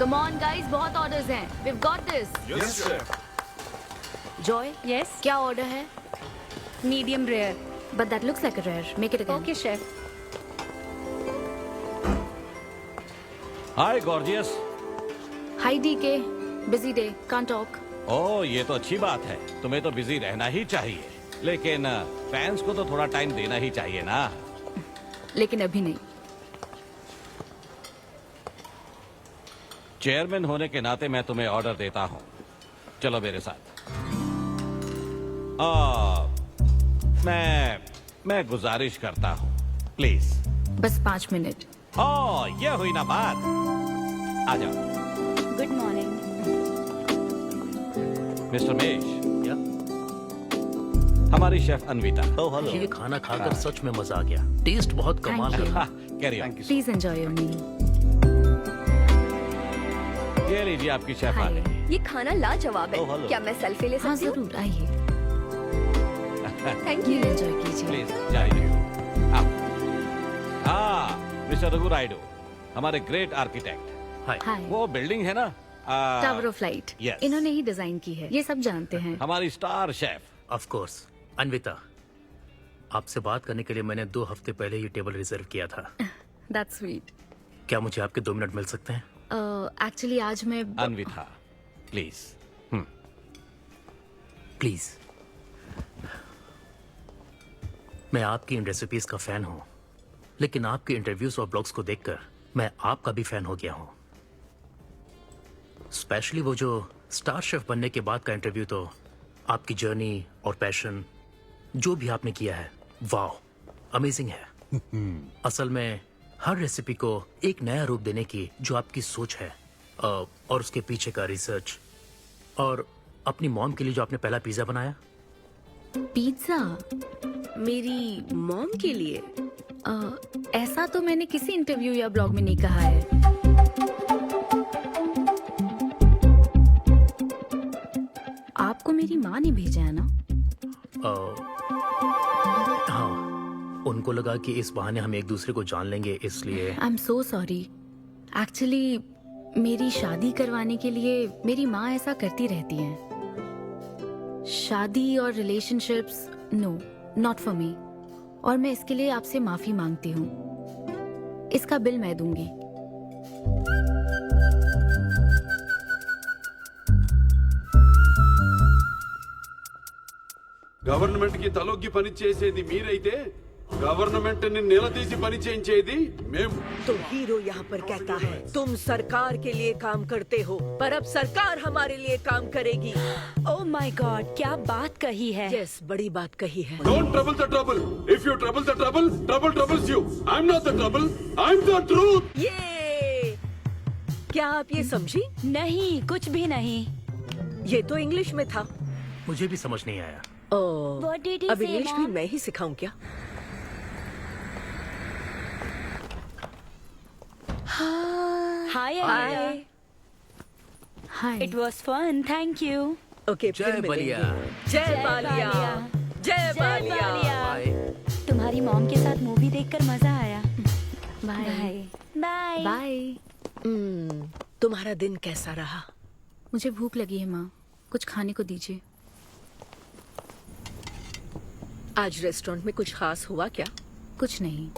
Come on guys, बहुत orders हैं. We've got this. Yes, chef. Joy, Yes, क्या order है? medium rare. But that looks like a rare. Make it again. Okay, chef. Hi gorgeous. Hi DK. Busy day. Can't talk. ओह ये तो अच्छी बात है, तुम्हें तो बिजी रहना ही चाहिए, लेकिन फैंस को तो थोड़ा टाइम देना ही चाहिए ना। लेकिन अभी नहीं. चेयरमैन होने के नाते मैं तुम्हें ऑर्डर देता हूँ, चलो मेरे साथ। मैं गुजारिश करता हूँ, प्लीज। बस 5 मिनट. ओह ये हुई ना बात, आ जाओ। Good morning. मिस्टर मेश, हमारी शेफ अन्विता। Oh hello. ये खाना खाकर सच में मजा आ गया। टेस्ट बहुत कमाल Thank you. है। Carry on. Please enjoy your meal. ये लीजिए आपकी शेफ आ Hi. गई। ये खाना लाजवाब है। Oh, hello. क्या मैं सेल्फी ले हाँ सकती हूँ? जरूर आइए. Thank Please you. enjoy कीजिए. प्लीज जारी रहिए। आओ। हाँ मिस्टर रघु राइडू, हमारे ग्रेट आर्किटेक्ट। हाय। Hi. वो बिल्डिंग है ना, टावर ऑफ लाइट. yes. इन्होंने ही डिजाइन की है. ये सब जानते हैं. हमारी star chef. Of course. Anvita, आपसे बात करने के लिए मैंने 2 हफ्ते पहले ये टेबल रिजर्व किया था। That's sweet. क्या मुझे आपके 2 मिनट मिल सकते हैं? Actually आज मैं अन्विता प्लीज। प्लीज। मैं आपकी इन रेसिपीज का फैन हूँ, लेकिन आपके इंटरव्यूज और ब्लॉग्स को देखकर मैं आपका भी फैन हो गया हूँ। स्पेशली वो जो स्टार शेफ बनने के बाद का इंटरव्यू, तो आपकी जर्नी और पैशन जो भी आपने किया है, वाह अमेजिंग है। असल में हर रेसिपी को एक नया रूप देने की जो आपकी सोच है और उसके पीछे का रिसर्च, और अपनी मॉम के लिए जो आपने पहला पिज्जा बनाया। पिज्जा. मेरी मॉम के लिए? ऐसा तो मैंने किसी इंटरव्यू या ब्लॉग में नहीं कहा है. आपको मेरी माँ ने भेजा है ना? हाँ, उनको लगा कि इस बहाने हम एक दूसरे को जान लेंगे, इसलिए। I am so sorry. Actually मेरी शादी करवाने के लिए मेरी माँ ऐसा करती रहती हैं. शादी और relationships, no, not for me. और मैं इसके लिए आपसे माफी मांगती हूँ. इसका बिल मैं दूंगी. గవర్నమెంట్ కి తలొగ్గి పని చేసేది మీరైతే గవర్నమెంట్ ని నిలదీసి పని చేయించేది మేము. तो हीरो यहाँ पर कहता है तुम सरकार के लिए काम करते हो, पर अब सरकार हमारे लिए काम करेगी. Oh my God, क्या बात कही है. यस, बड़ी बात कही है. Don't trouble the trouble. If you trouble the trouble, trouble troubles you. I'm not the trouble. I'm the truth. ये क्या आप ये समझी? नहीं, कुछ भी नहीं. ये तो इंग्लिश में था. मुझे भी समझ नहीं आया। What did he अब say, इंग्लिश भी Mom? मैं ही सिखाऊं क्या? Hi, Anita. Hi. It was fun, thank you. Okay, फिर जय बलिया। मिलेंगे. जय बालिया. जय बालिया. बाय। तुम्हारी मॉम के साथ मूवी देखकर मजा आया. बाय. बाय. बाय. तुम्हारा दिन कैसा रहा? मुझे भूख लगी है माँ, कुछ खाने को दीजिए. आज रेस्टोरेंट में कुछ खास हुआ क्या? कुछ नहीं.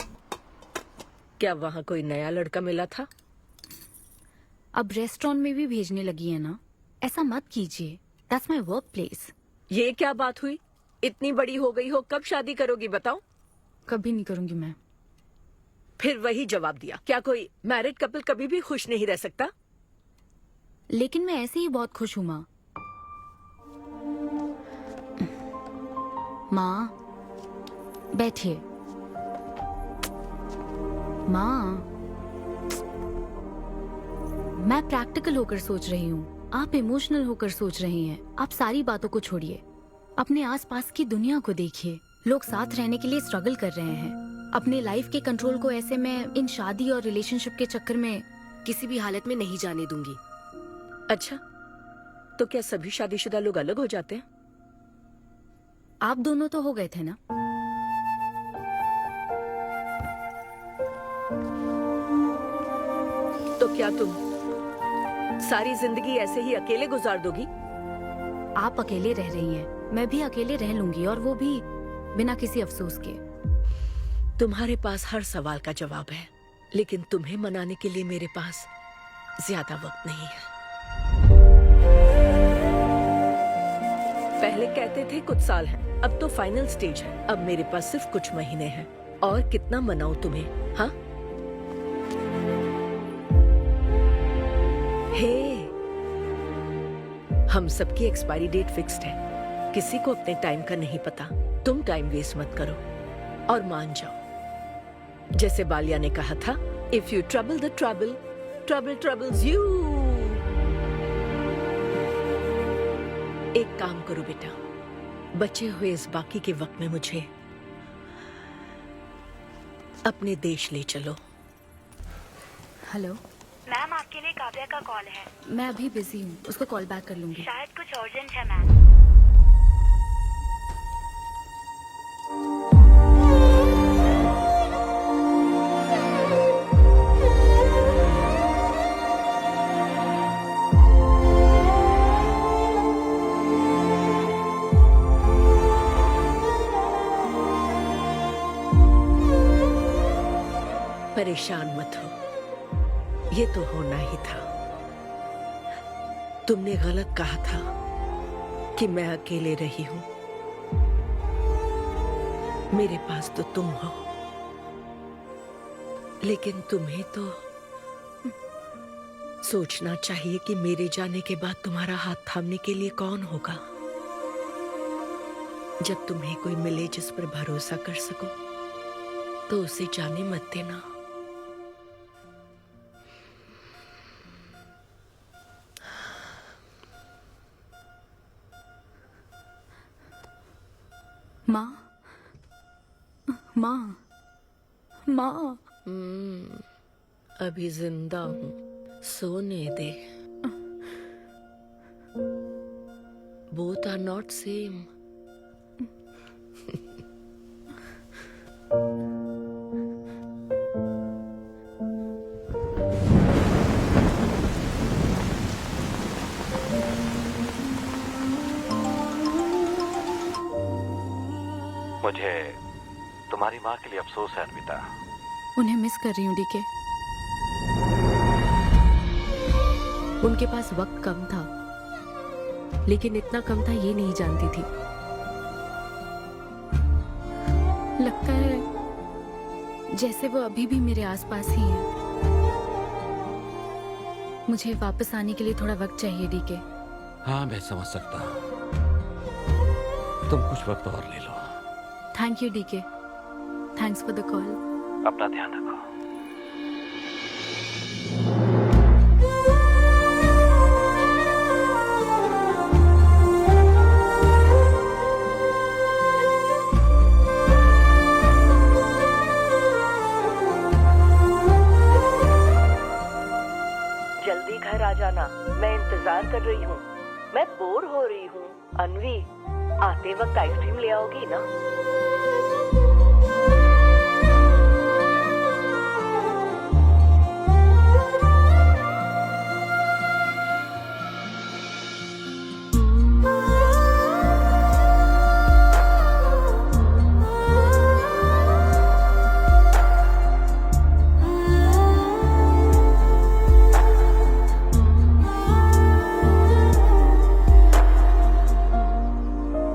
क्या वहाँ कोई नया लड़का मिला था? अब रेस्टोरेंट में भी भेजने लगी है ना. ऐसा मत कीजिए. That's my work place. ये क्या बात हुई? इतनी बड़ी हो गई हो, कब शादी करोगी बताओ? कभी नहीं करूंगी मैं. फिर वही जवाब दिया. क्या कोई मैरिड कपल कभी भी खुश नहीं रह सकता? लेकिन मैं ऐसे ही बहुत खुश हूँ माँ. माँ बैठिए. माँ, मैं प्रैक्टिकल होकर सोच रही हूँ, आप इमोशनल होकर सोच रही हैं. आप सारी बातों को छोड़िए, अपने आसपास की दुनिया को देखिए. लोग साथ रहने के लिए स्ट्रगल कर रहे हैं. अपने लाइफ के कंट्रोल को ऐसे मैं इन शादी और रिलेशनशिप के चक्कर में किसी भी हालत में नहीं जाने दूंगी. अच्छा, तो क्या सभी शादीशुदा लोग अलग हो जाते हैं? आप दोनों तो हो गए थे ना. तो क्या तुम सारी जिंदगी ऐसे ही अकेले गुजार दोगी? आप अकेले रह रही हैं, मैं भी अकेले रह लूंगी, और वो भी बिना किसी अफसोस के। तुम्हारे पास हर सवाल का जवाब है, लेकिन तुम्हें मनाने के लिए मेरे पास ज्यादा वक्त नहीं है। पहले कहते थे कुछ साल हैं, अब तो फाइनल स्टेज है। अब मेरे पास सिर्फ कुछ महीने हैं, और कितना मनाऊं तुम्हें? हाँ, हे, हम सबकी एक्सपायरी डेट फिक्स्ड है। किसी को अपने टाइम का नहीं पता। तुम टाइम वेस्ट मत करो और मान जाओ। जैसे बालिया ने कहा था, if you trouble the trouble, trouble troubles you. एक काम करो बेटा, बचे हुए इस बाकी के वक्त में मुझे अपने देश ले चलो। हेलो मैम, आपके लिए काव्या का कॉल है। मैं अभी बिजी हूँ, उसको कॉल बैक कर लूंगी। शायद कुछ अर्जेंट है मैम। परेशान मत हो, ये तो होना ही था। तुमने गलत कहा था कि मैं अकेले रही हूं। मेरे पास तो तुम हो, लेकिन तुम्हें तो सोचना चाहिए कि मेरे जाने के बाद तुम्हारा हाथ थामने के लिए कौन होगा। जब तुम्हें कोई मिले जिस पर भरोसा कर सको, तो उसे जाने मत देना। माँ, माँ, माँ। अभी जिंदा हूँ, सोने दे। Both are not same. मुझे तुम्हारी माँ के लिए अफसोस है अन्विता। उन्हें मिस कर रही हूँ डीके। उनके पास वक्त कम था, लेकिन इतना कम था ये नहीं जानती थी। लगता है जैसे वो अभी भी मेरे आसपास ही है। मुझे वापस आने के लिए थोड़ा वक्त चाहिए डीके। हाँ, मैं समझ सकता हूँ। तुम कुछ वक्त और ले लो। Thank you DK. Thanks for the call. अपना ध्यान रखो। जल्दी घर आ जाना, मैं इंतजार कर रही हूँ। मैं बोर हो रही हूँ। अनवी, आते वक्त आइसक्रीम ले आओगी ना?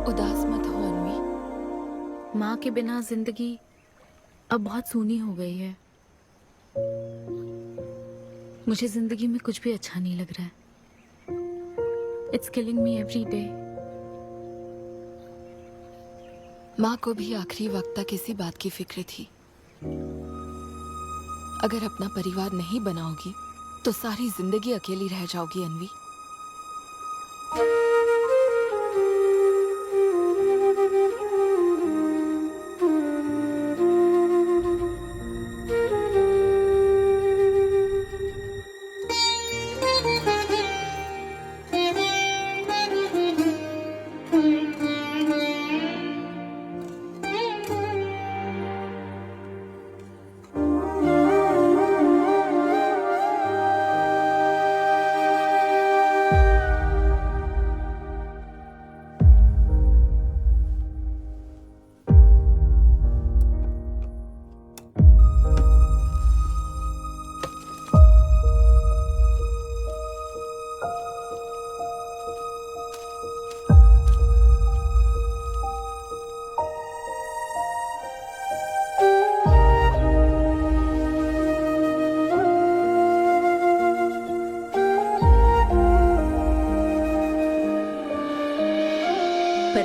उदास मत हो अनवी। माँ के बिना जिंदगी अब बहुत सूनी हो गई है। मुझे जिंदगी में कुछ भी अच्छा नहीं लग रहा है। It's killing me every day. माँ को भी आखिरी वक्त तक इसी बात की फिक्र थी। अगर अपना परिवार नहीं बनाओगी तो सारी जिंदगी अकेली रह जाओगी अनवी।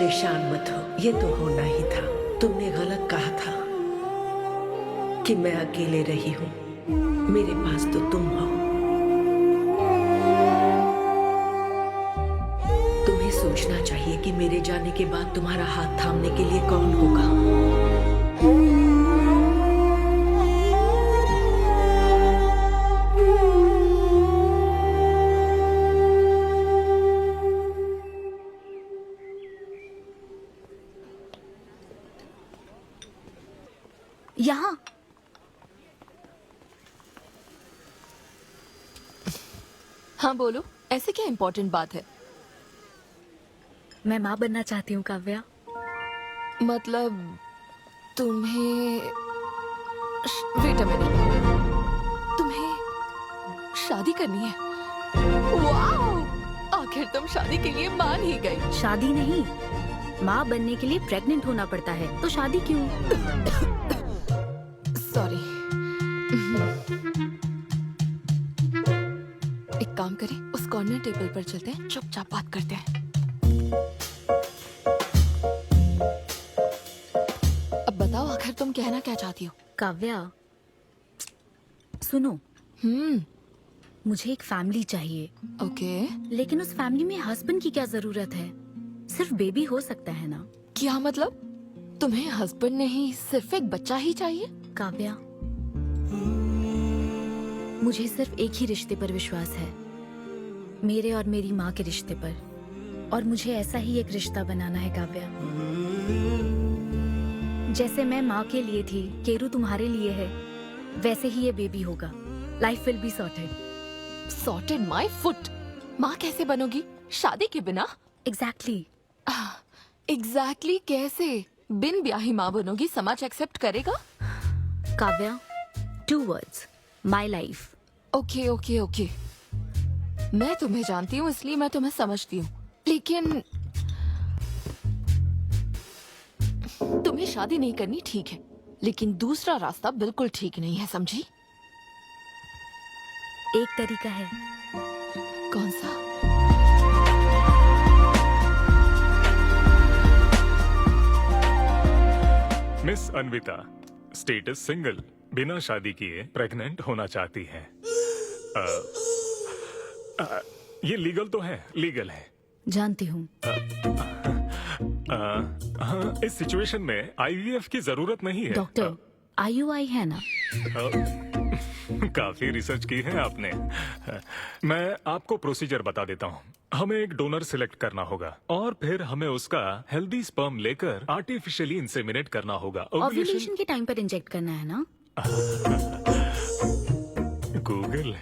परेशान मत हो, ये तो होना ही था। तुमने गलत कहा था कि मैं अकेले रही हूँ। मेरे पास तो तुम हो। तुम्हें सोचना चाहिए कि मेरे जाने के बाद तुम्हारा हाथ थामने के लिए कौन होगा। यहाँ हाँ बोलो, ऐसे क्या इम्पोर्टेंट बात है? मैं माँ बनना चाहती हूँ काव्या। मतलब तुम्हें वेट अ मिनट, तुम्हें शादी करनी है? वाओ! आखिर तुम शादी के लिए मान ही गई। शादी नहीं, माँ बनने के लिए प्रेग्नेंट होना पड़ता है, तो शादी क्यों? सॉरी। एक काम करें, उस कॉर्नर टेबल पर चलते हैं, चुपचाप बात करते हैं। अब बताओ आखिर तुम कहना क्या चाहती हो? काव्या सुनो, मुझे एक फैमिली चाहिए, ओके। लेकिन उस फैमिली में हस्बैंड की क्या जरूरत है? सिर्फ बेबी हो सकता है ना? क्या मतलब? तुम्हें हस्बैंड नहीं, सिर्फ एक बच्चा ही चाहिए? काव्या, मुझे सिर्फ एक ही रिश्ते पर विश्वास है, मेरे और मेरी माँ के रिश्ते पर, और मुझे ऐसा ही एक रिश्ता बनाना है काव्या। जैसे मैं माँ के लिए थी, केरू तुम्हारे लिए है, वैसे ही ये बेबी होगा। Life will be sorted. Sorted my foot. माँ कैसे बनोगी शादी के बिना? एग्जैक्टली। एग्जैक्टली कैसे? बिन ब्याही माँ बनोगी, समाज एक्सेप्ट करेगा? Kavya, 2 words, my life. Okay okay okay, मैं तुम्हें जानती हूँ इसलिए मैं तुम्हें समझती हूँ, लेकिन तुम्हें शादी नहीं करनी ठीक है, लेकिन दूसरा रास्ता बिल्कुल ठीक नहीं है, समझी? एक तरीका है। कौन सा? मिस अन्विता, स्टेटस सिंगल, बिना शादी किए प्रेग्नेंट होना चाहती हैं। ये लीगल तो है? लीगल है। जानती हूँ। हाँ, इस सिचुएशन में आईवीएफ की जरूरत नहीं है। डॉक्टर, IUI है ना? काफी रिसर्च की है आपने। मैं आपको प्रोसीजर बता देता हूँ। हमें एक डोनर सिलेक्ट करना होगा और फिर हमें उसका हेल्दी स्पर्म लेकर आर्टिफिशियली इंसेमिनेट करना होगा। ओव्यूलेशन के टाइम पर इंजेक्ट करना है ना? गूगल।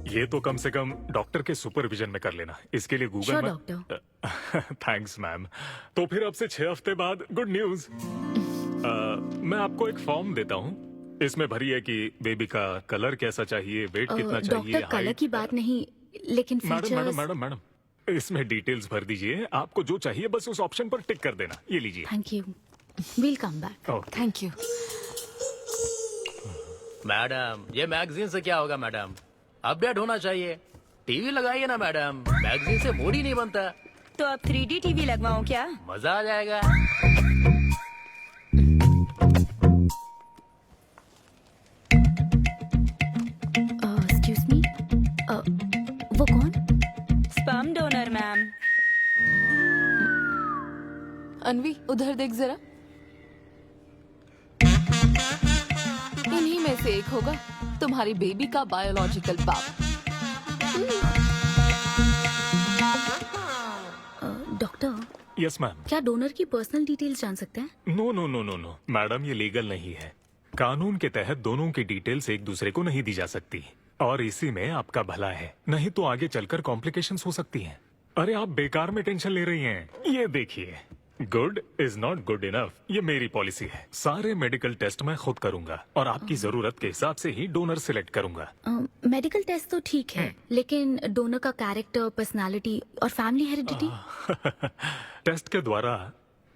ये तो कम से कम डॉक्टर के सुपरविजन में कर लेना, इसके लिए गूगल में। डॉक्टर। Thanks ma'am. तो फिर अब से 6 हफ्ते बाद गुड न्यूज। मैं आपको एक फॉर्म देता हूँ, इसमें भरिए कि बेबी का कलर कैसा चाहिए, वेट कितना चाहिए। डॉक्टर, कलर की बात नहीं, लेकिन मैडम मैडम मैडम, इसमें डिटेल्स भर दीजिए। आपको जो चाहिए बस उस ऑप्शन पर टिक कर देना। ये लीजिए। Thank you, will come back. Thank you. Madam, ये मैगजीन से क्या होगा मैडम? अपडेट होना चाहिए। टीवी लगाइए ना मैडम, मैगजीन से मूड ही नहीं बनता। तो अब 3D टीवी लगवाऊं क्या? मजा आ जाएगा। एक्सक्यूज मी, वो कौन? Sperm donor ma'am. अनवी, उधर देख जरा। इन्हीं में से एक होगा तुम्हारी बेबी का बायोलॉजिकल बाप। Doctor, yes ma'am. क्या डोनर की पर्सनल डिटेल्स जान सकते हैं? No no no no no madam, ये लीगल नहीं है। कानून के तहत दोनों की डिटेल्स एक दूसरे को नहीं दी जा सकती, और इसी में आपका भला है, नहीं तो आगे चलकर कॉम्प्लिकेशंस हो सकती हैं। अरे आप बेकार में टेंशन ले रही हैं। ये देखिए, good is not good enough, ये मेरी पॉलिसी है। सारे मेडिकल टेस्ट मैं खुद करूंगा और आपकी जरूरत के हिसाब से ही डोनर सिलेक्ट करूंगा। मेडिकल टेस्ट तो ठीक है, लेकिन डोनर का कैरेक्टर, पर्सनालिटी और फैमिली हेरिडिटी? टेस्ट के द्वारा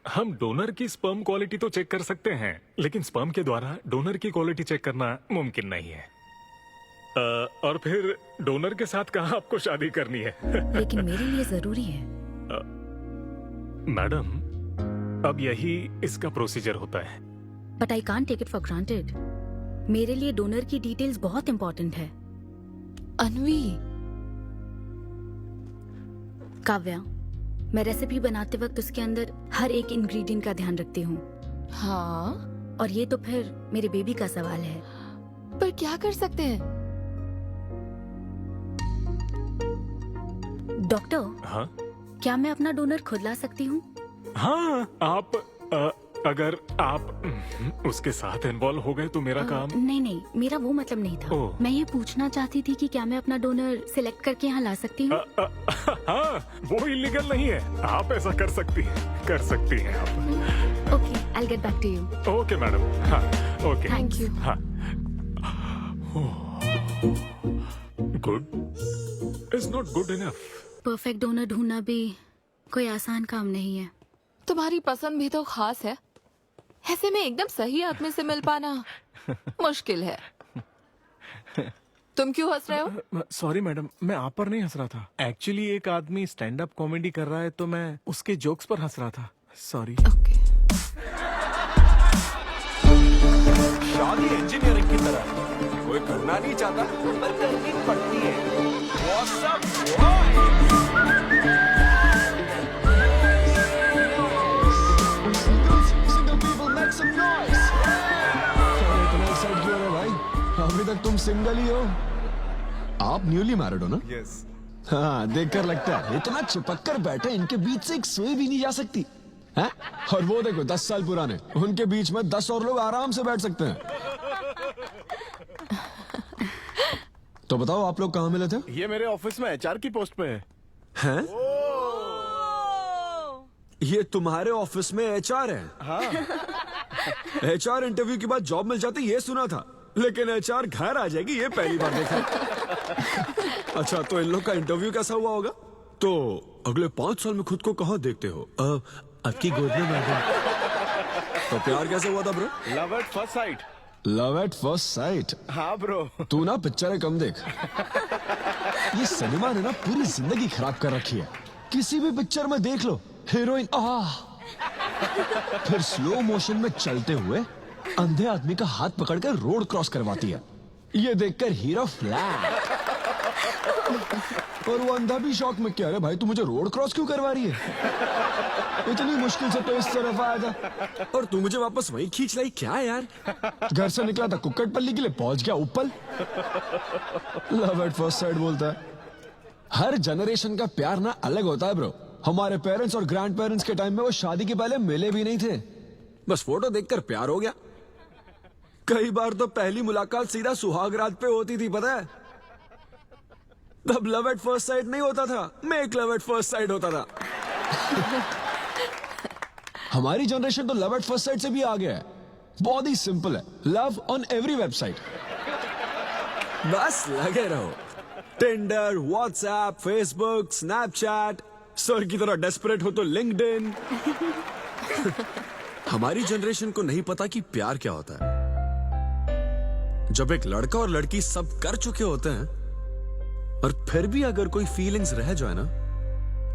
हम डोनर की स्पर्म क्वालिटी तो चेक कर सकते हैं, लेकिन स्पर्म के द्वारा डोनर की क्वालिटी चेक करना मुमकिन नहीं है। और फिर डोनर के साथ कहाँ आपको शादी करनी है? लेकिन मेरे लिए जरूरी है। मैडम, अब यही इसका प्रोसीजर होता है। But I can't take it for granted. मेरे लिए डोनर की डिटेल्स बहुत इंपॉर्टेंट है। अनवी, काव्या, मैं रेसिपी बनाते वक्त उसके अंदर हर एक इंग्रेडिएंट का ध्यान रखती हूँ। हाँ, और ये तो फिर मेरे बेबी का सवाल है। पर क्या कर सकते हैं? डॉक्टर, हाँ क्या मैं अपना डोनर खुद ला सकती हूँ? हाँ, आप अगर आप उसके साथ इन्वॉल्व हो गए तो मेरा काम। नहीं, मेरा वो मतलब नहीं था। ओह। मैं ये पूछना चाहती थी कि क्या मैं अपना डोनर सिलेक्ट करके यहाँ ला सकती हूँ? हाँ, वो इलीगल नहीं है। आप ऐसा कर सकती हैं आप। Okay, I get back to you. Okay madam. हाँ, ओके, थैंक यू। हाँ। Good is not good enough. Perfect donor ढूंढना भी कोई आसान काम नहीं है। तुम्हारी पसंद भी तो खास है, ऐसे में एकदम सही आदमी से मिल पाना मुश्किल है। तुम क्यों हंस रहे हो? सॉरी मैडम, मैं आप पर नहीं हंस रहा था। एक्चुअली एक आदमी स्टैंड अप कॉमेडी कर रहा है तो मैं उसके जोक्स पर हंस रहा था। सॉरी। ओके। शादी इंजीनियरिंग की तरह कोई करना नहीं चाहता पर करनी पड़ती है। What's up, boy? Single people make some noise. इतना एक्साइट क्यों हो रहे हो भाई? अभी तक तुम सिंगल ही हो। आप न्यूली मैरिड हो ना? Yes. हाँ, देखकर लगता है इतना चिपक कर बैठे, इनके बीच से एक सुई भी नहीं जा सकती है? और वो देखो 10 साल पुराने, उनके बीच में 10 और लोग आराम से बैठ सकते हैं। तो बताओ आप लोग कहाँ मिले थे? ये मेरे ऑफिस में एचआर की पोस्ट पे है। हैं? ये तुम्हारे ऑफिस में एचआर है? हाँ। एचआर इंटरव्यू के बाद जॉब मिल जाती ये सुना था, लेकिन एचआर घर आ जाएगी ये पहली बार देखा। अच्छा, तो इन लोग का इंटरव्यू कैसा हुआ होगा? तो अगले 5 साल में खुद को कहाँ देखते हो? आपकी गोद में मैडम। तो प्यार कैसे हुआ था bro? Love at first sight. Love at first sight? हाँ ब्रो। तू ना पिक्चरें कम देख। ये सिनेमा ने ना पूरी जिंदगी खराब कर रखी है। किसी भी पिक्चर में देख लो, हीरोइन फिर स्लो मोशन में चलते हुए अंधे आदमी का हाथ पकड़कर रोड क्रॉस करवाती है। ये देखकर हीरो फ्लैट और वो अंधा भी शौक में, क्या रे भाई तू मुझे रोड क्रॉस क्यों करवा रही है? इतनी मुश्किल से तो इस तरफ आया था और तू मुझे वापस वहीं खींच लाई। क्या यार, घर से निकला था कुक्कटपल्ली के लिए, पहुंच गया ऊपर। लव एट फर्स्ट साइट बोलता है। हर जनरेशन का प्यार ना अलग होता है ब्रो। हमारे पेरेंट्स और ग्रैंड पेरेंट्स के टाइम में वो शादी के पहले मिले भी नहीं थे, बस फोटो देखकर प्यार हो गया। कई बार तो पहली मुलाकात सीधा सुहाग रात पे होती थी, पता है? तब लव एट फर्स्ट साइट नहीं होता था, make love at first sight होता था। हमारी जनरेशन तो लव एट फर्स्ट साइट से भी आगे है। बहुत ही सिंपल है, लव ऑन एवरी वेबसाइट। बस लगे रहो, Tinder, WhatsApp, Facebook, Snapchat, sir की तरह डेस्परेट हो तो लिंक्डइन। हमारी जनरेशन को नहीं पता कि प्यार क्या होता है। जब एक लड़का और लड़की सब कर चुके होते हैं और फिर भी अगर कोई फीलिंग्स रह जाए ना,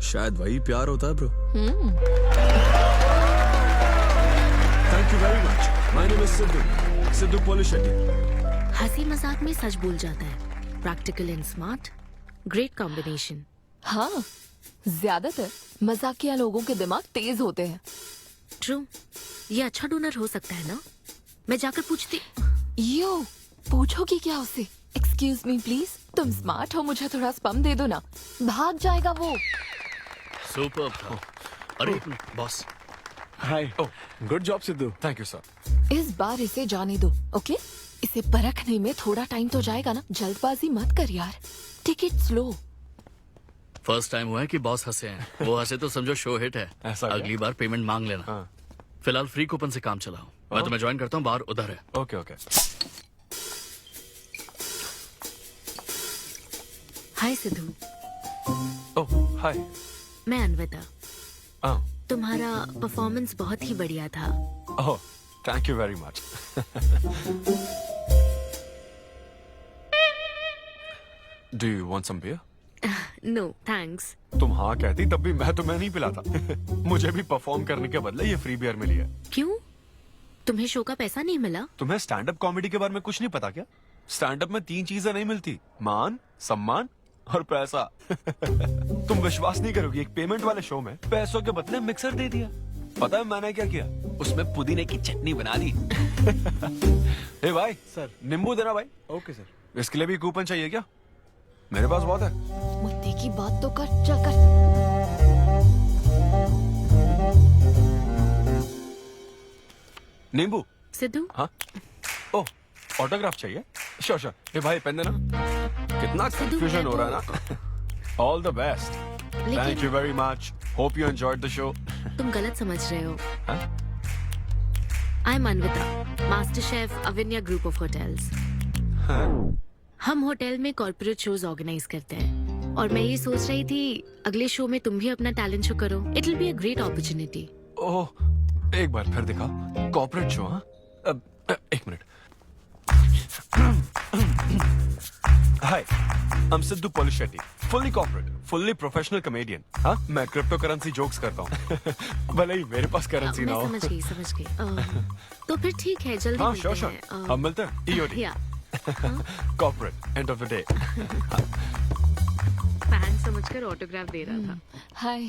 शायद वही प्यार होता है bro. Thank you very much. My name is Siddhu Polishetty. हंसी मजाक में सच बोल जाता है। Practical and smart, great combination. हाँ, ज्यादातर मजाकिया लोगों के दिमाग तेज होते हैं। ट्रू, ये अच्छा डोनर हो सकता है ना? मैं जाकर पूछती। यो, पूछोगी क्या उससे? एक्सक्यूज मी प्लीज, तुम स्मार्ट हो, मुझे थोड़ा स्पम दे दो ना। भाग जाएगा वो। सुपर था। अरे boss. Hi. Good job Sidhu. Thank you sir. इस बार इसे जाने दो, ओके? इसे परखने में थोड़ा टाइम तो जाएगा ना, जल्दबाजी मत कर यार। Take it slow. First time हुआ है कि बॉस हंसे हैं। वो हंसे तो समझो शो हिट है। ऐसा क्या? अगली बार पेमेंट मांग लेना। हाँ। फिलहाल फ्री कूपन से काम चलाओ। मैं तुम्हें ज्वाइन करता हूँ, बाहर उधर है। Okay okay. Hi Siddhu. Oh hi. मैं अनविता। हाँ। तुम्हारा परफॉर्मेंस बहुत ही बढ़िया था। Oh thank you very much. Do you want some beer? No thanks. तुम हाँ कहती तब भी मैं तुम्हें नहीं पिलाता। मुझे भी परफॉर्म करने के बदले ये फ्री बियर मिली है। क्यों? तुम्हें शो का पैसा नहीं मिला? तुम्हें स्टैंड अप कॉमेडी के बारे में कुछ नहीं पता क्या? स्टैंड अप में 3 चीजें नहीं मिलती, मान, सम्मान और पैसा। तुम विश्वास नहीं करोगी, एक पेमेंट वाले शो में पैसों के बदले मिक्सर दे दिया। पता है मैंने क्या किया? उसमें पुदीने की चटनी बना दी। ए भाई सर। नींबू देना भाई। Okay sir. इसके लिए भी कूपन चाहिए क्या? मेरे पास बहुत है। मुद्दे की बात तो कर, चल कर। नींबू। सिद्धू। हाँ। ओह, ऑटोग्राफ चाहिए? Sure sure. ए भाई पेन देना। कितना कंफ्यूजन हो रहा है ना। All the best. Thank you very much. Hope you enjoyed the show. तुम गलत समझ रहे हो। I am Anvita, master chef Avinya group of hotels. हम होटल में कॉर्पोरेट शोज ऑर्गेनाइज करते हैं और मैं ये सोच रही थी अगले शो में तुम भी अपना टैलेंट शो करो। It will be a great opportunity. Oh, एक बार फिर दिखा। Corporate show? हाँ, एक minute. Hi, I am Siddhu Polishetty, fully corporate, fully professional comedian. हाँ, मैं क्रिप्टो करेंसी जोक्स करता हूँ। भले ही मेरे पास करेंसी ना हो। मैं समझ गई। तो फिर ठीक है, जल्दी हाँ, मिलते श्योर हैं। हम मिलते हैं। ईओडी। या corporate, end of the day. Fan समझकर ऑटोग्राफ दे रहा था। हाय।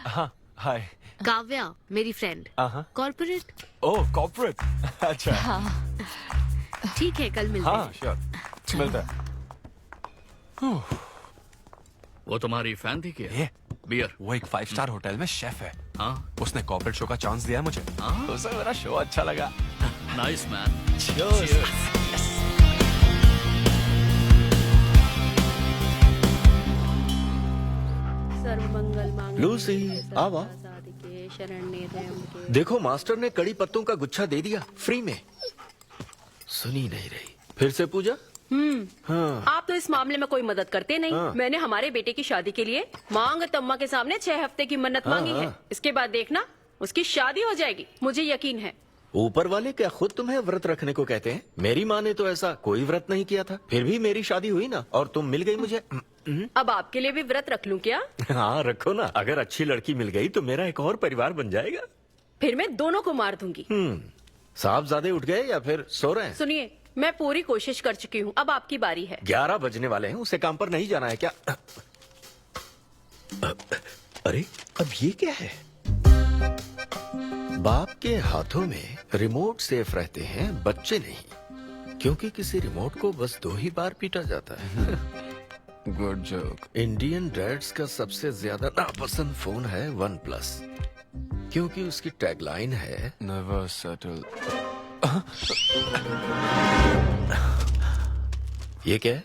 हाँ, हाय। काव्या, मेरी फ्रेंड। कॉर्पोरेट। ओह, कॉर्पोरेट। अच्छा। हाँ। ठीक है, कल मिलते हैं। हाँ, श्योर, मिलते हैं। वो तुम्हारी फैन थी क्या? ये बियर। वो एक 5 स्टार होटल में शेफ है। हाँ। उसने कॉर्पोरेट शो का चांस दिया है मुझे। उसे मेरा शो अच्छा लगा। Nice man. लूसी, आवा। देखो मास्टर ने कड़ी पत्तों का गुच्छा दे दिया फ्री में। सुनी नहीं रही। फिर से पूजा? हाँ। आप तो इस मामले में कोई मदद करते नहीं। हाँ। मैंने हमारे बेटे की शादी के लिए मांग तम्मा के सामने 6 हफ्ते की मन्नत हाँ, मांगी है। हाँ। इसके बाद देखना उसकी शादी हो जाएगी, मुझे यकीन है। ऊपर वाले क्या खुद तुम्हें व्रत रखने को कहते हैं? मेरी माँ ने तो ऐसा कोई व्रत नहीं किया था, फिर भी मेरी शादी हुई ना, और तुम मिल गई मुझे। अब आपके लिए भी व्रत रख लूं क्या? हाँ रखो ना, अगर अच्छी लड़की मिल गई तो मेरा एक और परिवार बन जाएगा। फिर मैं दोनों को मार दूंगी। साहबजादे उठ गए या फिर सो रहे हैं? सुनिए, मैं पूरी कोशिश कर चुकी हूँ, अब आपकी बारी है। 11 बजने वाले हैं, उसे काम पर नहीं जाना है क्या? अरे अब ये क्या है? बाप के हाथों में रिमोट सेफ रहते हैं, बच्चे नहीं, क्योंकि किसी रिमोट को बस 2 ही बार पीटा जाता है। Good joke. इंडियन डैड्स का सबसे ज्यादा नापसंद फोन है OnePlus, क्योंकि उसकी टैगलाइन है नेवर सेटल। ये क्या है?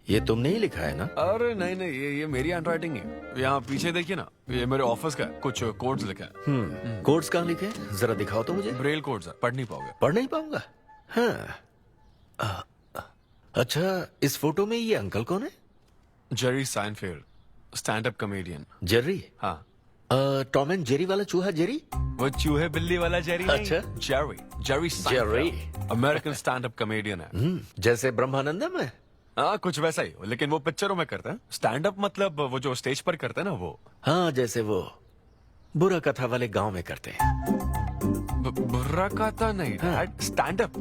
ये तुमने ही लिखा है ना? अरे नहीं नहीं, ये मेरी हैंडराइटिंग है। यहाँ पीछे देखिए ना, ये मेरे ऑफिस का है, कुछ कोड्स लिखा है। कोड्स कहाँ लिखे हैं? जरा दिखाओ तो मुझे। ब्रेल कोड्स है, पढ़ नहीं पाओगे। पढ़ नहीं पाऊंगा? हाँ। अच्छा, इस फोटो में ये अंकल कौन है? Jerry Seinfeld, stand up comedian. Jerry? हाँ। टॉम एंड जेरी वाला चूहा जेरी? वो चूहे बिल्ली वाला जेरी नहीं। अच्छा। Jerry Seinfeld American stand up comedian है। जैसे ब्रह्मानंदम है? हाँ, कुछ वैसा ही, लेकिन वो पिक्चरों में करते हैं। स्टैंड अप मतलब वो जो स्टेज पर करते हैं ना, वो। हाँ, जैसे वो बुरा कथा वाले गांव में करते हैं। बुरा कथा नहीं डैड, स्टैंड अप।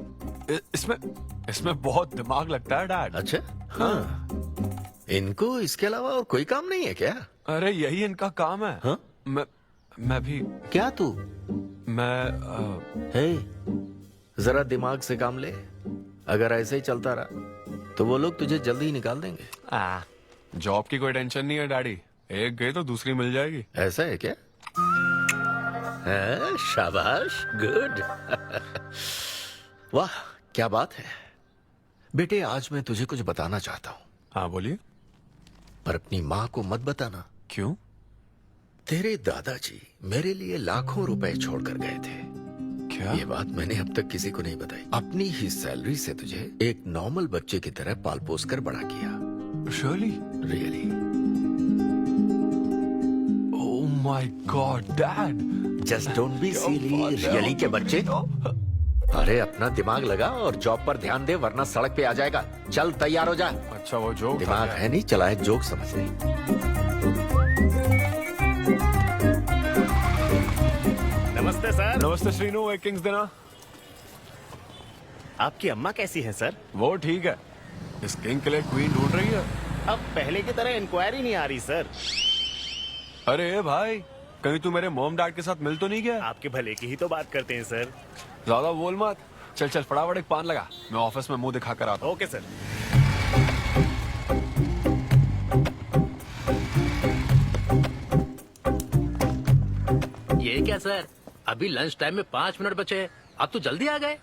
इसमें बहुत दिमाग लगता है डैड। अच्छा। हाँ। इनको इसके अलावा और कोई काम नहीं है क्या? अरे यही इनका काम है। हाँ? मैं भी। क्या तू? मैं जरा दिमाग से काम ले। अगर ऐसे ही चलता रहा तो वो लोग तुझे जल्दी ही निकाल देंगे। जॉब की कोई टेंशन नहीं है डैडी, एक गई तो दूसरी मिल जाएगी। ऐसा है क्या? शाबाश, गुड। वाह क्या बात है बेटे। आज मैं तुझे कुछ बताना चाहता हूँ। हाँ बोलिए। पर अपनी माँ को मत बताना। क्यों? तेरे दादाजी मेरे लिए लाखों रुपए छोड़कर गए थे। क्या? ये बात मैंने अब तक किसी को नहीं बताई। अपनी ही सैलरी से तुझे एक नॉर्मल बच्चे की तरह पाल पोस कर बड़ा किया। Really? Oh my God dad. Just don't be silly. Really के बच्चे। अरे अपना दिमाग लगा और जॉब पर ध्यान दे वरना सड़क पे आ जाएगा। चल तैयार हो जा। अच्छा वो जोक दिमाग है नहीं, चला है जोक समझ नहीं। नमस्ते सर। नमस्ते श्रीनु, एक किंग्स देना। आपकी अम्मा कैसी है सर? वो ठीक है। इस किंग के लिए क्वीन ढूंढ रही है। अब पहले की तरह इंक्वायरी नहीं आ रही सर। अरे भाई, कहीं तू मेरे मॉम डैड के साथ मिल तो नहीं गया? आपके भले की ही तो बात करते हैं सर। ज्यादा बोल मत। चल चल फटाफट एक पान लगा, मैं ऑफिस में मुंह दिखा कर आता हूँ। Okay sir. ये क्या सर, अभी लंच टाइम में 5 मिनट बचे हैं, आप तो जल्दी आ गए।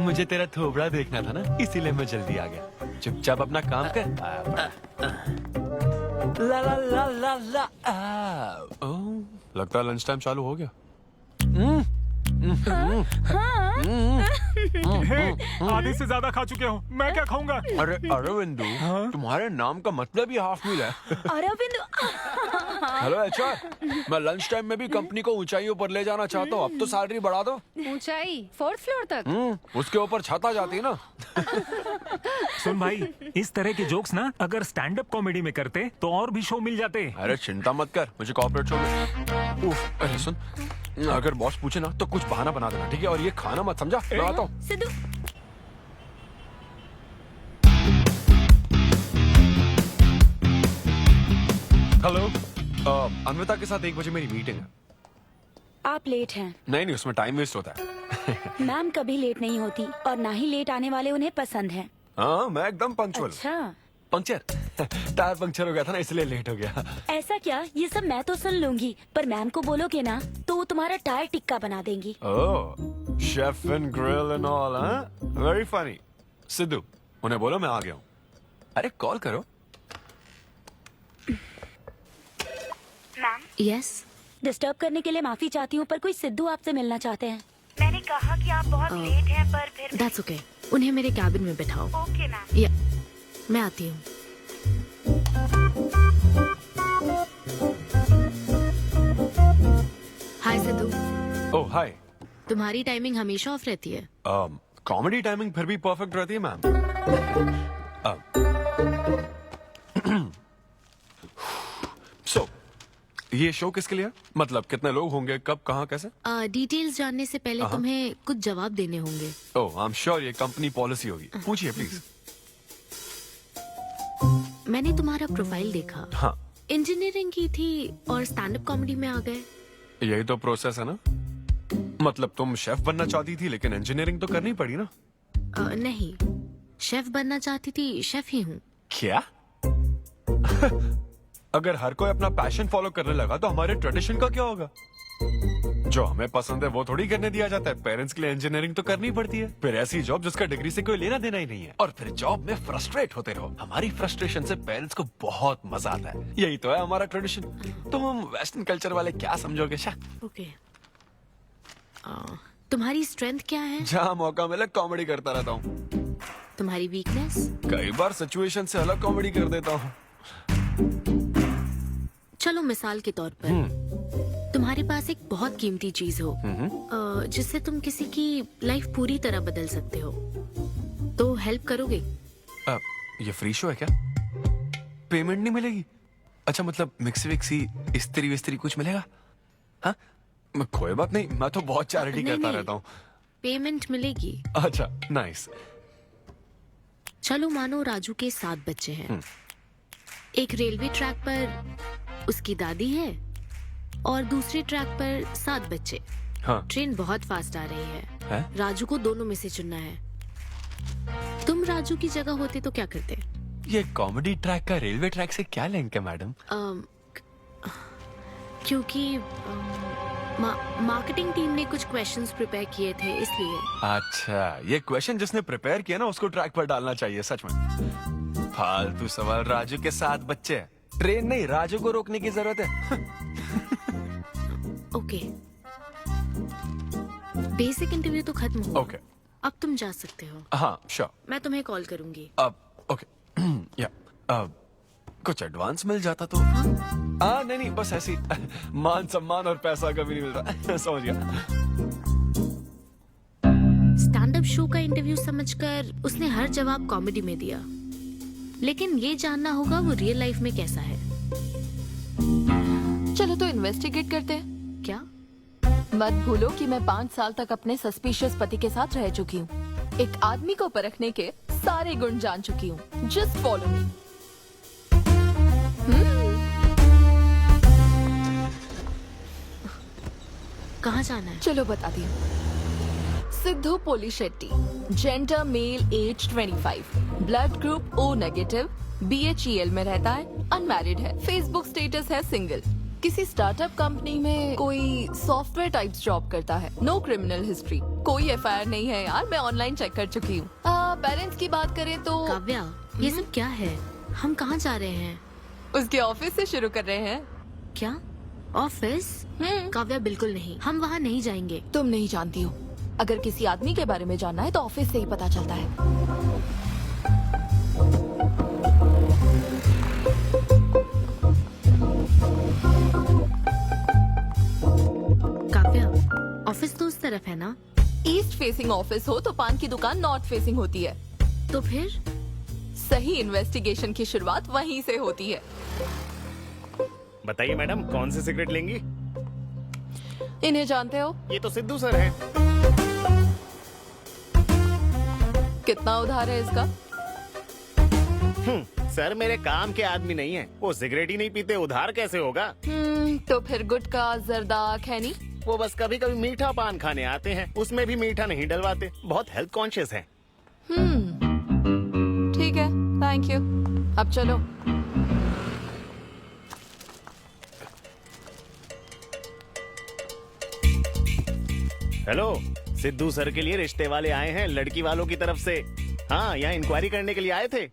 मुझे तेरा थोबड़ा देखना था ना, इसीलिए मैं जल्दी आ गया। चुपचाप अपना काम कर। ला ला ला ला ला। लगता है लंच टाइम चालू हो गया। आधे से ज्यादा खा चुके हो, मैं क्या खाऊंगा? अरे अरविंदु, तुम्हारे नाम का मतलब ही हाफ मील है। अरविंद। हेलो एचआर, मैं लंच टाइम में भी कंपनी को ऊंचाइयों पर ले जाना चाहता हूँ। अब तो सैलरी बढ़ा दो। ऊंचाई 4th फ्लोर तक? उसके ऊपर छत आ जाती है ना। सुन भाई, इस तरह के जोक्स ना अगर स्टैंड अप कॉमेडी में करते तो और भी शो मिल जाते। अरे चिंता मत कर, मुझे कॉर्पोरेट शो में। उफ, अरे सुन, अगर बॉस पूछे ना तो कुछ बहाना बना देना, ठीक है? और ये खाना मत समझा। मैं आता हूँ। सिद्धू। हेलो, अन्विता के साथ 1 बजे मेरी मीटिंग है। आप लेट हैं। नहीं नहीं, उसमें टाइम वेस्ट होता है। मैम कभी लेट नहीं होती और ना ही लेट आने वाले उन्हें पसंद हैं। हाँ, मैं एकदम पंक्चुअल। अच्छा। पंक्चर टायर पंक्चर हो गया था ना, इसलिए लेट हो गया। ऐसा क्या? ये सब मैं तो सुन लूंगी, पर मैम को बोलोगे ना तो वो तुम्हारा टायर टिक्का बना देंगी। Oh, chef and grill and all, हाँ? Very funny. सिद्धू, उन्हें बोलो मैं आ गया हूँ। अरे कॉल करो। मैम। यस। डिस्टर्ब करने के लिए माफी चाहती हूँ, पर कोई सिद्धू आपसे मिलना चाहते हैं। मैंने कहा कि आप बहुत लेट हैं, पर फिर दैट्स ओके। उन्हें मेरे कैबिन में बिठाओ। Okay ma'am. या मैं आती हूँ। हाय सिद्धू। ओह हाय। तुम्हारी टाइमिंग हमेशा ऑफ रहती है? कॉमेडी टाइमिंग फिर भी परफेक्ट रहती है मैम। सो ये शो किसके लिए? मतलब कितने लोग होंगे, कब, कहाँ, कैसे? डिटेल्स जानने से पहले तुम्हें कुछ जवाब देने होंगे। ओह, आई एम श्योर ये कंपनी पॉलिसी होगी। पूछिए प्लीज। मैंने तुम्हारा प्रोफाइल देखा। हाँ। इंजीनियरिंग की थी और स्टैंड अप कॉमेडी में आ गए। यही तो प्रोसेस है ना। मतलब तुम शेफ बनना चाहती थी लेकिन इंजीनियरिंग तो करनी पड़ी ना। नहीं, शेफ बनना चाहती थी, शेफ ही हूँ। क्या? अगर हर कोई अपना पैशन फॉलो करने लगा तो हमारे ट्रेडिशन का क्या होगा? जो हमें पसंद है वो थोड़ी करने दिया जाता है। पेरेंट्स के लिए इंजीनियरिंग तो करनी पड़ती है, फिर ऐसी जॉब जिसका डिग्री से कोई लेना देना ही नहीं है, और फिर जॉब में फ्रस्ट्रेट होते रहो। हमारी फ्रस्ट्रेशन से पेरेंट्स को बहुत मजा आता है। यही तो है हमारा ट्रेडिशन। तुम वेस्टर्न कल्चर वाले क्या समझोगे? ओके। तुम्हारी स्ट्रेंथ क्या है? जहाँ मौका मिले कॉमेडी करता रहता हूँ। तुम्हारी वीकनेस? कई बार सिचुएशन से अलग कॉमेडी कर देता हूँ। चलो मिसाल के तौर पर तुम्हारे पास एक बहुत कीमती चीज हो जिससे तुम किसी की लाइफ पूरी तरह बदल सकते हो, तो हेल्प करोगे? ये फ्री शो है क्या? पेमेंट नहीं मिलेगी? अच्छा, मतलब मिक्सी विक्सी इस्त्री विस्त्री कुछ मिलेगा? हाँ, कोई बात नहीं, मैं तो बहुत चैरिटी करता रहता हूँ। पेमेंट मिलेगी। अच्छा, नाइस। चलो मानो राजू के 7 बच्चे हैं। एक रेलवे ट्रैक पर उसकी दादी है और दूसरे ट्रैक पर 7 बच्चे। हाँ। ट्रेन बहुत फास्ट आ रही है। राजू को दोनों में से चुनना है। तुम राजू की जगह होते तो क्या करते? ये कॉमेडी ट्रैक का रेलवे ट्रैक से क्या लिंक है मैडम? क्योंकि मार्केटिंग टीम ने कुछ क्वेश्चंस प्रिपेयर किए थे, इसलिए। अच्छा, ये क्वेश्चन जिसने प्रिपेयर किया ना उसको ट्रैक पर डालना चाहिए। सच में फालतू सवाल। राजू के 7 बच्चे, ट्रेन नहीं, राजू को रोकने की जरूरत है। ओके, बेसिक इंटरव्यू तो खत्म हो। ओके, अब तुम जा सकते हो। हाँ श्योर। मैं तुम्हें कॉल करूंगी। अब ओके। या कुछ एडवांस मिल जाता तो। हाँ नहीं, बस ऐसी मान सम्मान और पैसा कभी नहीं मिलता। समझ गया। शो का इंटरव्यू समझकर उसने हर जवाब कॉमेडी में दिया, लेकिन ये जानना होगा वो रियल लाइफ में कैसा है। चलो तो इन्वेस्टिगेट करते हैं। क्या? मत भूलो कि मैं 5 साल तक अपने सस्पिशियस पति के साथ रह चुकी हूँ। एक आदमी को परखने के सारे गुण जान चुकी हूँ। Just follow me. कहाँ जाना है? चलो बताती हूँ। Siddhu Polishetty, gender male, age 25, blood group O negative, BHEL में रहता है, अनमैरिड है, फेसबुक स्टेटस है सिंगल, किसी स्टार्टअप कंपनी में कोई सॉफ्टवेयर टाइप्स जॉब करता है, नो क्रिमिनल हिस्ट्री, कोई FIR नहीं है यार, मैं ऑनलाइन चेक कर चुकी हूँ। पेरेंट्स की बात करें तो काव्या, ये सब क्या है? हम कहाँ जा रहे हैं? उसके ऑफिस से शुरू कर रहे हैं। क्या ऑफिस? काव्या बिल्कुल नहीं, हम वहाँ नहीं जाएंगे। तुम नहीं जानती हो, अगर किसी आदमी के बारे में जानना है तो ऑफिस से ही पता चलता है। काव्या, ऑफिस तो उस तरफ है ना? ईस्ट फेसिंग ऑफिस हो तो पान की दुकान नॉर्थ फेसिंग होती है। तो फिर सही इन्वेस्टिगेशन की शुरुआत वहीं से होती है। बताइए मैडम, कौन सी सिगरेट लेंगी? इन्हें जानते हो? ये तो सिद्धू सर हैं। कितना उधार है इसका? सर मेरे काम के आदमी नहीं है, वो सिगरेट ही नहीं पीते, उधार कैसे होगा? तो फिर गुटखा जर्दा खैनी? वो बस कभी कभी मीठा पान खाने आते हैं, उसमें भी मीठा नहीं डलवाते, बहुत हेल्थ कॉन्शियस हैं। ठीक है, थैंक यू। अब चलो। हेलो, सिद्धू सर के लिए रिश्ते वाले आए हैं लड़की वालों की तरफ से। हाँ, यहाँ इंक्वायरी करने के लिए आए थे।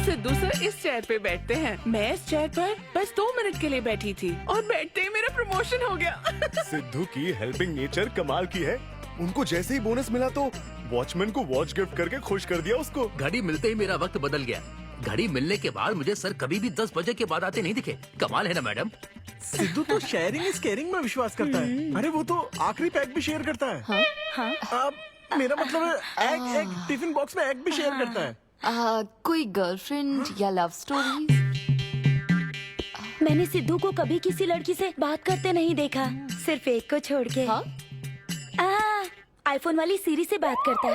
सिद्धू सर इस चेयर पे बैठते हैं, मैं इस चेयर पर बस 2 मिनट के लिए बैठी थी और बैठते ही मेरा प्रमोशन हो गया। सिद्धू की हेल्पिंग नेचर कमाल की है। उनको जैसे ही बोनस मिला तो वॉचमैन को वॉच गिफ्ट करके खुश कर दिया उसको। घड़ी मिलते ही मेरा वक्त बदल गया। घड़ी मिलने के बाद मुझे सर कभी भी 10 बजे के बाद आते नहीं दिखे। कमाल है ना मैडम? सिद्धू तो शेयरिंग इज केयरिंग में विश्वास करता है। अरे वो तो आखिरी पैक भी शेयर करता है। हाँ? अब मेरा मतलब है एग टिफिन बॉक्स में एग भी शेयर करता है। कोई गर्लफ्रेंड या लव स्टोरी? मैंने सिद्धू को कभी किसी लड़की से बात करते नहीं देखा, सिर्फ एक को छोड़ के। आईफोन वाली सीरी से बात करता है।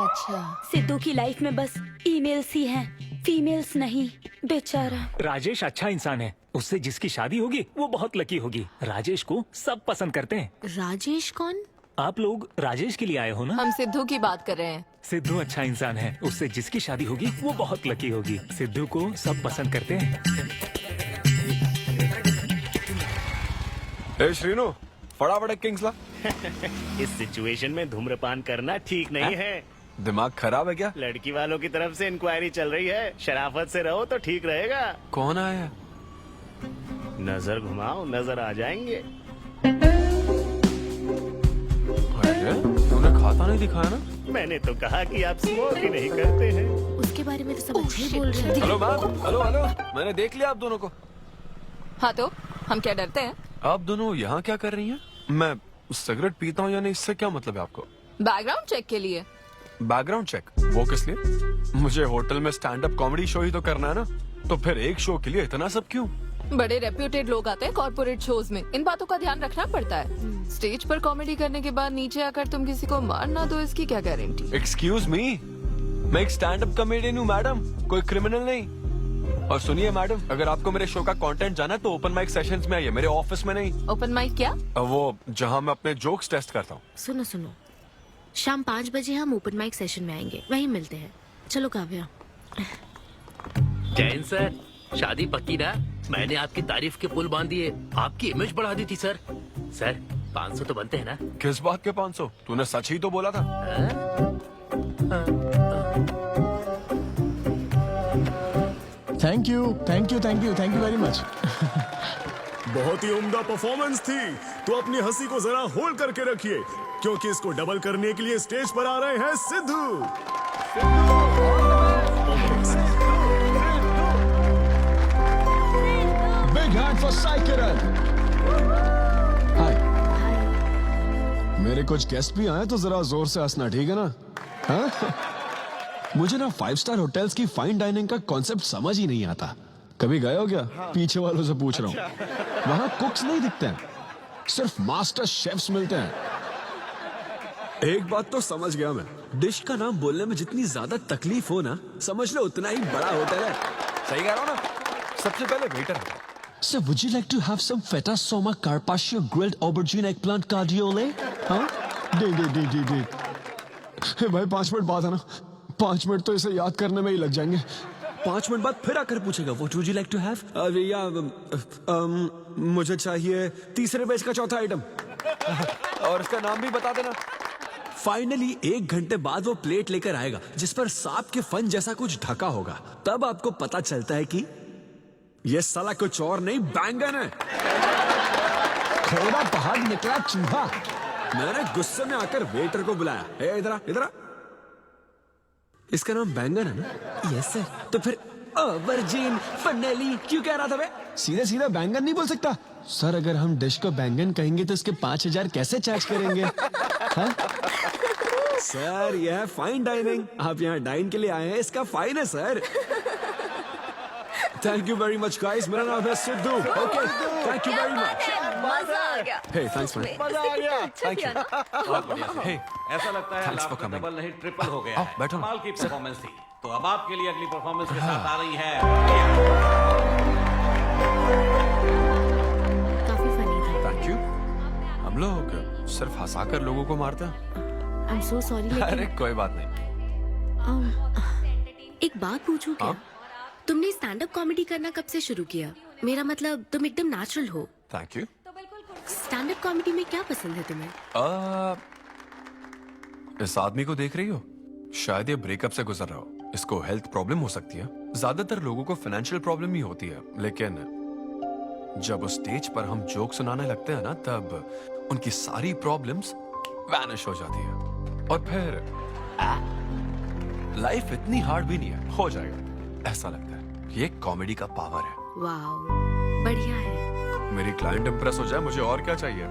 अच्छा। सिद्धू की लाइफ में बस ईमेल्स ही हैं, फीमेल्स नहीं, बेचारा। राजेश अच्छा इंसान है, उससे जिसकी शादी होगी वो बहुत लकी होगी। राजेश को सब पसंद करते हैं। राजेश कौन? आप लोग राजेश के लिए आए हो ना? हम सिद्धू की बात कर रहे हैं। सिद्धू अच्छा इंसान है, उससे जिसकी शादी होगी वो बहुत लकी होगी। सिद्धू को सब पसंद करते हैं। श्रीनो, फटाफट एक किंग्स ला। इस सिचुएशन में धूम्रपान करना ठीक नहीं है। दिमाग खराब है क्या? लड़की वालों की तरफ से इंक्वायरी चल रही है, शराफत से रहो तो ठीक रहेगा। कौन आया? नजर घुमाओ, नजर आ जाएंगे। तूने खाता नहीं दिखाया ना? मैंने तो कहा कि आप स्मोक ही नहीं करते हैं। उसके बारे में तो सब अच्छे ही बोल रहे हैं। हेलो मैम, हेलो हेलो, मैंने देख लिया आप दोनों को। हाँ तो हम क्या डरते हैं? आप दोनों यहाँ क्या कर रही हैं? मैं सिगरेट पीता हूँ या नहीं, इससे क्या मतलब है आपको? बैकग्राउंड चेक के लिए। Background check? वो किस लिए? मुझे होटल में स्टैंड अप कॉमेडी शो ही तो करना है ना, तो फिर एक शो के लिए इतना सब क्यों? बड़े रेप्यूटेड लोग आते हैं कॉर्पोरेट शोज में, इन बातों का ध्यान रखना पड़ता है। स्टेज पर कॉमेडी करने के बाद नीचे आकर तुम किसी को मार ना दो, इसकी क्या गारंटी? एक्सक्यूज मी, मैं एक स्टैंड अप कॉमेडियन हूँ मैडम, कोई क्रिमिनल नहीं। और सुनिए मैडम, अगर आपको मेरे शो का कंटेंट जाना है तो ओपन माइक सेशंस में आइए, मेरे ऑफिस में नहीं। ओपन माइक क्या? वो जहाँ मैं अपने जोक्स टेस्ट करता हूँ। सुनो सुनो, शाम 5 बजे हम ओपन माइक सेशन में आएंगे, वहीं मिलते हैं। चलो काव्या। जैन सर, शादी पक्की ना? मैंने आपकी तारीफ के पुल बांध दिए, आपकी इमेज बढ़ा दी थी सर। सर 500 तो बनते हैं ना? किस बात के 500? तूने सच ही तो बोला था। Thank you thank you thank you thank you very much. बहुत ही उम्दा परफॉर्मेंस थी, तो अपनी हंसी को जरा होल्ड करके रखिए, क्योंकि इसको डबल करने के लिए स्टेज पर आ रहे हैं Sidhu. Big hand for Sai Kiran. हाय। मेरे कुछ गेस्ट भी आए तो जरा जोर से हंसना, ठीक है ना? हाँ? मुझे ना 5 स्टार होटल्स की फाइन डाइनिंग का कॉन्सेप्ट समझ ही नहीं आता। कभी गए हो क्या? पीछे वालों से पूछ रहा हूँ। वहाँ कुक्स नहीं दिखते हैं, सिर्फ मास्टर शेफ्स मिलते हैं। एक बात तो समझ गया मैं, डिश का नाम बोलने में जितनी ज्यादा तकलीफ हो ना, समझ लो उतना ही बड़ा होटल है। सही कह रहा हूँ ना? सबसे पहले वेटर है। So would you like to have some feta soma carpaccio grilled aubergine eggplant cardiole? हाँ? दे। हे भाई 5 मिनट बाद है ना, 5 मिनट तो इसे याद करने में ही लग जाएंगे। 5 मिनट बाद फिर आकर पूछेगा What would you like to have? मुझे चाहिए तीसरे पेज का चौथा आइटम। और इसका नाम भी बता देना। फाइनली 1 घंटे बाद वो प्लेट लेकर आएगा जिस पर सांप के फन जैसा कुछ ढका होगा। तब आपको पता चलता है कि ये साला कुछ और नहीं, बैंगन है। थोड़ा बाहर निकला चूहा। मैंने गुस्से में आकर वेटर को बुलाया, ए इधर। इसका नाम बैंगन है ना? Yes sir. तो फिर ऑबरजीन फनेली क्यों कह रहा था बे? सीधे बैंगन नहीं बोल सकता? सर अगर हम डिश को बैंगन कहेंगे तो इसके 5000 कैसे चार्ज करेंगे? हाँ? सर यह है फाइन डाइनिंग, आप यहाँ डाइन के लिए आए हैं, इसका फाइन है sir. Thank you very much guys, मेरा नाम है Sidhu. Okay, thank you very much. मजा आ गया। हे थैंक्स मैन। मजा आ गया। अच्छा किया ना? बहुत बढ़िया सर। Hey, ऐसा लगता है thanks for आपका coming. डबल नहीं ट्रिपल हो गया है। बैठो ना। कमाल की परफॉर्मेंस थी। तो अब आपके लिए अगली परफॉर्मेंस के साथ आ रही है। काफी फनी था। Thank you. हम लोग सिर्फ हंसाकर लोगों को मारते हैं। आई एम सो सॉरी अरे लेकिन कोई बात नहीं। एक बात पूछूं क्या? तुमने स्टैंड अप कॉमेडी करना कब से शुरू किया? मेरा मतलब तुम एकदम नेचुरल हो। Thank you. Stand up comedy में क्या पसंद है तुम्हें? इस आदमी को देख रही हो? शायद ये ब्रेकअप से गुजर रहा हो। इसको हेल्थ प्रॉब्लम हो सकती है। ज्यादातर लोगों को फाइनेंशियल प्रॉब्लम ही होती है, लेकिन जब उस स्टेज पर हम जोक सुनाने लगते हैं ना, तब उनकी सारी प्रॉब्लम्स वैनिश हो जाती है। और फिर लाइफ इतनी हार्ड भी नहीं है, हो जाएगा ऐसा लगता है। ये कॉमेडी का पावर है। वाओ, बढ़िया है। मेरी क्लाइंट इंप्रेस हो जाए, मुझे और क्या चाहिए?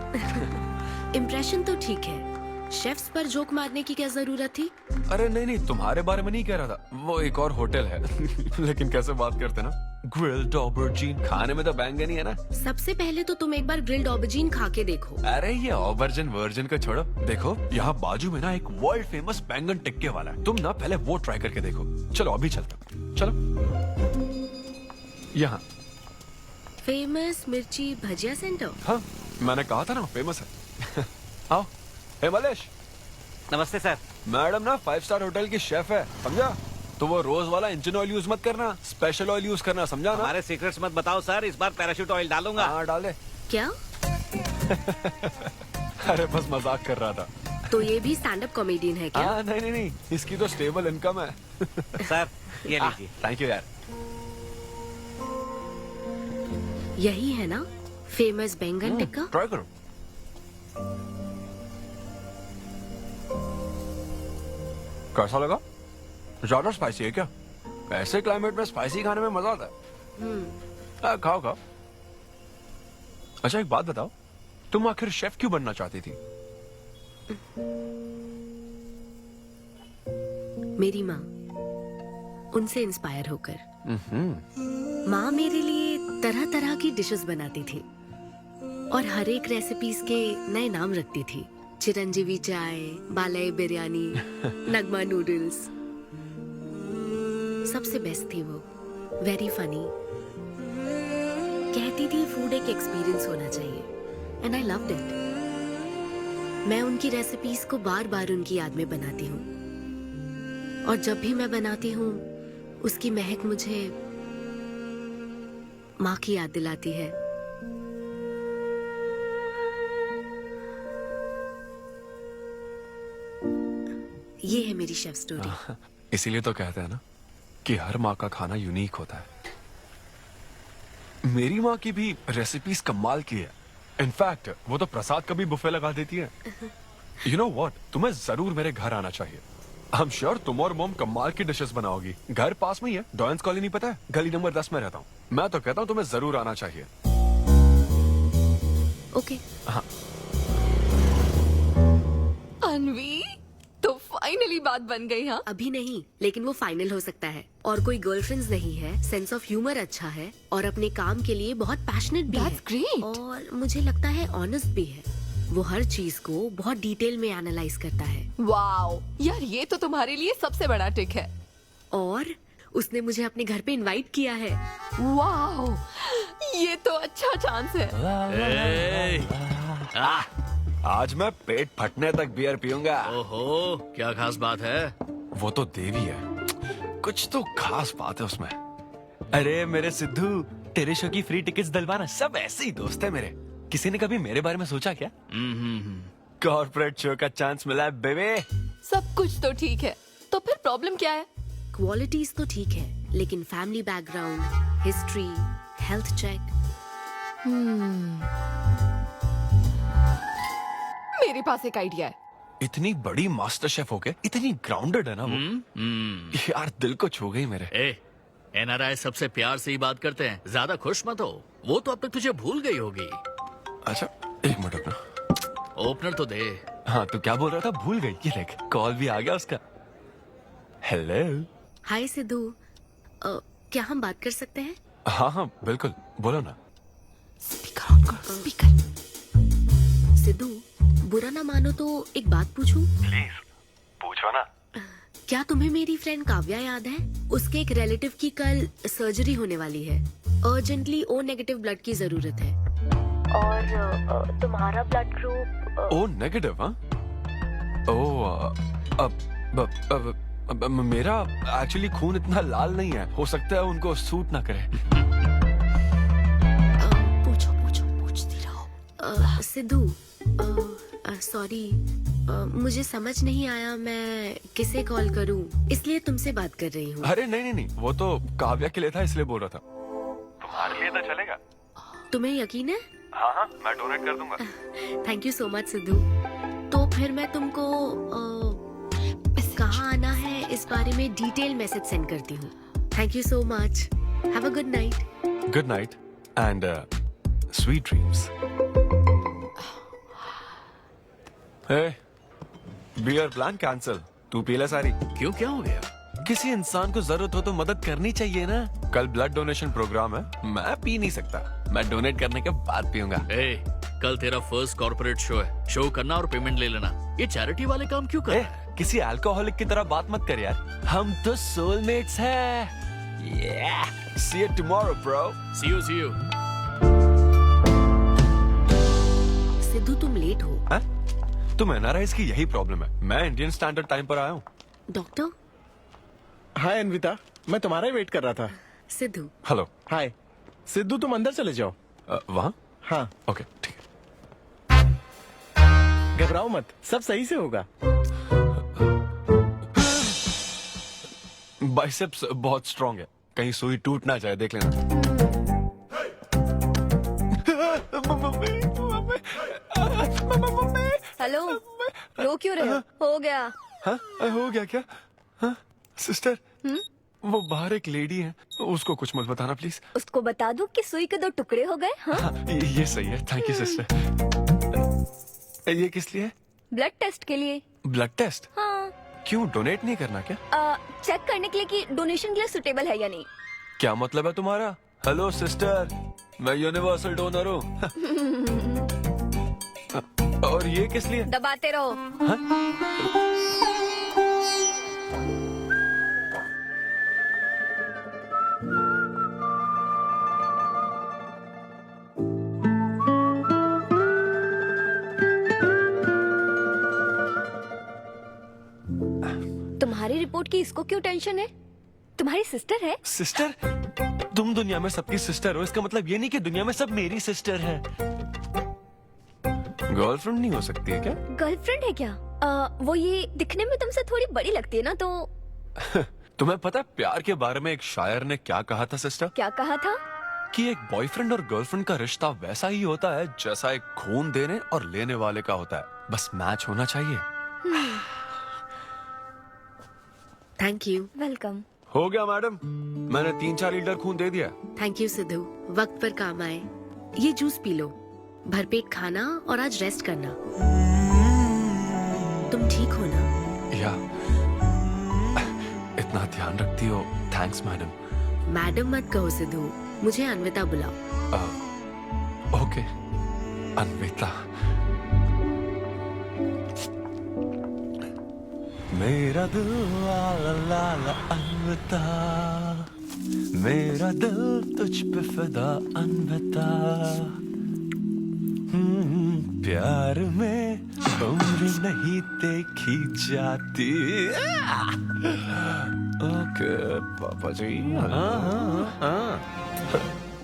इम्प्रेशन तो ठीक है, शेफ्स पर जोक मारने की क्या जरूरत थी? अरे नहीं, तुम्हारे बारे में नहीं कह रहा था। वो एक और होटल है। लेकिन कैसे बात करते ना, ग्रिल्ड ऑबरजीन, खाने में तो बैंगन ही है ना। सबसे पहले तो तुम एक बार ग्रिल्ड ऑबरजीन खा के देखो। अरे ये ऑबरजीन वर्जिन को छोड़ो, देखो यहाँ बाजू में ना एक वर्ल्ड फेमस बैंगन टिक्के वाला है। तुम ना पहले वो ट्राई करके देखो। चलो अभी चलते हैं। चलो यहाँ फेमस मिर्ची भजिया सेंटर। हाँ, मैंने कहा था ना फेमस है। आओ। हे मलेश। नमस्ते सर। मैडम ना 5 स्टार होटल की शेफ है, समझा? तो वो रोज वाला इंजन ऑयल यूज मत करना, स्पेशल ऑयल यूज करना, समझा ना? हमारे सीक्रेट्स मत बताओ सर, इस बार पैराशूट ऑयल डालूंगा। हाँ डाल दे। क्या? अरे बस मजाक कर रहा था। तो ये भी स्टैंड अप कॉमेडियन है क्या? हाँ नहीं, इसकी तो स्टेबल इनकम है। सर ये लीजिए। थैंक यू यार। यही है ना फेमस बैंगन टिक्का? ट्राई करो। कैसा लगा? ज्यादा स्पाइसी है क्या? ऐसे क्लाइमेट में स्पाइसी खाने में मजा आता है। खाओ। अच्छा एक बात बताओ, तुम आखिर शेफ क्यों बनना चाहती थी? मेरी माँ, उनसे इंस्पायर होकर। माँ मेरे लिए तरह तरह की डिशेस बनाती थी और हर एक रेसिपीज के नए नाम रखती थी। चिरंजीवी चाय, बालाई बिरयानी, नगमा नूडल्स। सबसे बेस्ट थी वो, वेरी फनी। कहती थी फूड एक एक्सपीरियंस होना चाहिए, एंड आई लव्ड इट। मैं उनकी रेसिपीज को बार बार उनकी याद में बनाती हूँ, और जब भी मैं बनाती हूँ उसकी महक मुझे माँ की याद दिलाती है। ये है मेरी शेफ स्टोरी। इसीलिए तो कहते हैं ना कि हर माँ का खाना यूनिक होता है। मेरी माँ की भी रेसिपीज कमाल की है। इनफैक्ट वो तो प्रसाद का भी बुफे लगा देती है। यू नो व्हाट, तुम्हें जरूर मेरे घर आना चाहिए। आई एम श्योर तुम और मॉम कमाल की डिशेस बनाओगी। घर पास में ही है, डॉयंस कॉलोनी पता है? गली नंबर 10 में रहता हूँ। मैं तो कहता हूँ तुम्हें जरूर आना चाहिए। ओके। हाँ अनवी, तो फाइनली बात बन गई। हाँ, अभी नहीं, लेकिन वो फाइनल हो सकता है। और कोई गर्लफ्रेंड्स नहीं है, सेंस ऑफ ह्यूमर अच्छा है और अपने काम के लिए बहुत पैशनेट भी That's great. और मुझे लगता है ऑनेस्ट भी है। वो हर चीज को बहुत डिटेल में एनालाइज करता है। वाओ यार, ये तो तुम्हारे लिए सबसे बड़ा टिक है। और उसने मुझे अपने घर पे इनवाइट किया है। वाओ, ये तो अच्छा चांस है। आज मैं पेट फटने तक बियर पीऊंगा। ओहो, क्या खास बात है? वो तो देवी है, कुछ तो खास बात है उसमें। अरे मेरे सिद्धू, तेरे शो की फ्री टिकट्स दिलवाना, सब ऐसे ही दोस्त है मेरे। किसी ने कभी मेरे बारे में सोचा क्या? कॉर्पोरेट शो का चांस मिला है बेबे। सब कुछ तो ठीक है, तो फिर प्रॉब्लम क्या है? क्वालिटीज तो ठीक है, लेकिन family background, history, health check. मेरे पास एक आइडिया है। इतनी बड़ी मास्टर शेफ होके इतनी ग्राउंडेड है ना वो। यार दिल को छू गई मेरे। एनआरआई सबसे प्यार से ही बात करते हैं, ज्यादा खुश मत हो। वो तो अब तक तुझे भूल गई होगी। अच्छा एक मिनट रुकना। ओपनर तो दे। हाँ तू क्या बोल रहा था? भूल गई? ये देख, कॉल भी आ गया उसका। हेलो। हाय सिद्धू, क्या हम बात कर सकते हैं? हाँ हाँ बिल्कुल, बोलो ना। स्पीकर ऑन करो, स्पीकर। सिद्धू, बुरा ना मानो तो एक बात पूछूं? प्लीज पूछो ना। क्या तुम्हें मेरी फ्रेंड काव्या याद है? उसके एक रिलेटिव की कल सर्जरी होने वाली है। अर्जेंटली O नेगेटिव ब्लड की जरूरत है। और तुम्हारा ब्लड ग्रुप? O negative? हाँ। ओ अब मेरा एक्चुअली खून इतना लाल नहीं है, हो सकता है उनको सूट ना करे। पूछती रहो। सिद्धू, सॉरी, मुझे समझ नहीं आया मैं किसे कॉल करूं, इसलिए तुमसे बात कर रही हूँ। अरे नहीं, वो तो काव्या के लिए था, इसलिए बोल रहा था। तुम्हारे लिए तो चलेगा? तुम्हें यकीन है? हाँ, मैं डोनेट कर दूंगा। Thank you so much Sidhu. तो फिर मैं तुमको कहाँ आना है इस बारे में डिटेल मैसेज सेंड करती हूँ। Thank you so much. Have a good night. Good night and sweet dreams. Beer plan cancel. तू पी ले सारी। क्यों, क्या हो गया? किसी इंसान को जरूरत हो तो मदद करनी चाहिए ना। कल ब्लड डोनेशन प्रोग्राम है, मैं पी नहीं सकता। मैं डोनेट करने के बाद पीऊंगा। कल तेरा फर्स्ट कॉर्पोरेट शो है, शो करना और पेमेंट ले लेना। ये चैरिटी वाले काम क्यों कर रहा है? किसी अल्कोहलिक की तरह बात मत कर यार, हम तो सोलमेट्स हैं। See you tomorrow, bro. See you. Sidhu तुम लेट हो। हाँ? तुम एनआरआईज की यही प्रॉब्लम है। मैं इंडियन स्टैंडर्ड टाइम पर आया हूँ। डॉक्टर। हाय अन्विता, मैं तुम्हारा ही वेट कर रहा था। सिद्धू। हेलो। हाय सिद्धू, तुम अंदर चले जाओ। वहाँ? हाँ ओके ठीक है। घबराओ मत, सब सही से होगा। बाइसेप्स बहुत स्ट्रांग है, कहीं सुई टूट ना जाए, देख लेना। हेलो, रो क्यों रहे हो गया? हाँ, हो गया क्या? हाँ, सिस्टर, वो बाहर एक लेडी है, उसको कुछ मत बताना प्लीज। उसको बता दूं कि सुई के 2 टुकड़े हो गए। हाँ? हाँ, ये सही है, थैंक यू सिस्टर। ये किस लिए? ब्लड टेस्ट के लिए। Blood test? हाँ। क्यों, डोनेट नहीं करना क्या? चेक करने के लिए कि डोनेशन के लिए सुटेबल है या नहीं। क्या मतलब है तुम्हारा? हेलो सिस्टर, मैं यूनिवर्सल डोनर हूँ। और ये किस लिए? दबाते रहो। हाँ? तुम्हारी रिपोर्ट की इसको क्यों टेंशन है? तुम्हारी सिस्टर है। सिस्टर? तुम दुनिया में सबकी सिस्टर हो, इसका मतलब ये नहीं कि दुनिया में सब मेरी सिस्टर है। गर्लफ्रेंड नहीं हो सकती है क्या? गर्लफ्रेंड है क्या? वो ये दिखने में तुमसे थोड़ी बड़ी लगती है ना, तो तुम्हें पता है प्यार के बारे में एक शायर ने क्या कहा था सिस्टर? क्या कहा था? कि एक बॉयफ्रेंड और गर्लफ्रेंड का रिश्ता वैसा ही होता है जैसा एक खून देने और लेने वाले का होता है, बस मैच होना चाहिए। Thank you. वेलकम। हो गया मैडम, मैंने 3-4 लीटर खून दे दिया। थैंक यू सिद्धू, वक्त पर काम आए। ये जूस पी लो, भरपेट खाना और आज रेस्ट करना। तुम ठीक हो ना? या इतना ध्यान रखती हो, थैंक्स मैडम। मैडम मत कहो सिद्धू, मुझे अन्विता बुलाओ। ओके अन्विता। मेरा दिल ला ला ला ला अन्विता, मेरा दिल तुझ पे फिदा अन्विता। प्यार में उम्र नहीं देखी जाती। ओके पापा जी।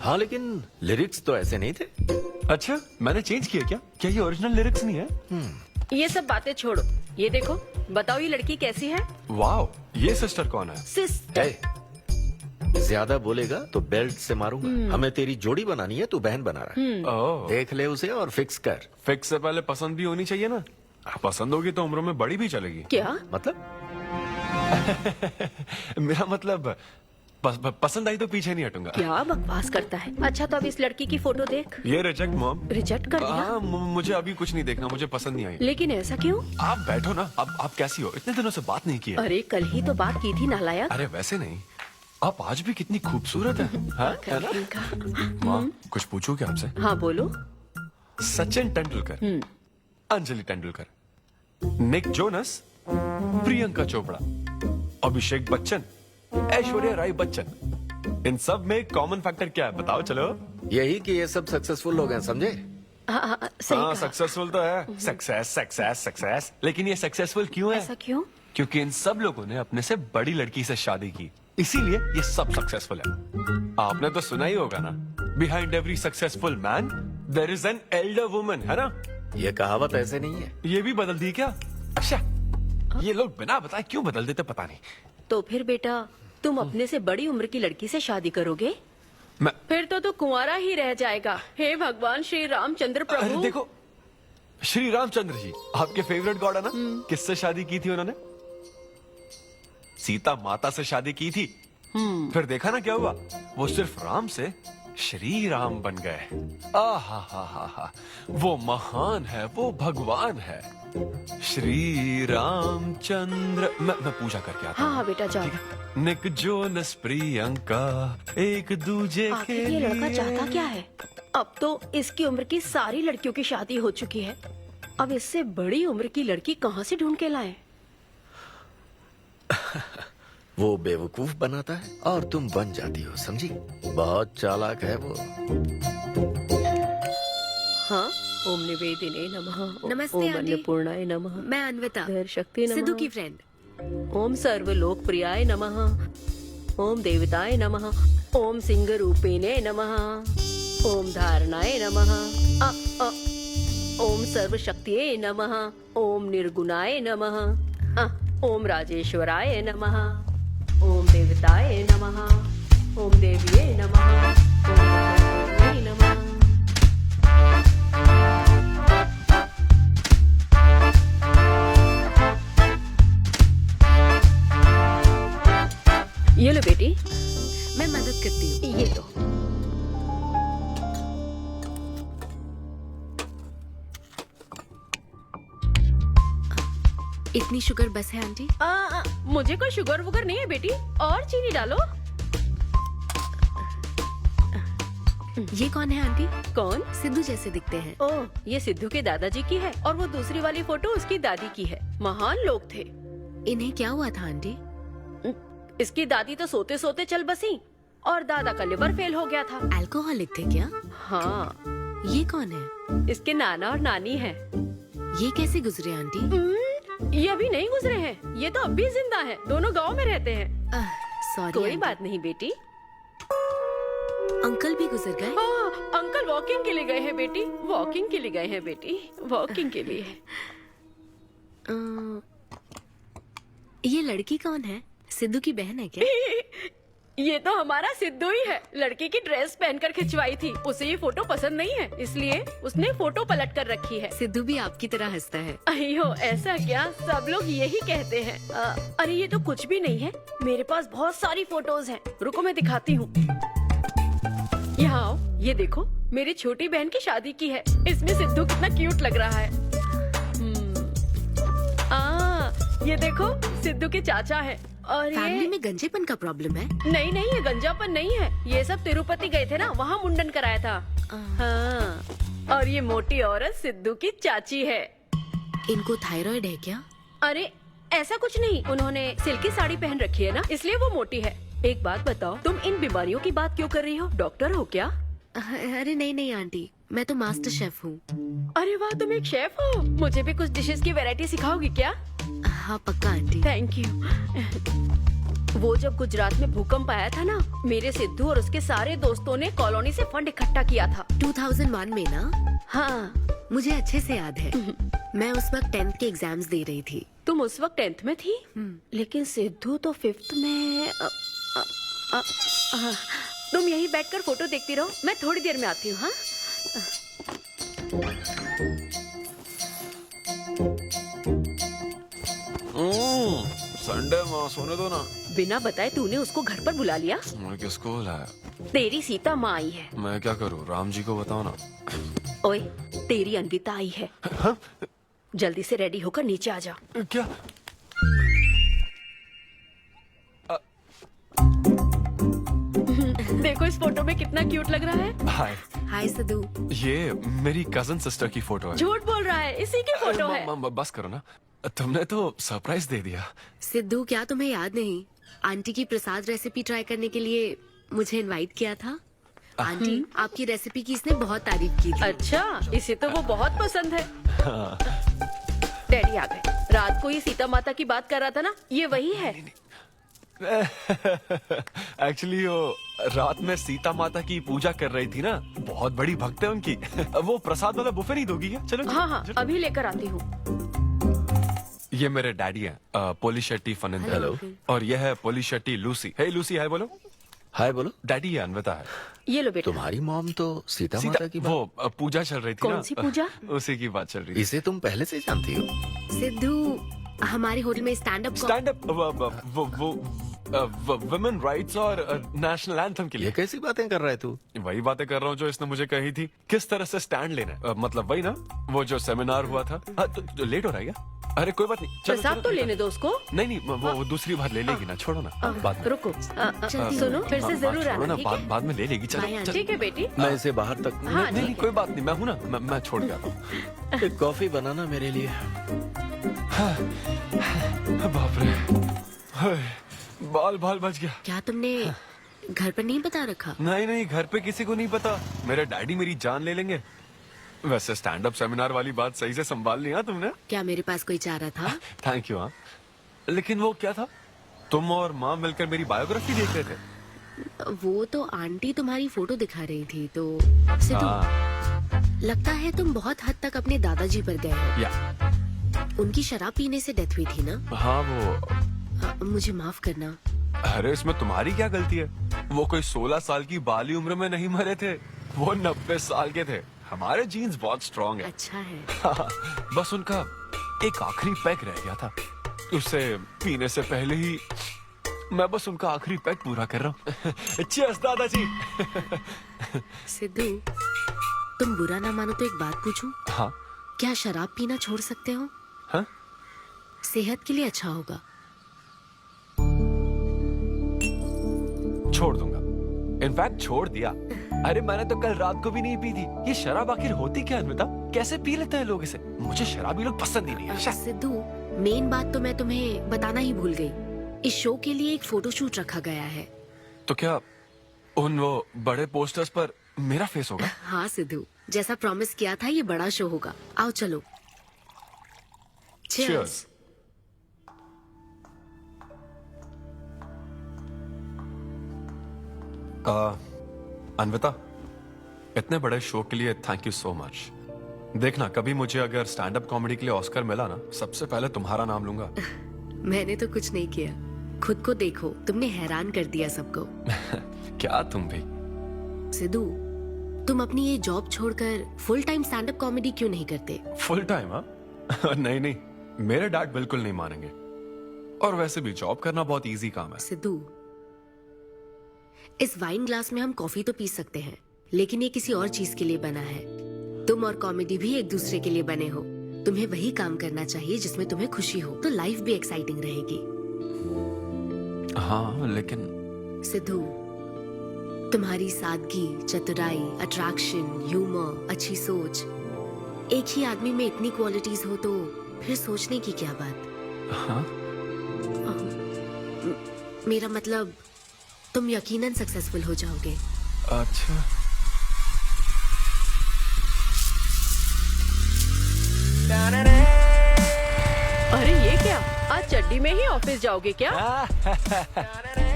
हाँ लेकिन लिरिक्स तो ऐसे नहीं थे। अच्छा मैंने चेंज किया क्या ये ओरिजिनल लिरिक्स नहीं है? ये सब बातें छोड़ो, ये देखो, बताओ ये लड़की कैसी है? वाओ, ये सिस्टर कौन है? सिस्टर। ज्यादा बोलेगा तो बेल्ट से मारूंगा। हमें तेरी जोड़ी बनानी है, तू बहन बना रहा है। ओह। देख ले उसे और फिक्स कर। फिक्स से पहले पसंद भी होनी चाहिए ना। पसंद होगी तो उम्र में बड़ी भी चलेगी। क्या मतलब? मेरा मतलब पसंद आई तो पीछे नहीं हटूंगा। क्या बकवास करता है। अच्छा तो अब इस लड़की की फोटो देख। ये रिजेक्ट मॉम। रिजेक्ट कर दिया? हाँ मुझे अभी कुछ नहीं देखना, मुझे पसंद नहीं आई। लेकिन ऐसा क्यों? आप बैठो ना। अब आप कैसी हो? इतने दिनों से बात नहीं की है। अरे कल ही तो बात की थी नालायक। अरे वैसे नहीं, आप आज भी कितनी खूबसूरत है। हाँ, है ना? माँ कुछ पूछूं क्या आपसे? हाँ बोलो। सचिन तेंदुलकर, अंजलि तेंदुलकर, निक जोनस, प्रियंका चोपड़ा, अभिषेक बच्चन, ऐश्वर्या राय बच्चन, इन सब में कॉमन फैक्टर क्या है बताओ? चलो यही कि ये सब सक्सेसफुल लोग हैं, समझे? हाँ सक्सेसफुल तो है। Success success success. लेकिन ये सक्सेसफुल क्यों है? ऐसा क्यों? क्योंकि इन सब लोगों ने अपने से बड़ी लड़की से शादी की, इसीलिए ये सब सक्सेसफुल है। आपने तो सुना ही होगा ना, behind every successful man there is an elder woman, है ना? ये कहावत ऐसे नहीं है। ये भी बदल दी क्या? अच्छा, ये लोग बिना बताए क्यों बदल देते पता नहीं। तो फिर बेटा तुम अपने से बड़ी उम्र की लड़की से शादी करोगे? फिर तो तू कुंवारा ही रह जाएगा। हे भगवान श्री रामचंद्र प्रभु। अरे देखो, श्री रामचंद्र जी आपके फेवरेट गॉड है ना? किससे शादी की थी उन्होंने? सीता माता से शादी की थी। फिर देखा ना क्या हुआ, वो सिर्फ राम से श्री राम बन गए। आहा हा हा हा, वो महान है, वो भगवान है श्री रामचंद्र। मैं पूजा करके आता हूँ। हाँ बेटा जाओ। निक जोनस प्रियंका एक दूजे के आखिर ये लड़का चाहता क्या है? अब तो इसकी उम्र की सारी लड़कियों की शादी हो चुकी है, अब इससे बड़ी उम्र की लड़की कहाँ से ढूंढ के लाए? वो बेवकूफ बनाता है और तुम बन जाती हो, समझी? बहुत चालाक है वो। हाँ, ओम निवेदिने नमः। नमस्ते ओम आंटी। अन्नपूर्णाय नमः। मैं अन्विता, शक्ति नमः। सिद्धू की फ्रेंड। ओम सर्वलोकप्रियाय नमः। ओम देवताय नमः। ओम सिंह रूपेणे नमः। ओम धारणाय नमः। ओम सर्वशक्तिये नमः। ओम निर्गुणाय नमः। ओम राजेश्वराय नमः। ओम देवताय नमः। ओम देव्ये नमः। ओम भगवते नमः। ये लो बेटी। मैं मदद करती हूँ। ये लो। इतनी शुगर बस है आंटी? मुझे कोई शुगर वुगर नहीं है बेटी, और चीनी डालो। ये कौन है आंटी? कौन? सिद्धू जैसे दिखते हैं। ओह, ये सिद्धू के दादाजी की है और वो दूसरी वाली फोटो उसकी दादी की है। महान लोग थे। इन्हें क्या हुआ था आंटी? इसकी दादी तो सोते सोते चल बसी और दादा का लिवर फेल हो गया था। अल्कोहलिक थे क्या? हाँ। ये कौन है? इसके नाना और नानी है। ये कैसे गुजरे आंटी? ये अभी नहीं गुजरे हैं, ये तो अब भी जिंदा है। दोनों गांव में रहते हैं। सॉरी। कोई बात नहीं बेटी। अंकल भी गुजर गए? अंकल वॉकिंग के लिए गए हैं बेटी, वॉकिंग के लिए गए हैं बेटी, वॉकिंग के लिए। ये लड़की कौन है? सिद्धू की बहन है क्या? ये तो हमारा सिद्धू ही है। लड़की की ड्रेस पहनकर खिंचवाई थी, उसे ये फोटो पसंद नहीं है, इसलिए उसने फोटो पलट कर रखी है। सिद्धू भी आपकी तरह हंसता है। अयो ऐसा क्या, सब लोग यही कहते हैं। अरे ये तो कुछ भी नहीं है, मेरे पास बहुत सारी फोटोज हैं। रुको मैं दिखाती हूँ। यहाँ आओ, ये देखो मेरी छोटी बहन की शादी की है। इसमें सिद्धू कितना क्यूट लग रहा है। ये देखो सिद्धू के चाचा है। और फैमिली ये में गंजेपन का प्रॉब्लम है? नहीं नहीं, ये गंजापन नहीं है। ये सब तिरुपति गए थे ना, वहाँ मुंडन कराया था। हाँ। और ये मोटी औरत सिद्धू की चाची है। इनको थायराइड है क्या? अरे ऐसा कुछ नहीं, उन्होंने सिल्की साड़ी पहन रखी है ना, इसलिए वो मोटी है। एक बात बताओ, तुम इन बीमारियों की बात क्यों कर रही हो? डॉक्टर हो क्या? अरे नहीं नहीं आंटी, मैं तो मास्टर शेफ हूँ। अरे वाह, तुम एक शेफ हो। मुझे भी कुछ डिशेस की वैरायटी सिखाओगी क्या? हाँ पक्का आंटी। Thank you. वो जब गुजरात में भूकंप आया था ना, मेरे सिद्धू और उसके सारे दोस्तों ने कॉलोनी से फंड इकट्ठा किया था। 2001 में ना? हाँ मुझे अच्छे से याद है। मैं उस वक्त 10th के एग्जाम्स दे रही थी। तुम उस वक्त 10th में थी? लेकिन सिद्धू तो 5th में। तुम यहीं बैठकर फोटो देखती रहो, मैं थोड़ी देर में आती हूँ। हाँ संडे माँ, सोने दो ना। बिना बताए तूने उसको घर पर बुला लिया? मैं किसको बुलाया? तेरी सीता माँ आई है। मैं क्या करूँ, राम जी को बताओ ना। ओए, तेरी अन्विता आई है। हाँ? जल्दी से रेडी होकर नीचे आ जा। क्या? देखो इस फोटो में कितना क्यूट लग रहा है। हाय। हाय सिद्धू। ये मेरी कजन सिस्टर की फोटो है। झूठ बोल रहा है, इसी की फोटो है। बस करो ना, तुमने तो सरप्राइज दे दिया। सिद्धू, क्या तुम्हें याद नहीं, आंटी की प्रसाद रेसिपी ट्राई करने के लिए मुझे इनवाइट किया था? आंटी, आपकी रेसिपी की इसने बहुत तारीफ की थी। अच्छा, इसे तो वो बहुत पसंद है। डैडी आ गए। रात को ये सीता माता की बात कर रहा था ना, ये वही है। एक्चुअली वो रात में सीता माता की पूजा कर रही थी ना, बहुत बड़ी भक्त है उनकी। वो प्रसाद वाला बुफे नहीं दोगी क्या? चलो हाँ हाँ, अभी लेकर आती हूँ। ये मेरे डैडी हैं, पोली शेट्टी फनिंदर। हेलो। और ये है पोली शेट्टी लूसी। हे लूसी, हाय बोलो। हाय बोलो। डैडी ये अन्विता है। ये लो बेटा। तुम्हारी मॉम तो सीता माता की बात। वो पूजा चल रही थी ना। कौन सी पूजा? उसी की बात चल रही थी। इसे तुम पहले से जानती हो? सिद्धू, हमारे होटल में स्टैंड अप वुमेन राइट्स और नेशनल एंथम के लिए। ये कैसी बातें कर रहा है तू? वही बातें कर रहा हूँ जो इसने मुझे कही थी, किस तरह से स्टैंड लेना है। मतलब वही ना, वो जो सेमिनार हुआ था। तो लेट हो रहा है क्या? अरे कोई बात नहीं, चलो, प्रसाद चलो, तो लेने दो उसको। नहीं नहीं, वो दूसरी बार ले लेगी ना, छोड़ो ना। बाद में रुको, सुनो, फिर से जरूर छोड़ो आना, ना, ठीक है? बाद में ले लेगी। चलो ठीक है बेटी। मैं इसे बाहर तक हाँ, नहीं, कोई बात नहीं, मैं हूँ ना, मैं छोड़ के आता हूँ। एक कॉफी बनाना मेरे लिए। बाप रे, बाल बच गया। क्या तुमने घर पर नहीं बता रखा? नहीं, घर पे किसी को नहीं पता। मेरे डैडी मेरी जान ले लेंगे। वैसे स्टैंड अप सेमिनार वाली बात सही से संभाल लिया तुमने। क्या मेरे पास कोई चारा था? Thank you. हाँ, लेकिन वो क्या था, तुम और माँ मिलकर मेरी बायोग्राफी देख रहे थे। वो तो आंटी तुम्हारी फोटो दिखा रही थी तो। सिद्धू, लगता है तुम बहुत हद तक अपने दादाजी पर गए हो। या उनकी शराब पीने से डेथ हुई थी ना? हाँ, वो मुझे माफ करना। अरे इसमें तुम्हारी क्या गलती है? वो कोई 16 साल की बाली उम्र में नहीं मरे थे, वो 90 साल के थे। हमारे जीन्स बहुत स्ट्रॉन्ग है। अच्छा है। बस उनका एक आखिरी पैक रह गया था, उसे पीने से पहले ही मैं बस उनका आखिरी पैक पूरा कर रहा हूँ। चीयर्स दादाजी। सिद्धू, तुम बुरा ना मानो तो एक बात पूछूं? हाँ। क्या शराब पीना छोड़ सकते हो? हाँ? सेहत के लिए अच्छा होगा। छोड़ दूंगा, इनफैक्ट छोड़ दिया। अरे मैंने तो कल रात को भी नहीं पी थी। ये शराब आखिर होती क्या अन्विता? कैसे पी लेते हैं लोग इसे? मुझे शराबी लोग पसंद ही नहीं है। सिद्धू, मेन बात तो मैं तुम्हें बताना ही भूल गई। इस शो के लिए एक फोटोशूट रखा गया है। तो क्या उन वो बड़े पोस्टर्स पर मेरा फेस होगा? हाँ सिद्धू, जैसा प्रॉमिस किया था, ये बड़ा शो होगा। आओ चलो। Cheers. अन्विता, इतने बड़े शो के लिए थैंक यू सो मच। देखना, कभी मुझे अगर स्टैंड अप कॉमेडी के लिए ऑस्कर मिला ना, सबसे पहले तुम्हारा नाम लूंगा। मैंने तो कुछ नहीं किया, खुद को देखो, तुमने हैरान कर दिया सबको। क्या तुम भी? सिद्धू, तुम अपनी ये जॉब छोड़कर full time stand up comedy क्यों नहीं करते? Full time? हाँ नहीं, मेरे डैड बिल्कुल नहीं मानेंगे। और वैसे भी जॉब करना बहुत इजी काम है। सिद्धू, इस वाइन ग्लास में हम कॉफी तो पी सकते हैं, लेकिन ये किसी और चीज के लिए बना है। तुम और कॉमेडी भी एक दूसरे के लिए बने हो। तुम्हें वही काम करना चाहिए जिसमें तुम्हें खुशी हो, तो लाइफ भी एक्साइटिंग रहेगी। हाँ लेकिन सिद्धू, तुम्हारी सादगी, चतुराई, अट्रैक्शन, ह्यूमर, अच्छी सोच, एक ही आदमी में इतनी क्वालिटीज हो तो फिर सोचने की क्या बात। हाँ? मेरा मतलब तुम यकीनन सक्सेसफुल हो जाओगे। अच्छा। अरे ये क्या, आज चड्डी में ही ऑफिस जाओगे क्या?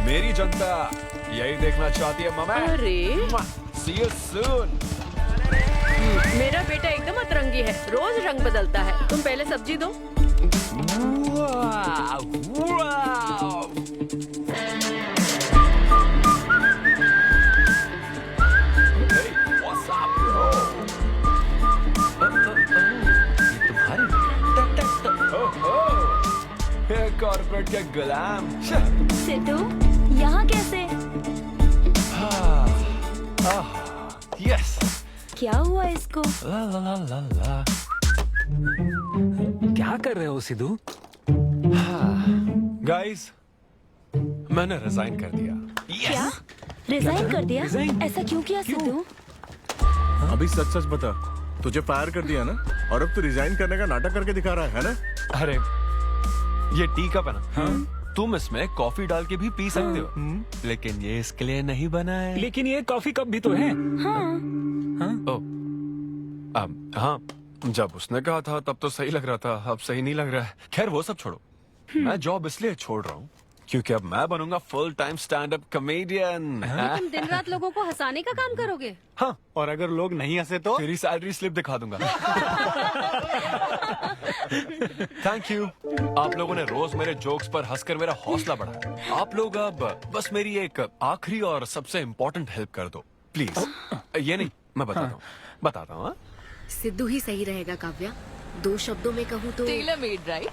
मेरी जनता यही देखना चाहती है मामा। अरे See you soon। मेरा बेटा एकदम अतरंगी है, रोज रंग बदलता है। तुम पहले सब्जी दो। कॉर्पोरेट के गुलाम। सिद्धू, यहाँ कैसे? यस। क्या हुआ इसको? ला ला ला ला ला। क्या कर रहे हो सिद्धू? गाइस, मैंने रिजाइन कर दिया। क्या? रिजाइन कर दिया? ऐसा क्यों किया सिद्धू? अभी सच सच बता, तुझे फायर कर दिया ना, और अब तू रिजाइन करने का नाटक करके दिखा रहा है ना? अरे ये टी कप है ना? हाँ? तुम इसमें कॉफी डाल के भी पी सकते हो, लेकिन ये इसके लिए नहीं बना है। लेकिन ये कॉफी कप भी तो है। हाँ। हाँ, जब उसने कहा था तब तो सही लग रहा था, अब सही नहीं लग रहा है। खैर वो सब छोड़ो, मैं जॉब इसलिए छोड़ रहा हूँ क्योंकि अब मैं बनूंगा full time stand up comedian. तुम दिन रात लोगों को हंसाने का काम करोगे? हाँ, और अगर लोग नहीं हंसे तो तेरी सैलरी स्लिप दिखा दूंगा। Thank you. आप लोगों ने रोज मेरे जोक्स पर हंसकर मेरा हौसला बढ़ाया। आप लोग अब बस मेरी एक आखिरी और सबसे इम्पोर्टेंट हेल्प कर दो प्लीज। ये नहीं, मैं बताता हूँ। सिद्धू ही सही रहेगा काव्या। 2 शब्दों में कहूँ तो टेलर मेड, राइट?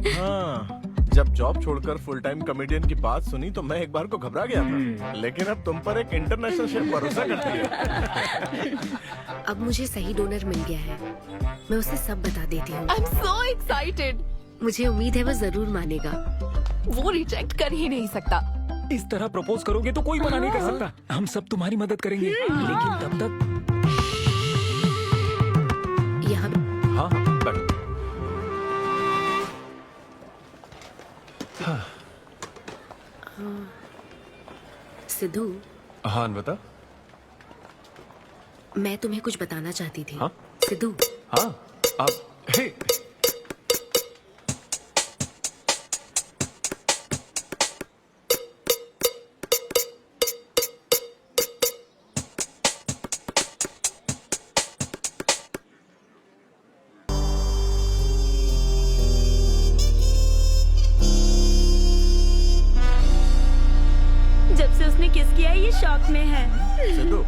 हाँ, जब जॉब छोड़कर फुल टाइम कॉमेडियन की बात सुनी तो मैं एक बार को घबरा गया था, लेकिन अब तुम पर एक इंटरनेशनल शेफ भरोसा करती है। अब मुझे सही डोनर मिल गया है, मैं उसे सब बता देती हूँ। I am so excited. मुझे उम्मीद है वो जरूर मानेगा। वो रिजेक्ट कर ही नहीं सकता। इस तरह प्रपोज करोगे तो कोई मना नहीं कर सकता। हम सब तुम्हारी मदद करेंगे, लेकिन तब तक यहाँ। हाँ हाँ, बैठो। सिद्धू। हाँ बता। मैं तुम्हें कुछ बताना चाहती थी। हाँ? सिद्धू। हाँ, अब हे। जब से उसने किस किया है ये शॉक में है। सिद्धू,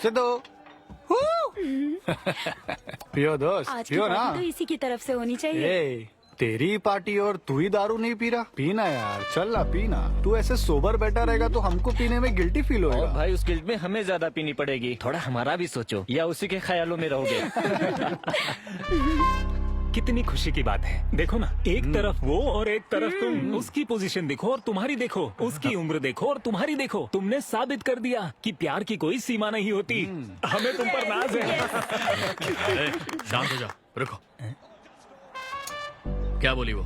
सिद्धू। पियो दोस्त, आज की पियो ना। पार्टी तो इसी की तरफ से होनी चाहिए। ए, तेरी पार्टी और तू ही दारू नहीं पी रहा। पीना यार, चल ना पीना। तू ऐसे सोबर बैठा रहेगा तो हमको पीने में गिल्टी फील होगा। और भाई उस गिल्ट में हमें ज्यादा पीनी पड़ेगी। थोड़ा हमारा भी सोचो, या उसी के ख्यालों में रहोगे। कितनी खुशी की बात है। देखो ना, एक तरफ वो और एक तरफ तुम। उसकी पोजीशन देखो और तुम्हारी देखो, उसकी उम्र देखो और तुम्हारी देखो। तुमने साबित कर दिया कि प्यार की कोई सीमा नहीं होती। हमें तुम पर नाज है। शांत हो जा, रुको। क्या बोली वो?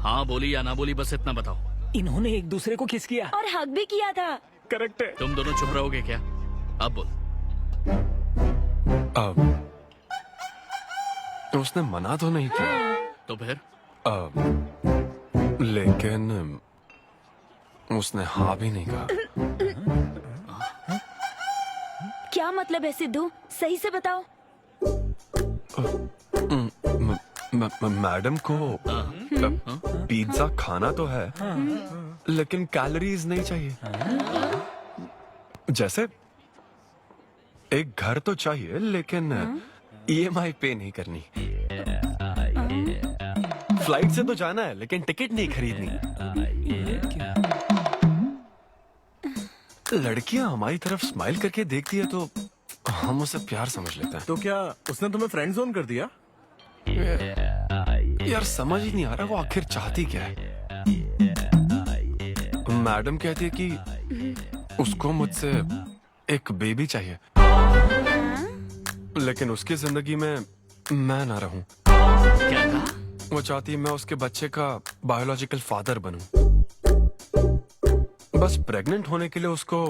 हाँ बोली या ना बोली, बस इतना बताओ। इन्होंने एक दूसरे को किस किया और हक भी किया था। करेक्ट है। तुम दोनों चुप रहोगे क्या? अब बोल। उसने मना तो नहीं किया। तो फिर? लेकिन उसने हाँ भी नहीं कहा। क्या मतलब है सिद्धू? सही से बताओ। मैडम को पिज्जा खाना तो है, लेकिन कैलोरीज नहीं चाहिए। जैसे एक घर तो चाहिए, लेकिन EMI पे नहीं करनी। फ्लाइट से तो जाना है, लेकिन टिकट नहीं खरीदनी। लड़कियां हमारी तरफ स्माइल करके देखती है तो हम उसे प्यार समझ लेते हैं। तो क्या उसने तुम्हें फ्रेंड जोन कर दिया? यार समझ ही नहीं आ रहा वो आखिर चाहती क्या है। मैडम कहती है कि उसको मुझसे एक बेबी चाहिए, लेकिन उसकी जिंदगी में मैं ना रहूं। क्या कहा? वो चाहती है मैं उसके बच्चे का बायोलॉजिकल फादर बनूं। बस प्रेग्नेंट होने के लिए उसको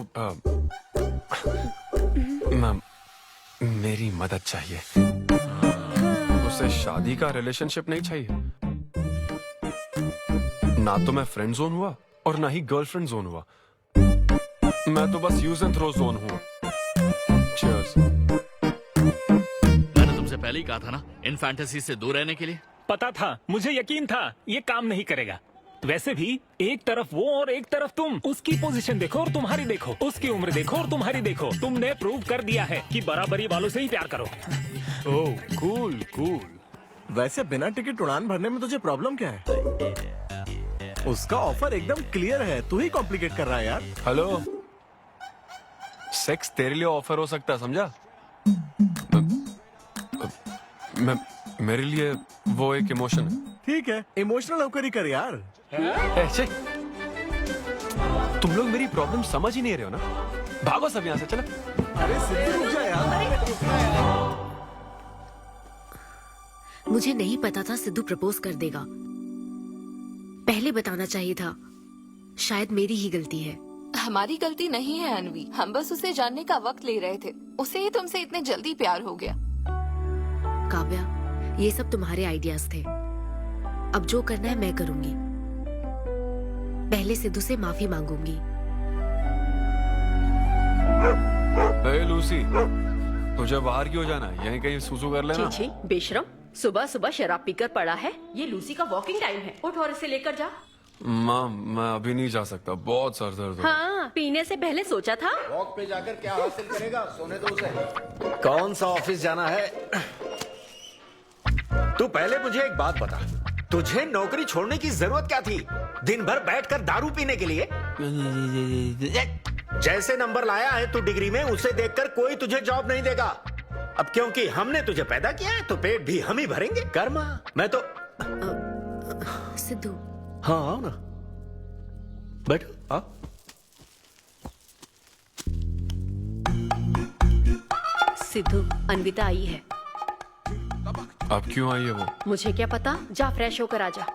मेरी मदद चाहिए। उसे शादी का रिलेशनशिप नहीं चाहिए। ना तो मैं फ्रेंड जोन हुआ और ना ही गर्लफ्रेंड जोन हुआ। मैं तो बस यूज एंड थ्रो जोन हुआ। Cheers. मैंने तुमसे पहले ही कहा था ना इन फैंटेसी से दूर रहने के लिए। पता था, मुझे यकीन था ये काम नहीं करेगा। वैसे भी एक तरफ वो और एक तरफ तुम, उसकी पोजीशन देखो और तुम्हारी देखो, उसकी उम्र देखो और तुम्हारी देखो। तुमने प्रूव कर दिया है कि बराबरी वालों से ही प्यार करो। ओह कूल कूल। वैसे बिना टिकट उड़ान भरने में तुझे प्रॉब्लम क्या है? उसका ऑफर एकदम क्लियर है, तू ही कॉम्प्लिकेट कर रहा है यार। हेलो, सेक्स तेरे लिए ऑफर हो सकता है, समझा? मेरे लिए वो एक इमोशन है। ठीक है, इमोशनल होकर ही कर यार। ऐसे तुम लोग मेरी प्रॉब्लम समझ ही नहीं रहे हो ना। भागो सब यहाँ से, चलो। अरे सिद्धू रुक जा यार। मुझे नहीं पता था सिद्धू प्रपोज कर देगा। पहले बताना चाहिए था। शायद मेरी ही गलती है। हमारी गलती नहीं है अनवी, हम बस उसे जानने का वक्त ले रहे थे। उसे ही तुमसे इतने जल्दी प्यार हो गया। काव्या, ये सब तुम्हारे आइडियाज थे। अब जो करना है मैं करूंगी। पहले सिद्धू से माफी मांगूंगी। हे लूसी, तुझे बाहर क्यों जाना है? यहीं कहीं सूसू कर लेना। छी बेशरम, सुबह सुबह शराब पीकर पड़ा है। ये लूसी का वॉकिंग टाइम है, उठ और इसे लेकर जा। माँ, मैं अभी नहीं जा सकता, बहुत सर दर्द हो। हाँ, पीने से पहले सोचा था। वॉक पे जाकर क्या हासिल करेगा? सोने दो उसे। कौन सा ऑफिस जाना है? तू पहले मुझे एक बात बता, तुझे नौकरी छोड़ने की जरूरत क्या थी? दिन भर बैठकर दारू पीने के लिए? जैसे नंबर लाया है तू डिग्री में, उसे देखकर कोई तुझे जॉब नहीं देगा। अब क्योंकि हमने तुझे पैदा किया है तो पेट भी हम ही भरेंगे। कर्मा, मैं तो सिद्धू। हाँ आओ ना, बैठो। आओ। सिद्धू, अनविता आई है। अब क्यों आई है वो? मुझे क्या पता, जा फ्रेश होकर आ जा।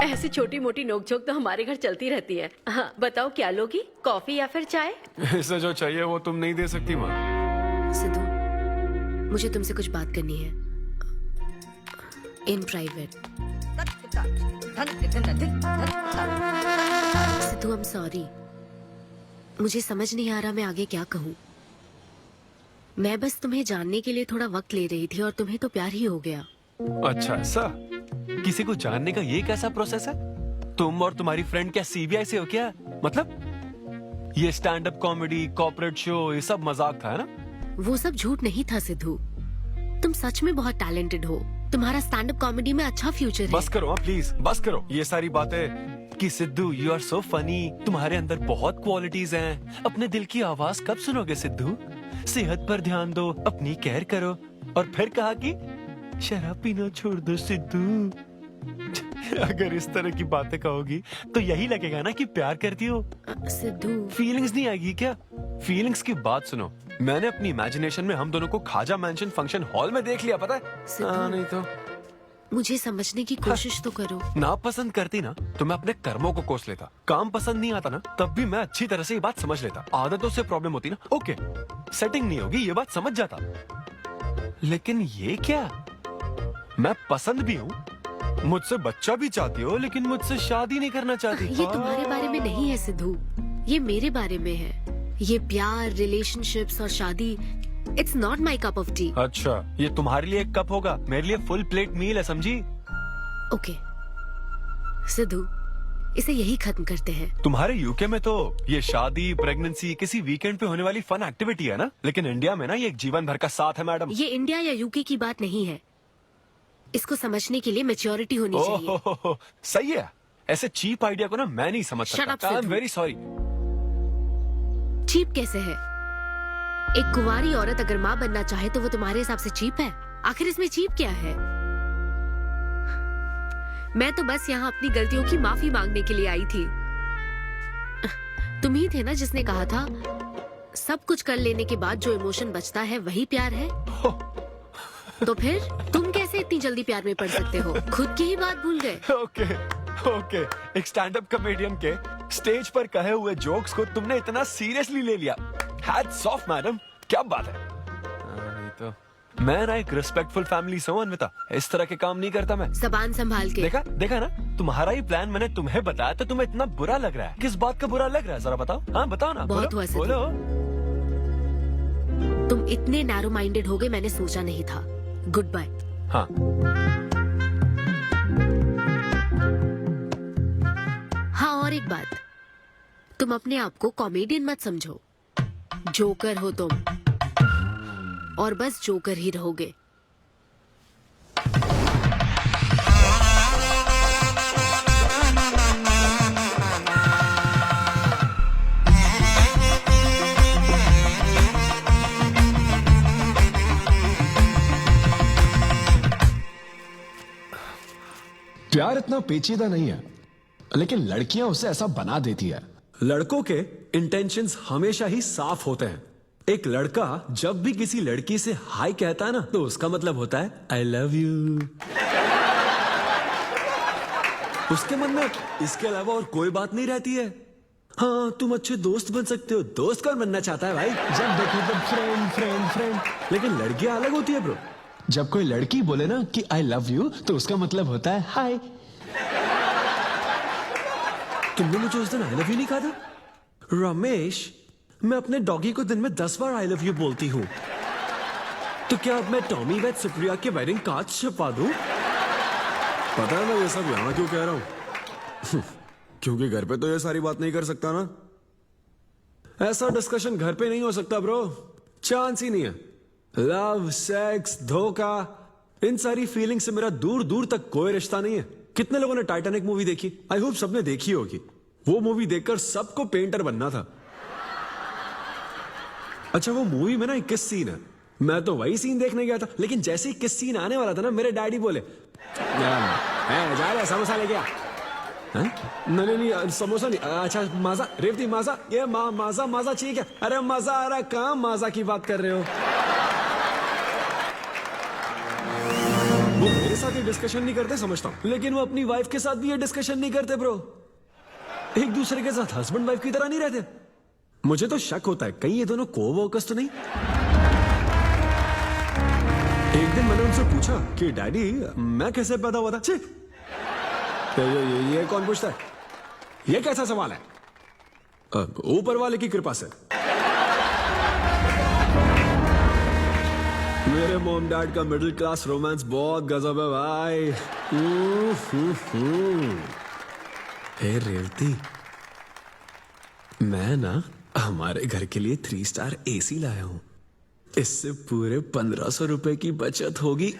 ऐसी छोटी मोटी नोकझोंक तो हमारे घर चलती रहती है। हाँ, बताओ क्या लोगी, कॉफी या फिर चाय? इसे जो चाहिए वो तुम नहीं दे सकती माँ। सिद्धू, मुझे तुमसे कुछ बात करनी है, in private. Sidhu, I am sorry. मुझे समझ नहीं आ रहा मैं आगे क्या कहूँ। मैं बस तुम्हें जानने के लिए थोड़ा वक्त ले रही थी और तुम्हें तो प्यार ही हो गया। अच्छा ऐसा? किसी को जानने का ये कैसा प्रोसेस है? तुम और तुम्हारी फ्रेंड क्या सीबीआई से हो क्या? मतलब ये stand up comedy, corporate show, ये सब मजाक था, है ना? वो सब झूठ नहीं था सिद्धू। तुम सच में बहुत टैलेंटेड हो। तुम्हारा स्टैंड अप कॉमेडी में अच्छा फ्यूचर है। बस करो प्लीज, बस करो ये सारी बातें कि Sidhu you are so funny, तुम्हारे अंदर बहुत क्वालिटीज हैं। अपने दिल की आवाज कब सुनोगे सिद्धू? सेहत पर ध्यान दो, अपनी केयर करो। और फिर कहा कि शराब पीना छोड़ दो सिद्धू। अगर इस तरह की बातें कहोगी तो यही लगेगा ना कि प्यार करती हो। सिद्धू, फीलिंग्स नहीं आएगी क्या? फीलिंग्स की बात सुनो, मैंने अपनी इमेजिनेशन में हम दोनों को खाजा मैंशन फंक्शन हॉल में देख लिया, पता है? नहीं तो मुझे समझने की कोशिश तो करो। ना पसंद करती ना तो मैं अपने कर्मों को कोस लेता। काम पसंद नहीं आता ना तब भी मैं अच्छी तरह से ये बात समझ लेता। आदतों से प्रॉब्लम होती ना, ओके सेटिंग नहीं होगी, ये बात समझ जाता। लेकिन ये क्या, मैं पसंद भी हूँ, मुझसे बच्चा भी चाहती हो, लेकिन मुझसे शादी नहीं करना चाहती। ये तुम्हारे बारे में नहीं है सिद्धू, ये मेरे बारे में है। ये प्यार, रिलेशनशिप्स और शादी, it's not my cup of T. अच्छा, ये तुम्हारे लिए एक कप होगा, मेरे लिए फुल प्लेट मील है, समझी? ओके सिद्धू, इसे यही खत्म करते हैं। तुम्हारे यूके में तो ये शादी, प्रेगनेंसी किसी वीकेंड पे होने वाली फन एक्टिविटी है ना, लेकिन इंडिया में ना ये एक जीवन भर का साथ है मैडम। ये इंडिया या यूके की बात नहीं है। इसको समझने के लिए मैच्योरिटी होनी चाहिए। सही है, ऐसे चीप आइडिया को ना मैं नहीं समझ Shut up, सकता। I am Sidhu. Very sorry. Cheap कैसे है? एक कुंवारी औरत अगर माँ बनना चाहे तो वो तुम्हारे हिसाब से चीप है? आखिर इसमें चीप क्या है? मैं तो बस यहाँ अपनी गलतियों की माफी मांगने के लिए आई थी। तुम ही थे ना जिसने कहा था सब कुछ कर लेने के बाद जो इमोशन बचता है वही प्यार है। तो फिर तुम कैसे इतनी जल्दी प्यार में पड़ सकते हो? खुद की ही बात भूल गए। ओके ओके, एक स्टैंड अप कॉमेडियन के स्टेज पर कहे हुए जोक्स को तुमने इतना सीरियसली ले लिया। हैट्स ऑफ मैडम, क्या बात है। नहीं तो मैं ना एक रिस्पेक्टफुल फैमिली से हूं अन्विता, इस तरह के काम नहीं करता मैं। जबान संभाल के। देखा ना, तुम्हारा ही प्लान मैंने तुम्हें बताया तो तुम्हें इतना बुरा लग रहा है। किस बात का बुरा लग रहा है जरा बताओ। हाँ बताओ ना। बहुत हुआ सिद्धू। बोलो। तुम इतने नैरो माइंडेड हो गए मैंने सोचा नहीं था। Good bye. हाँ हाँ, और एक बात, तुम अपने आप को कॉमेडियन मत समझो, जोकर हो तुम, और बस जोकर ही रहोगे। प्यार इतना पेचीदा नहीं है, लेकिन लड़कियां उसे ऐसा बना देती है। लड़कों के इंटेंशंस हमेशा ही साफ होते हैं। एक लड़का जब भी किसी लड़की से हाय कहता है ना, तो उसका मतलब होता है आई लव यू। उसके मन में इसके अलावा और कोई बात नहीं रहती है। हाँ, तुम अच्छे दोस्त बन सकते हो। दोस्त कौन बनना चाहता है भाई? जब देखो तो फ्रेंड फ्रेंड फ्रेंड। लेकिन लड़कियां अलग होती है ब्रो। जब कोई लड़की बोले ना कि आई लव यू, तो उसका मतलब होता है हाय। तुमने मुझे उस दिन आई लव यू नहीं कहा था? रमेश, मैं अपने डॉगी को दिन में 10 बार आई लव यू बोलती हूँ। तो क्या अब मैं टॉमी वेद सुप्रिया के वेडिंग कार्ड छपवा दूं? पता है मैं ये सब यहाँ क्यों कह रहा हूँ? क्योंकि घर पे तो ये सारी बात नहीं कर सकता ना। ऐसा डिस्कशन घर पे नहीं हो सकता ब्रो, चांस ही नहीं है। लव, सेक्स, धोखा, इन सारी फीलिंग से मेरा दूर दूर तक कोई रिश्ता नहीं है। कितने लोगों ने टाइटैनिक मूवी देखी? आई होप सबने देखी होगी। वो मूवी देखकर सबको पेंटर बनना था। अच्छा, वो मूवी में ना 21 सीन है। मैं तो वही सीन देखने गया था, लेकिन जैसे ही 21 सीन आने वाला था ना, मेरे डैडी बोले जा रहा समोसा लेके आ। नहीं समोसा नहीं। अच्छा माजा, रेवती माजा, ये माजा माजा चाहिए क्या? अरे मजा आ रहा है, कहाँ माजा की बात कर रहे हो? वो मेरे साथ ये डिस्कशन नहीं करते समझता हूँ, लेकिन वो अपनी वाइफ के साथ भी ये डिस्कशन नहीं करते ब्रो। एक दूसरे के साथ हस्बैंड वाइफ की तरह नहीं रहते। मुझे तो शक होता है कहीं ये दोनों कोवर्कर्स तो नहीं। एक दिन मैंने उनसे पूछा कि डैडी मैं कैसे पैदा हुआ था? छी, ये कौन पूछता है? ये कैसा सवाल है? ऊपर वाले की कृपा से। मेरे मॉम डैड का मिडिल क्लास रोमांस बहुत गजब है भाई। हे रेवती, मैं ना हमारे घर के लिए 3 स्टार AC लाया हूं। इससे पूरे 1500 रुपए की बचत होगी।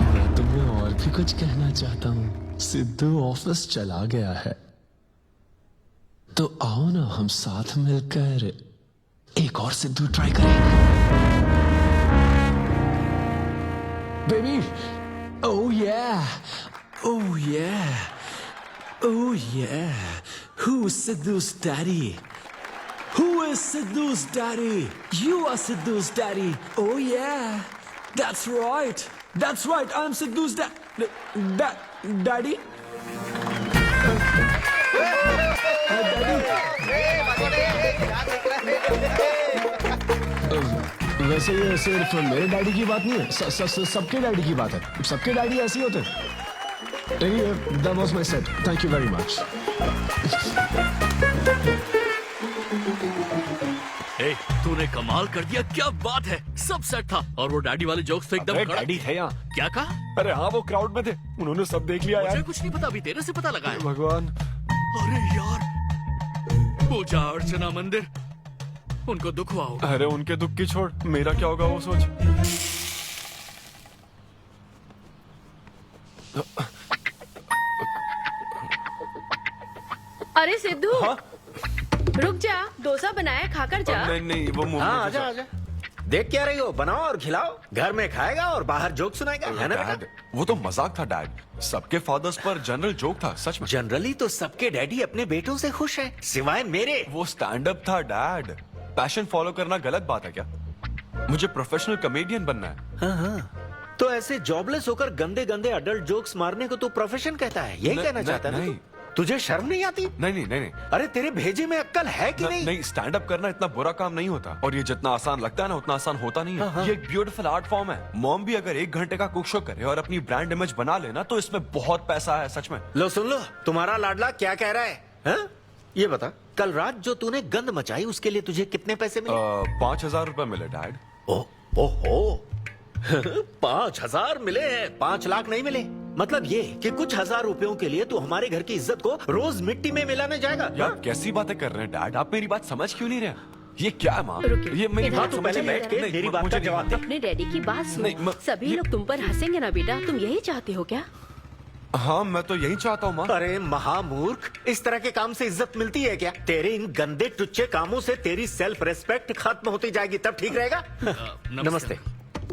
मैं तुम्हें और भी कुछ कहना चाहता हूँ। सिद्धू ऑफिस चला गया है, तो आओ ना हम साथ मिलकर एक और सिद्धू ट्राई करें। Baby, oh yeah, oh yeah, oh yeah. Who's Sidhu's daddy? Who is Sidhu's daddy? You are Sidhu's daddy. Oh yeah, that's right. That's right. I'm Sidhu's daddy. वैसे ये सिर्फ मेरे डैडी की बात नहीं है, सबके डैडी की बात है। सबके डैडी ऐसे ही होते हैं। That was my set. Thank you very much. ए, तूने कमाल कर दिया, क्या बात है। सब सेट था और वो डैडी वाले जोक्स तो एकदम कड़क। डैडी थे यहाँ। क्या कहा? अरे हाँ, वो क्राउड में थे, उन्होंने सब देख लिया यार। मुझे कुछ नहीं पता, अभी तेरे से पता लगा है। भगवान। अरे यार, पूजा अर्चना मंदिर, उनको दुख हुआ होगा। अरे उनके दुख की छोड़, मेरा क्या होगा वो सोच। अरे सिद्धू, रुक जा, डोसा बनाया, खाकर जा। नहीं नहीं वो मुंह हाँ में आजा घुसा। आजा। देख क्या रही हो, बनाओ और खिलाओ। घर में खाएगा और बाहर जोक सुनाएगा, है ना बेटा? डैड, वो तो मजाक था डैड। सबके फादर्स पर जनरल जोक था, सच में। जनरली तो सबके डैडी अपने बेटों से खुश हैं, सिवाय मेरे। वो स्टैंड अप था डैड। पैशन फॉलो करना गलत बात है क्या? मुझे प्रोफेशनल कॉमेडियन बनना है। हाँ हाँ, तो ऐसे जॉबलेस होकर गंदे गंदे अडल्ट जोक्स मारने को तू प्रोफेशन कहता है, यही कहना चाहता है ना तू? तुझे शर्म नहीं आती? नहीं नहीं नहीं नहीं। अरे तेरे भेजे में अक्कल है कि नहीं? नहीं, स्टैंड अप करना इतना बुरा काम नहीं होता, और ये जितना आसान लगता है ना उतना आसान होता नहीं है। हाँ, हाँ। ये एक ब्यूटीफुल आर्ट फॉर्म है। मॉम भी अगर 1 घंटे का कुक शो करे और अपनी ब्रांड इमेज बना लेना तो इसमें बहुत पैसा है, सच में। लो सुन लो, तुम्हारा लाडला क्या कह रहा है, हाँ? ये बता, कल रात जो तूने गंद मचाई उसके लिए तुझे कितने पैसे मिले? 5,000 रुपए मिले डैड। ओहो 5,000 मिले हैं, 5 लाख नहीं मिले। मतलब ये कि कुछ हजार रुपयों के लिए तू हमारे घर की इज्जत को रोज मिट्टी में मिलाने जाएगा? यार कैसी बातें कर रहे हैं डैड, आप मेरी बात समझ क्यों नहीं रहे? ये क्या है माँ? ये मेरी इधर बात तू समझ पहले नहीं- बैठ के नहीं, मेरी बात मुझे का नहीं जवाब मानता। अपने डैडी की बात नहीं, सुनो। सभी लोग तुम पर हंसेंगे ना बेटा, तुम यही चाहते हो क्या? हाँ मैं तो यही चाहता हूँ माँ। अरे महामूर्ख, इस तरह के काम से इज्जत मिलती है क्या? तेरे इन गंदे टुच्चे कामों से तेरी सेल्फ रेस्पेक्ट खत्म होती जाएगी, तब ठीक रहेगा। नमस्ते।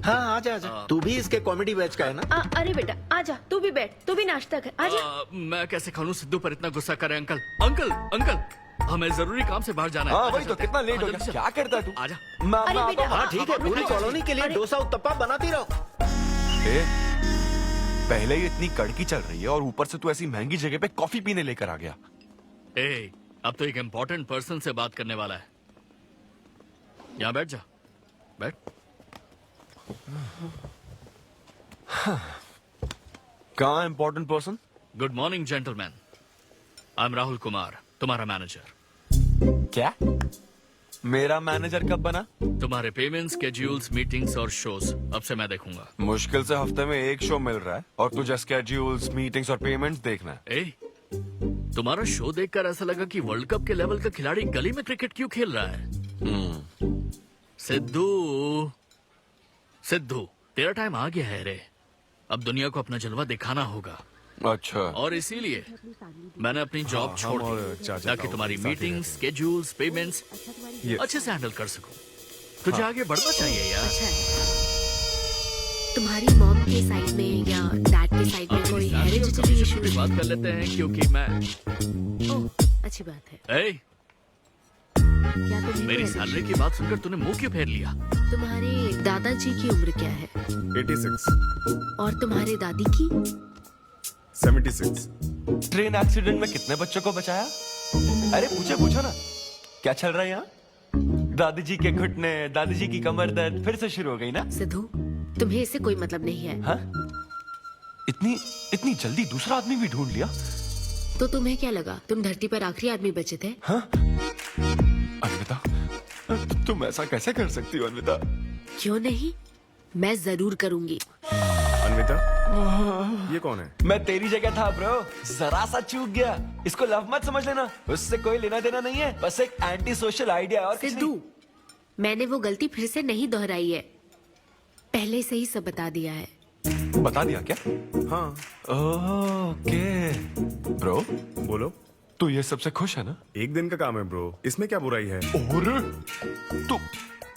हाँ आजा आजा, तू भी इसके कॉमेडी बैच का है ना? अरे बेटा आजा, तू भी बैठ, तू भी नाश्ता कर, आजा। मैं कैसे खाऊं? सिद्धू पर इतना गुस्सा करे अंकल। अंकल अंकल, हमें जरूरी काम से बाहर जाना है। हाँ वही तो, कितना लेट हो गया, क्या करता है तू? आजा। मैं अरे आता बेटा, हूँ। हाँ ठीक है, पूरी कॉलोनी के लिए डोसा उत्तप्पा बनाती रहो। ए, पहले ही इतनी कड़की चल रही है और ऊपर से तू ऐसी महंगी जगह पे कॉफी पीने लेकर आ गया। ए, अब तो एक इम्पोर्टेंट पर्सन से बात करने वाला है। यहाँ बैठ जा, बैठ। कहाँ important person? Good morning gentleman, I am Rahul Kumar, तुम्हारा मैनेजर। क्या? मेरा मैनेजर कब बना? तुम्हारे पेमेंट्स, स्केड्यूल्स, मीटिंग्स और शोज अब से मैं देखूंगा। मुश्किल से हफ्ते में 1 शो मिल रहा है और तुझे स्केड्यूल्स, मीटिंग्स और पेमेंट्स देखना है। ए, तुम्हारा शो देखकर ऐसा लगा कि वर्ल्ड कप के लेवल का खिलाड़ी गली में क्रिकेट क्यों खेल रहा है? सिद्धू, सिद्धू, तेरा टाइम आ गया है रे। अब दुनिया को अपना जलवा दिखाना होगा। अच्छा। और इसीलिए मैंने अपनी जॉब छोड़ दी ताकि तुम्हारी मीटिंग्स, स्केड्यूल्स, पेमेंट्स अच्छे से हैंडल कर सकूं। तुझे आगे बढ़ना चाहिए यार। तुम्हारी मॉम के साइड में या डैड के साइड में कोई हेरिडिटरी इशू? भी बात कर लेते हैं क्योंकि मैं ओह, अच्छी बात है। ए, क्या तुम्हें मेरी सैलरी की बात सुनकर तूने मुंह क्यों फेर लिया? तुम्हारे दादाजी की उम्र क्या है? 86। और तुम्हारे दादी की? 76। ट्रेन एक्सीडेंट में कितने बच्चों को बचाया? अरे पूछो ना, क्या चल रहा है यहाँ? दादी जी के घुटने, दादी जी की कमर दर्द फिर से शुरू हो गई ना? सिद्धू, तुम्हें इससे कोई मतलब नहीं है। हाँ? इतनी जल्दी दूसरा आदमी भी ढूंढ लिया? तो तुम्हें क्या लगा तुम धरती पर आखिरी आदमी बचे थे? हाँ? अन्विता, तुम ऐसा कैसे कर सकती हो अन्विता? क्यों नहीं, मैं जरूर करूंगी। अन्विता, ये कौन है? मैं तेरी जगह था ब्रो, जरा सा चूक गया। इसको लव मत समझ लेना, उससे कोई लेना देना नहीं है, बस एक एंटी सोशल आइडिया। और सिद्धू, मैंने वो गलती फिर से नहीं दोहराई है, पहले से ही सब बता दिया है। बता दिया क्या? हाँ। ओके ब्रो, बोलो। तू ये सबसे खुश है ना? एक दिन का काम है ब्रो, इसमें क्या बुराई है? और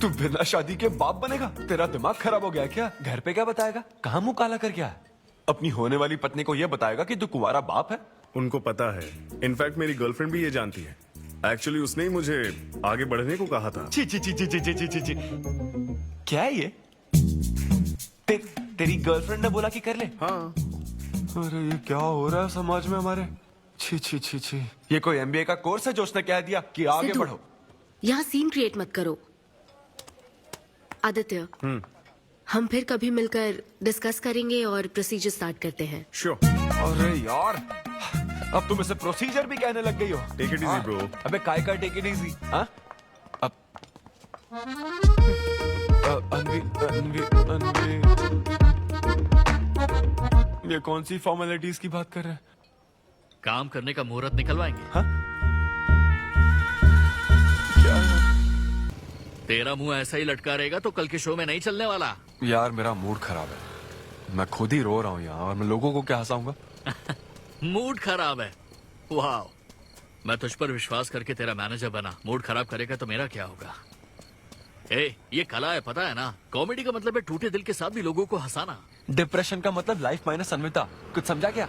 तू बिना शादी के बाप बनेगा? तेरा दिमाग खराब हो गया क्या? घर पे क्या बताएगा? कहाँ मुंह काला कर क्या है? अपनी होने वाली पत्नी को ये बताएगा कि तू कुंवारा बाप है? उनको पता है, इनफैक्ट मेरी गर्लफ्रेंड भी ये जानती है। एक्चुअली उसने ही मुझे आगे बढ़ने को कहा था। ची ची ची ची ची ची ची ची ची। क्या है ये? तेरी गर्लफ्रेंड ने बोला कि कर ले? हाँ। अरे ये क्या हो रहा है समाज में हमारे? छी छी छी छी। ये कोई एमबीए का कोर्स है जो उसने कह दिया कि आगे सिद्धू, बढ़ो? यहाँ सीन क्रिएट मत करो। आदित्य, हम फिर कभी मिलकर डिस्कस करेंगे और प्रोसीजर स्टार्ट करते हैं। श्योर। अरे यार, अब तुम इसे प्रोसीजर भी कहने लग गई हो। Take it easy bro. अबे काय का टेक इट इजी? हाँ? अब अनवी ये कौन सी फॉर्मेलिटीज की बात कर रहे हैं? काम करने का मुहूर्त निकलवाएंगे। हाँ? तेरा मुंह ऐसा ही लटका रहेगा तो कल के शो में नहीं चलने वाला। यार मेरा मूड खराब है, मैं खुद ही रो रहा हूँ यहाँ, और मैं लोगों को क्या हंसाऊंगा? मूड खराब है? वाह, मैं तुझ पर विश्वास करके तेरा मैनेजर बना, मूड खराब करेगा तो मेरा क्या होगा? ए, ये कला है, पता है ना? कॉमेडी का मतलब है टूटे दिल के साथ भी लोगों को हंसाना। डिप्रेशन का मतलब लाइफ माइनस अन्विता, कुछ समझा क्या?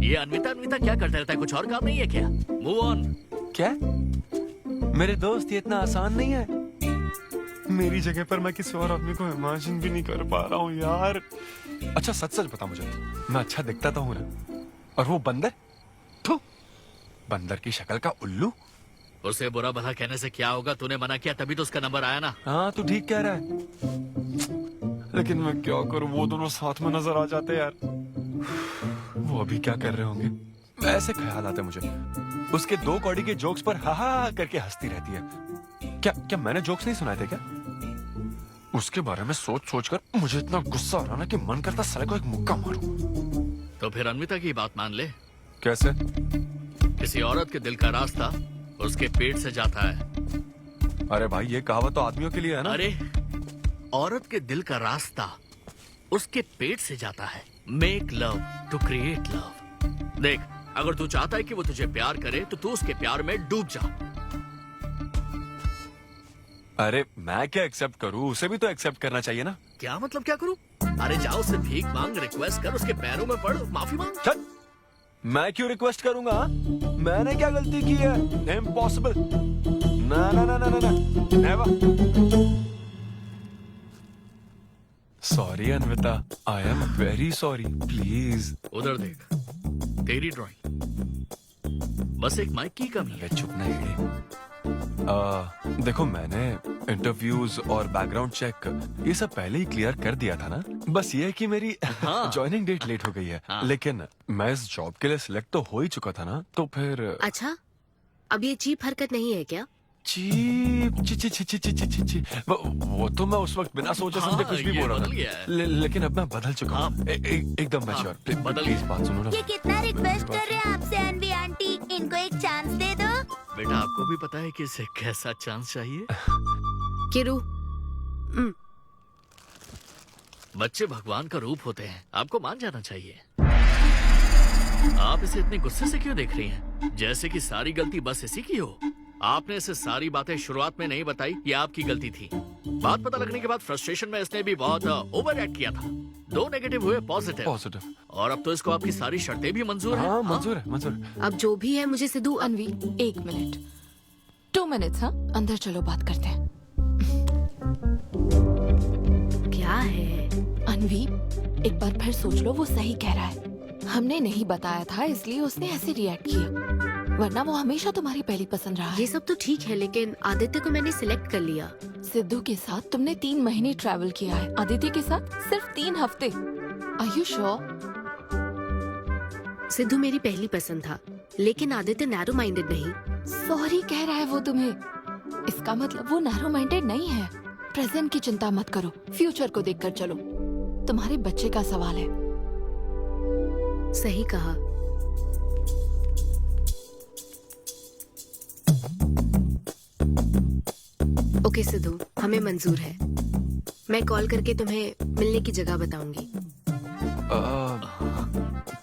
ये अन्विता क्या करता रहता है? कुछ और काम नहीं है क्या? Move on. क्या? मेरे दोस्त, ये इतना आसान नहीं है। मेरी जगह पर मैं किसी और आदमी को इमेजिन भी नहीं कर पा रहा हूँ यार। अच्छा सच सच बता मुझे, मैं अच्छा दिखता तो हूँ ना? और वो बंदर, थू, बंदर की शक्ल का उल्लू। उसे बुरा भला कहने से क्या होगा? तूने मना किया तभी तो उसका नंबर आया ना। हाँ तू ठीक कह रहा है, लेकिन मैं क्या करूँ, वो दोनों साथ में नजर आ जाते यार। वो अभी क्या कर रहे होंगे? ऐसे ख्याल आते मुझे, उसके 2 कौड़ी के जोक्स पर हा हा करके हंसती रहती है। क्या मैंने जोक्स नहीं सुनाए थे क्या? उसके बारे में सोच सोच कर मुझे इतना गुस्सा आ रहा ना कि मन करता साले को एक मुक्का मारूं। तो फिर अन्विता की बात मान ले। कैसे? किसी औरत के दिल का रास्ता उसके पेट से जाता है। अरे भाई ये कहावत तो आदमियों के लिए है ना? अरे औरत के दिल का रास्ता उसके पेट से जाता है। Make love to create love. देख, अगर तू चाहता है कि वो तुझे प्यार करे तो तू उसके प्यार में डूब जा। अरे मैं क्या एक्सेप्ट करूं, उसे भी तो एक्सेप्ट करना चाहिए ना। क्या मतलब क्या करूं? अरे जाओ उससे भीख मांग, रिक्वेस्ट कर, उसके पैरों में पड़, माफी मांग। चल, मैं क्यों रिक्वेस्ट करूंगा? मैंने क्या गलती की है? इम्पॉसिबल। ना ना ना ना ना never. Sorry Anvita, I am very sorry, please. उधर देख, तेरी ड्राइंग, बस एक माइक की कमी है। चुप ना इड़े। देखो मैंने इंटरव्यूज और बैकग्राउंड चेक ये सब पहले ही क्लियर कर दिया था ना। बस ये है कि मेरी ज्वाइनिंग डेट लेट हो गई है। लेकिन मैं इस जॉब के लिए सिलेक्ट तो हो ही चुका था ना, तो फिर। अच्छा, अब ये चीप हरकत नहीं है क्या? चीप ची ची ची ची ची ची ची ची वो तो मैं उस वक्त बिना सोचे समझे कुछ भी बोल रहा था। लेकिन अब मैं बदल चुका हूँ, एकदम मैच्योर। प्लीज बात सुनो ना। ये कितना रिक्वेस्ट कर रहे हैं आपसे अनवी आंटी, इनको एक चांस दे दो। बेटा आपको भी पता है कि इसे कैसा चांस चाहिए? किरू, बच्चे भगवान का रूप होते हैं, आपको मान जाना चाहिए। आप इसे इतने गुस्से से क्यों देख रही हैं? जैसे कि सारी गलती बस इसी की हो। आपने इसे सारी बातें शुरुआत में नहीं बताई, ये आपकी गलती थी। बात पता लगने के बाद फ्रस्ट्रेशन में इसने भी बहुत ओवर एक्ट किया था। 2 नेगेटिव हुए पॉजिटिव। और अब तो इसको आपकी सारी शर्तें भी मंजूर हैं। हाँ, मंजूर है, मंजूर है। अब जो भी है मुझे सिद्धू। अनवी 1 मिनट, 2 मिनट्स। हाँ, अंदर चलो बात करते हैं। क्या है अनवी, एक बार फिर सोच लो, वो सही कह रहा है। हमने नहीं बताया था इसलिए उसने ऐसे रिएक्ट किया, वरना वो हमेशा तुम्हारी पहली पसंद रहा है। ये सब तो ठीक है, लेकिन आदित्य को मैंने सिलेक्ट कर लिया। सिद्धू के साथ तुमने 3 महीने ट्रैवल किया है, आदित्य के साथ सिर्फ 3 हफ्ते। Are you sure? सिद्धू मेरी पहली पसंद था, लेकिन आदित्य नैरो माइंडेड नहीं। सॉरी कह रहा है वो तुम्हें, इसका मतलब वो नैरो माइंडेड नहीं है। प्रेजेंट की चिंता मत करो, फ्यूचर को देखकर चलो। तुम्हारे बच्चे का सवाल है। सही कहा। ओके सिद्धू, हमें मंजूर है। मैं कॉल करके तुम्हें मिलने की जगह बताऊंगी।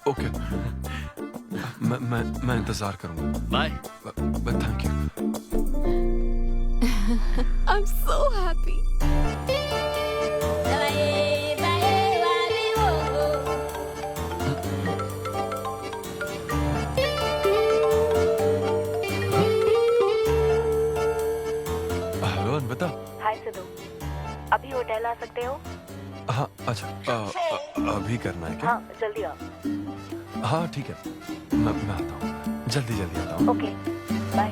ओके, मैं इंतजार करूंगा। Bye. Thank you. I'm so happy. Hello Anvita. Hi Siddhu, अभी होटल आ सकते हो? हाँ अच्छा, अभी करना है क्या? हाँ जल्दी आओ। हाँ ठीक है, मैं आता हूँ, जल्दी आता हूँ। Okay bye.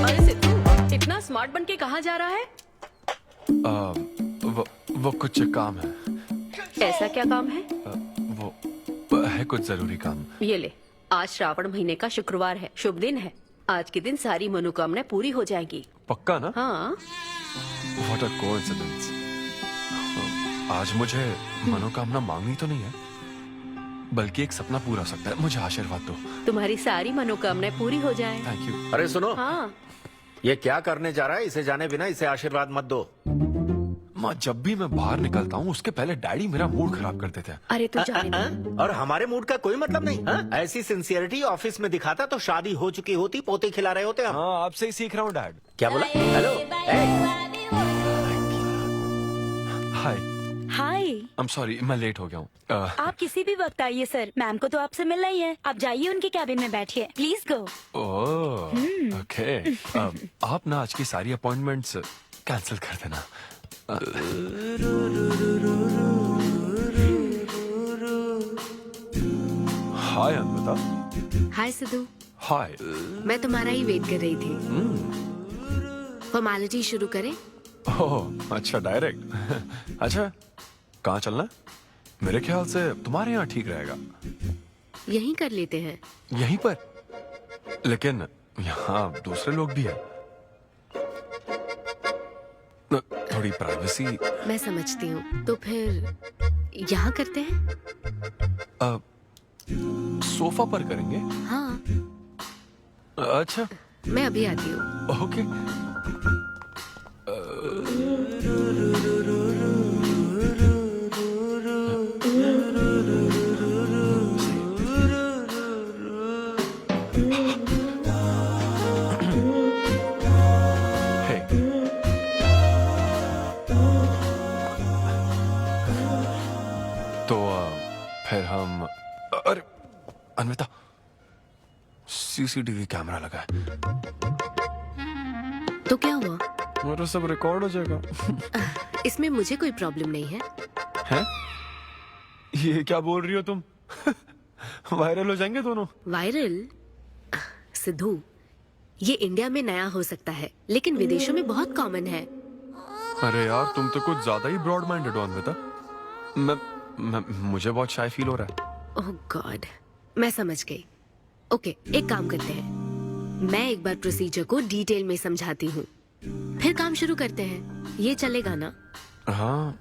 अरे सिद्धू, इतना स्मार्ट बन के कहाँ जा रहा है? वो कुछ काम है। ऐसा क्या काम है? वो है कुछ जरूरी काम। ये ले, आज श्रावण महीने का शुक्रवार है, शुभ दिन है। आज के दिन सारी मनोकामनाएं पूरी हो जाएंगी। पक्का ना? हाँ। What a coincidence। आज मुझे मनोकामना मांगनी तो नहीं है, बल्कि एक सपना पूरा हो सकता है। मुझे आशीर्वाद दो। तुम्हारी सारी मनोकामनाएं पूरी हो जाएं। Thank you. अरे सुनो, हाँ, ये क्या करने जा रहा है? इसे जाने बिना इसे आशीर्वाद मत दो। माँ, जब भी मैं बाहर निकलता हूँ उसके पहले डैडी मेरा मूड खराब कर देते हैं। अरे तू जाने दे। और हमारे मूड का कोई मतलब नहीं। हाँ? ऐसी सिंसियरिटी ऑफिस में दिखाता तो शादी हो चुकी होती, पोते खिला रहे होते हम। हाँ, आपसे ही सीख रहा हूँ डैड। क्या बोला? Hello, hi. Hi, I am sorry, मैं लेट हो गया हूँ। आप किसी भी वक्त आइए सर, मैम को तो आपसे मिलना ही है। आप जाइए उनके कैबिन में बैठिए, प्लीज गो। Oh, okay. आप ना आज की सारी अपॉइंटमेंट्स कैंसिल कर देना। हाय अन्विता। हाय सिद्धू, हाय। मैं तुम्हारा ही वेट कर रही थी। फॉर्मेलिटी शुरू करें? ओह, अच्छा, डायरेक्ट। अच्छा, कहाँ चलना है? मेरे ख्याल से तुम्हारे यहाँ ठीक रहेगा। यहीं कर लेते हैं। यहीं पर? लेकिन यहाँ दूसरे लोग भी हैं। थोड़ी प्राइवेसी। मैं समझती हूँ, तो फिर यहाँ करते हैं? सोफा पर करेंगे? हाँ। अच्छा, मैं अभी आती हूँ। ओके। तो फिर हम, अरे अन्विता, सीसीटीवी कैमरा लगा है। तो क्या हुआ? मेरा सब रिकॉर्ड हो जाएगा। इसमें मुझे कोई प्रॉब्लम नहीं है। हैं? ये क्या बोल रही हो तुम? वायरल हो जाएंगे दोनों। वायरल? सिद्धू, ये इंडिया में नया हो सकता है, लेकिन विदेशों में बहुत कॉमन है। अरे यार, तुम तो कुछ ज्यादा ही ब्रॉड माइंडेड हो अन्विता। मुझे बहुत शाय फील हो रहा है। ओह गॉड, मैं समझ गई। ओके, एक काम करते हैं, मैं एक बार प्रोसीजर को डिटेल में समझाती हूँ, फिर काम शुरू करते हैं। ये चलेगा ना? हाँ।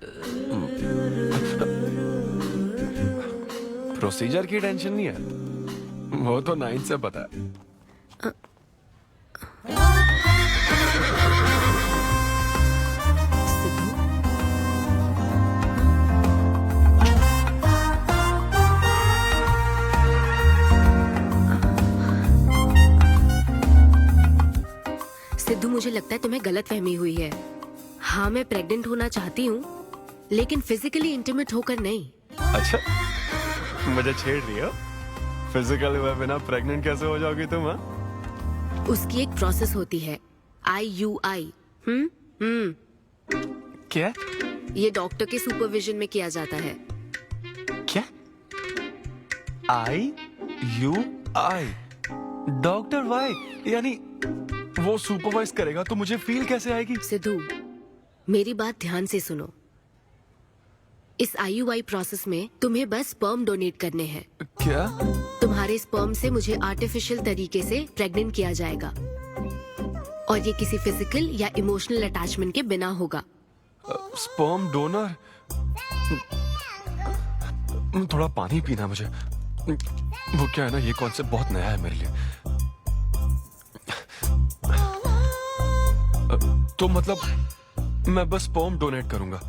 प्रोसीजर की टेंशन नहीं है, वो तो 9 से पता है। सिद्धू, मुझे लगता है तुम्हें गलतफहमी हुई है। हाँ, मैं प्रेग्नेंट होना चाहती हूँ, लेकिन फिजिकली इंटीमेट होकर नहीं। अच्छा, मुझे छेड़ रही हो? फिजिकल हुए बिना प्रेग्नेंट कैसे हो जाओगी तुम? हाँ, उसकी एक प्रोसेस होती है, IUI। क्या? ये डॉक्टर के सुपरविजन में किया जाता है। क्या? IUI? Doctor why? यानी वो सुपरवाइज करेगा तो मुझे फील कैसे आएगी? सिद्धू, मेरी बात ध्यान से सुनो। इस IUI प्रोसेस में तुम्हें बस स्पर्म डोनेट करने हैं। क्या? तुम्हारे स्पर्म से मुझे आर्टिफिशियल तरीके से प्रेग्नेंट किया जाएगा, और ये किसी फिजिकल या इमोशनल अटैचमेंट के बिना होगा। Sperm donor? थोड़ा पानी पीना मुझे। वो क्या है ना, ये कॉन्सेप्ट बहुत नया है मेरे लिए। तो मतलब मैं बस स्पर्म डोनेट करूंगा,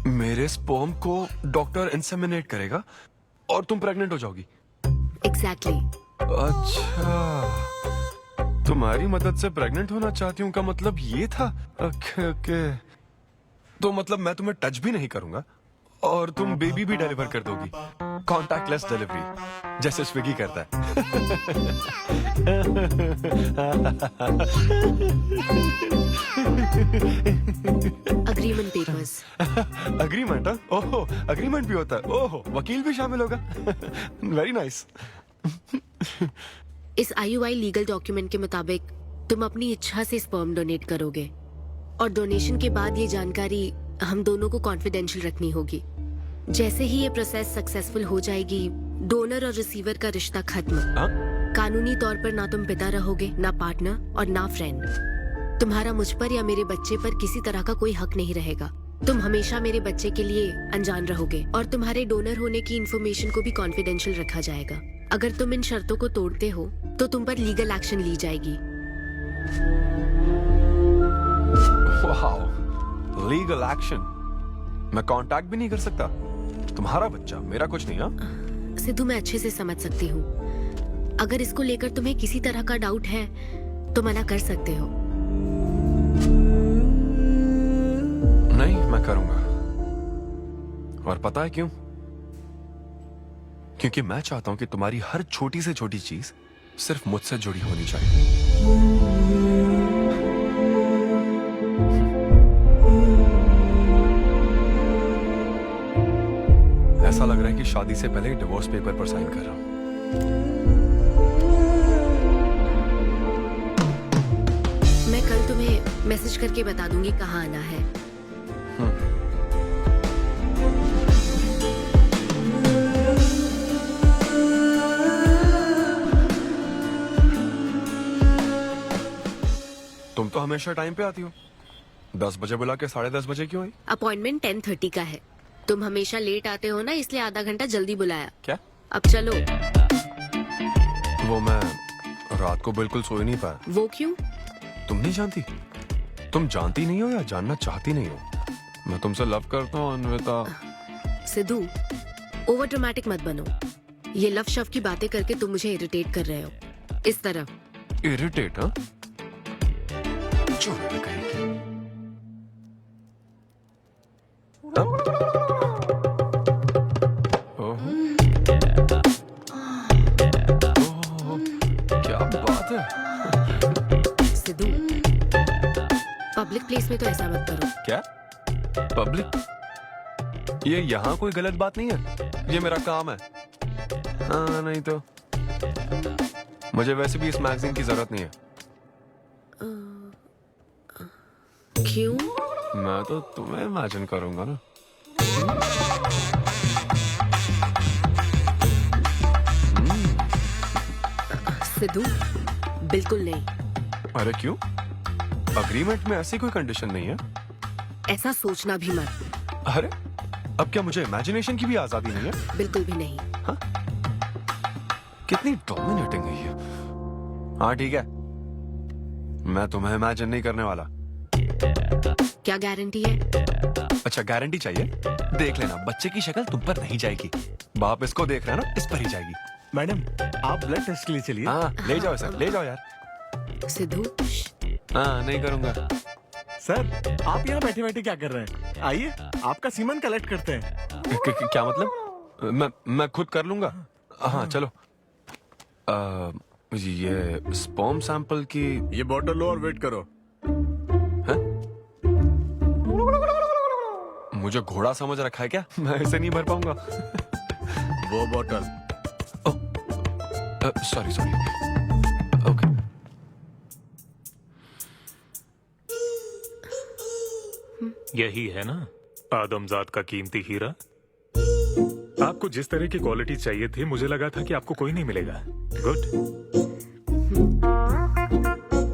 मेरे स्पर्म को डॉक्टर इंसेमिनेट करेगा और तुम प्रेग्नेंट हो जाओगी? एग्जैक्टली। अच्छा, तुम्हारी मदद से प्रेग्नेंट होना चाहती हूँ का मतलब ये था? ओके। तो मतलब मैं तुम्हें टच भी नहीं करूंगा और तुम बेबी भी डिलीवर कर दोगी? कॉन्टैक्टलेस डिलीवरी, जैसे स्विगी करता है। Agreement papers. अग्रीमेंट? ओहो, अग्रीमेंट भी होता है? ओहो, वकील भी शामिल होगा? Very nice. इस IUI लीगल डॉक्यूमेंट के मुताबिक तुम अपनी इच्छा से स्पर्म डोनेट करोगे, और डोनेशन के बाद ये जानकारी हम दोनों को कॉन्फिडेंशियल रखनी होगी। जैसे ही ये प्रोसेस सक्सेसफुल हो जाएगी, डोनर और रिसीवर का रिश्ता खत्म। कानूनी तौर पर ना तुम पिता रहोगे, ना पार्टनर और ना फ्रेंड। तुम्हारा मुझ पर या मेरे बच्चे पर किसी तरह का कोई हक नहीं रहेगा। तुम हमेशा मेरे बच्चे के लिए अनजान रहोगे और तुम्हारे डोनर होने की इंफॉर्मेशन को भी कॉन्फिडेंशियल रखा जाएगा। अगर तुम इन शर्तों को तोड़ते हो तो तुम पर लीगल एक्शन ली जाएगी। Wow, legal action? मैं कांटेक्ट भी नहीं कर सकता? तुम्हारा बच्चा, मेरा कुछ नहीं। हाँ सिद्धू, मैं अच्छे से समझ सकती हूँ। अगर इसको लेकर तुम्हें किसी तरह का डाउट है तो मना कर सकते हो। नहीं, मैं करूंगा। और पता है क्यों? क्योंकि मैं चाहता हूं कि तुम्हारी हर छोटी से छोटी चीज सिर्फ मुझसे जुड़ी होनी चाहिए। ऐसा लग रहा है कि शादी से पहले डिवोर्स पेपर पर साइन कर रहा हूं। मैं कल तुम्हें मैसेज करके बता दूंगी कहाँ आना है। तुम तो हमेशा टाइम पे आती हो। 10 बजे बुला के 10:30 बजे क्यों आई? अपॉइंटमेंट 10:30 का है। तुम हमेशा लेट आते हो ना, इसलिए आधा घंटा जल्दी बुलाया। क्या? अब चलो। वो मैं रात को बिल्कुल सो ही नहीं पाया। वो क्यों? तुम नहीं जानती? तुम जानती नहीं हो या जानना चाहती नहीं हो? मैं तुमसे लव करता हूँ अन्विता। सिद्धू, ओवर ड्रामेटिक मत बनो। ये लव शव की बातें करके तुम मुझे इरिटेट कर रहे हो। इस तरफ। इरिटेट? हाँ, चुप कहीं। क्या बात है? सिद्धू, पब्लिक प्लेस में तो ऐसा मत करो। क्या? पब्लिक? ये यहाँ कोई गलत बात नहीं है, ये मेरा काम है। हाँ, नहीं तो मुझे वैसे भी इस मैगजीन की जरूरत नहीं है। क्यों? मैं तो तुम्हें इमेजिन करूंगा ना। सिद्धू, बिल्कुल नहीं। अरे क्यों? अग्रीमेंट में ऐसी कोई कंडीशन नहीं है। ऐसा सोचना भी मत। अरे, अब क्या मुझे इमेजिनेशन की भी आजादी नहीं है? बिल्कुल भी नहीं। हाँ? कितनी डोमिनेटिंग है ये। हाँ ठीक है, मैं तुम्हें इमेजिन नहीं करने वाला। क्या गारंटी है? अच्छा, गारंटी चाहिए? देख लेना, बच्चे की शक्ल तुम पर नहीं जाएगी। बाप इसको देख रहा है ना, इस पर ही जाएगी। मैडम, आप ब्लड टेस्ट के लिए चलिए। हाँ, ले जाओ सर, ले जाओ यार। सिद्धू। हाँ, नहीं करूंगा। सर, आप यहाँ बैठे बैठे क्या कर रहे हैं? आइए, आपका सीमन कलेक्ट करते हैं। क्या मतलब? मैं खुद कर लूंगा। हाँ चलो। ये स्पर्म सैंपल की ये बॉटल लो और वेट करो। है? मुझे घोड़ा समझ रखा है क्या? मैं इसे नहीं भर पाऊंगा। वो बॉटल। Sorry sorry. ओके। यही है ना आदमजात का कीमती हीरा? आपको जिस तरह की क्वालिटी चाहिए थी, मुझे लगा था कि आपको कोई नहीं मिलेगा। गुड।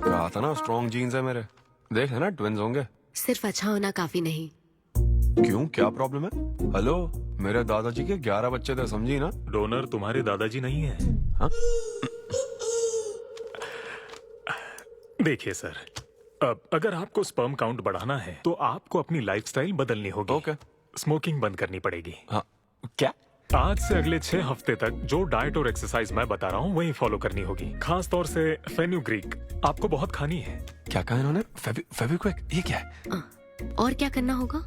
कहा था ना, स्ट्रॉन्ग जीन्स है मेरे। देख है ना, ट्विंस होंगे। सिर्फ अच्छा होना काफी नहीं। क्यों, क्या प्रॉब्लम है? हेलो, मेरे दादाजी के 11 बच्चे थे, समझी ना? डोनर तुम्हारे दादाजी नहीं है। हाँ? देखिए सर, अब अगर आपको स्पर्म काउंट बढ़ाना है तो आपको अपनी लाइफस्टाइल बदलनी होगी। ओके। स्मोकिंग बंद करनी पड़ेगी। हाँ। क्या? आज से अगले 6 हफ्ते तक जो डाइट और एक्सरसाइज मैं बता रहा हूँ वही फॉलो करनी होगी। खास तौर से फेन्यूग्रीक आपको बहुत खानी है। क्या कहा इन्होंने? फेविक्विक? ये क्या है? और क्या करना होगा?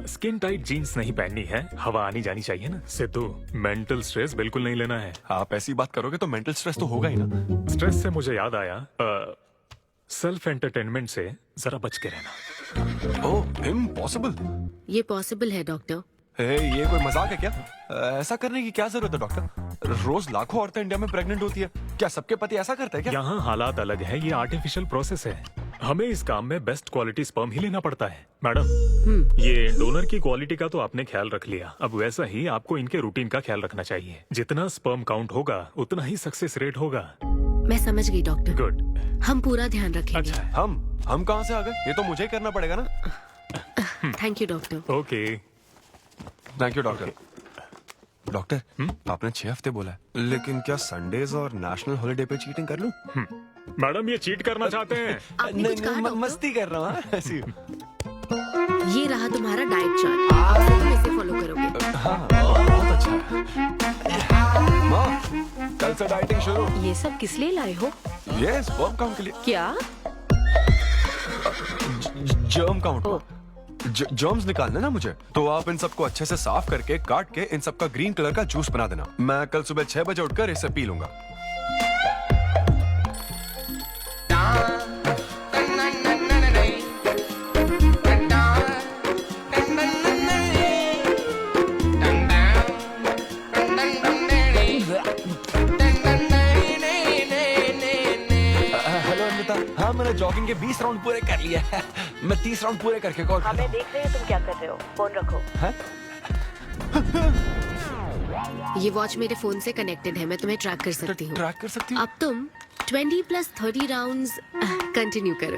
स्किन टाइट जीन्स नहीं पहननी है, हवा आनी जानी चाहिए ना। सिद्धू, मेंटल स्ट्रेस बिल्कुल नहीं लेना है। आप ऐसी बात करोगे तो मेंटल स्ट्रेस तो होगा ही ना। स्ट्रेस से मुझे याद आया, सेल्फ एंटरटेनमेंट से जरा बच के रहना। ओह, इम्पॉसिबल। ये पॉसिबल है डॉक्टर। ये कोई मजाक है क्या? ऐसा करने की क्या जरूरत है डॉक्टर? रोज लाखों औरतें इंडिया में प्रेग्नेंट होती है, क्या सबके पति ऐसा करते हैं क्या? यहाँ हालात अलग है, ये आर्टिफिशियल प्रोसेस है। हमें इस काम में बेस्ट क्वालिटी स्पर्म ही लेना पड़ता है। मैडम, ये डोनर की क्वालिटी का तो आपने ख्याल रख लिया, अब वैसा ही आपको इनके रूटीन का ख्याल रखना चाहिए। जितना स्पर्म काउंट होगा उतना ही सक्सेस रेट होगा। मैं समझ गई डॉक्टर। गुड। हम पूरा ध्यान रखेंगे। अच्छा, हम कहाँ से आ गए? ये तो मुझे ही करना पड़ेगा ना। Thank you doctor. Okay, thank you doctor. Doctor, आपने 6 हफ्ते बोला है, लेकिन क्या संडेज और नेशनल हॉलिडे पे चीटिंग कर लूं? मैडम ये चीट करना चाहते हैं? नहीं, मस्ती कर रहा हूँ ऐसी। ये रहा तुम्हारा डाइट चार्ट, आप तुम इसे फॉलो करोगे। हाँ, बहुत अच्छा है। माँ, कल से डाइटिंग शुरू। ये सब किस लिए लाए हो? ये स्पर्म काउंट के लिए। क्या? Germ count. जर्म्स निकालना ना मुझे, तो आप इन सबको अच्छे से साफ करके काट के इन सबका ग्रीन कलर का जूस बना देना। मैं कल सुबह 6 बजे उठकर इसे पी लूंगा। हेलो अनिता, हाँ मैंने जॉगिंग के 20 राउंड पूरे कर लिए हैं। मैं 30 राउंड पूरे करके कॉल कर रहा हूँ। देख रहे हैं तुम क्या कर रहे हो, फोन रखो। ये वॉच मेरे फोन से कनेक्टेड है, मैं तुम्हें ट्रैक कर सकती हूँ। ट्रैक कर सकती हूँ? अब तुम 20 + 30 राउंड्स कंटिन्यू करो।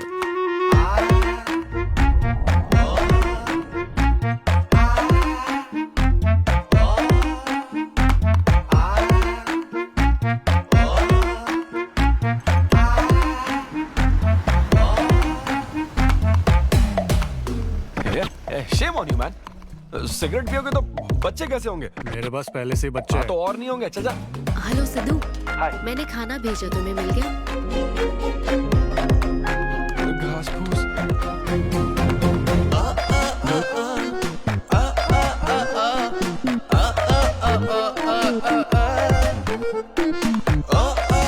Shame on you, man. Cigarette पियोगे तो बच्चे कैसे होंगे? मेरे पास पहले से ही बच्चे हैं। तो और नहीं होंगे। अच्छा जा। हेलो सिद्धू, मैंने खाना भेजा, तुम्हें मिल गया? घास फूस।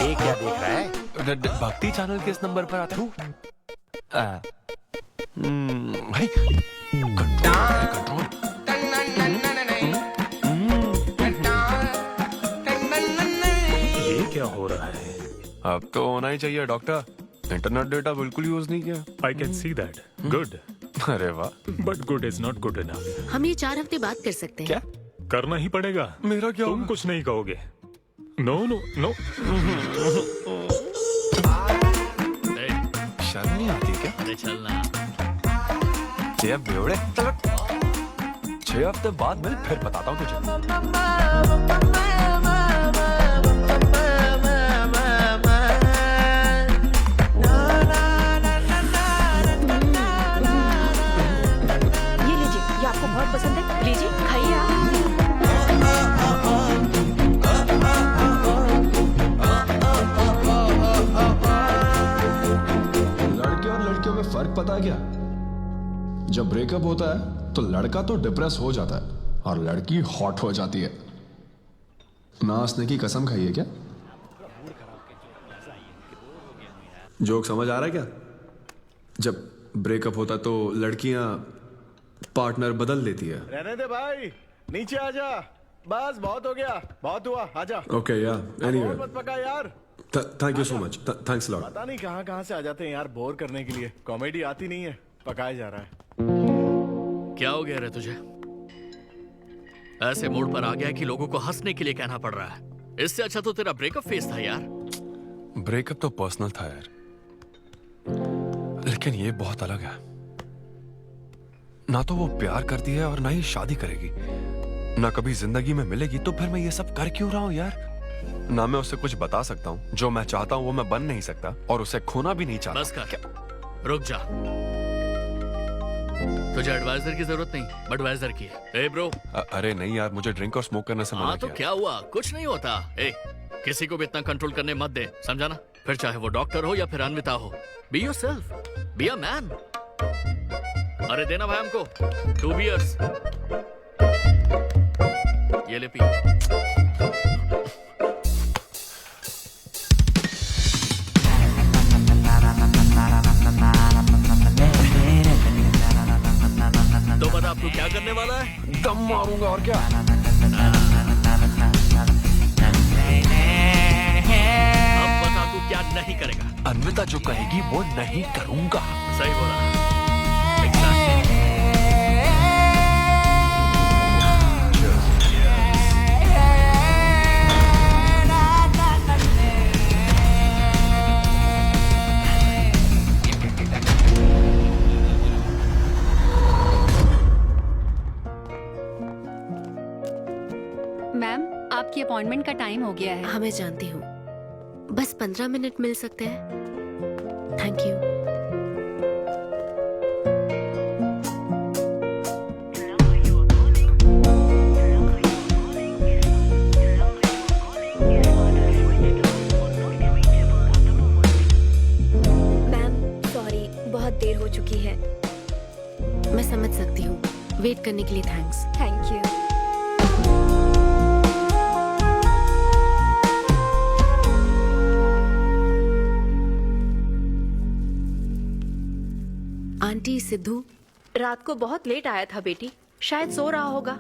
ये क्या देख रहा है? भक्ति चैनल के इस नंबर पर आता हूँ। भाई कंट्रोल। ये क्या हो रहा है? अब तो होना ही चाहिए डॉक्टर। इंटरनेट डेटा बिल्कुल यूज नहीं किया। I can see that. Good. अरे वाह। But good is not good enough. हम ये 4 हफ्ते बाद कर सकते हैं। क्या करना ही पड़ेगा? मेरा क्या तुम कुछ नहीं कहोगे। No no no. शर्म नहीं आती क्या? अरे चलना। ये बेवड़े, 6 हफ्ते बाद मिल, फिर बताता हूँ तुझे। ये लीजिए, ये आपको बहुत पसंद है, लीजिए खाइए आप। लड़के और लड़कियों में फर्क पता है क्या? जब ब्रेकअप होता है तो लड़का तो डिप्रेस हो जाता है और लड़की हॉट हो जाती है। नाचने की कसम खाई है क्या? जोक समझ आ रहा है क्या? जब ब्रेकअप होता तो लड़कियां पार्टनर बदल देती है। रहने दे भाई, नीचे आजा। बस बहुत हो गया, बहुत हुआ, आजा। ओके या एनीवे, मत पका यार। Thank you so much, thanks lot. पता नहीं कहाँ से आ जाते हैं यार, बोर करने के लिए। कॉमेडी आती नहीं है, पकाया जा रहा है। क्या हो गया रे तुझे? ऐसे मोड पर आ गया कि लोगों को हंसने के लिए कहना पड़ रहा है। इससे अच्छा तो तेरा ब्रेकअप फेस था यार। ब्रेकअप तो पर्सनल था यार, लेकिन ये बहुत अलग है। ना तो वो प्यार करती है और ना ही शादी करेगी, ना कभी जिंदगी में मिलेगी, तो फिर मैं ये सब कर क्यों रहा हूं यार? ना मैं उसे कुछ बता सकता हूँ, जो मैं चाहता हूँ वो मैं बन नहीं सकता, और उसे खोना भी नहीं चाहता। बस कर, रुक जा। तुझे एडवाइजर की जरूरत नहीं, बडवाइजर की है। ए ब्रो। अरे नहीं यार, मुझे ड्रिंक और स्मोक करने से मना हाँ तो किया। क्या हुआ? कुछ नहीं होता। ए, किसी को भी इतना कंट्रोल करने मत दे, समझा ना? फिर चाहे वो डॉक्टर हो या फिर अन्विता हो। Be yourself, be a man. अरे देना भाई हमको 2 बियर्स। ये ले पी। तो बता अब तू क्या करने वाला है? दम मारूंगा और क्या। अब बता तू क्या नहीं करेगा? अन्विता जो कहेगी वो नहीं करूंगा। सही बोला। अपॉइंटमेंट का टाइम हो गया है। हाँ मैं जानती हूँ, बस 15 मिनट मिल सकते हैं? Thank you. बहुत देर हो चुकी है। मैं समझ सकती हूँ। वेट करने के लिए thanks. Thank you. Aunty, Sidhu रात को बहुत लेट आया था बेटी, शायद सो रहा होगा।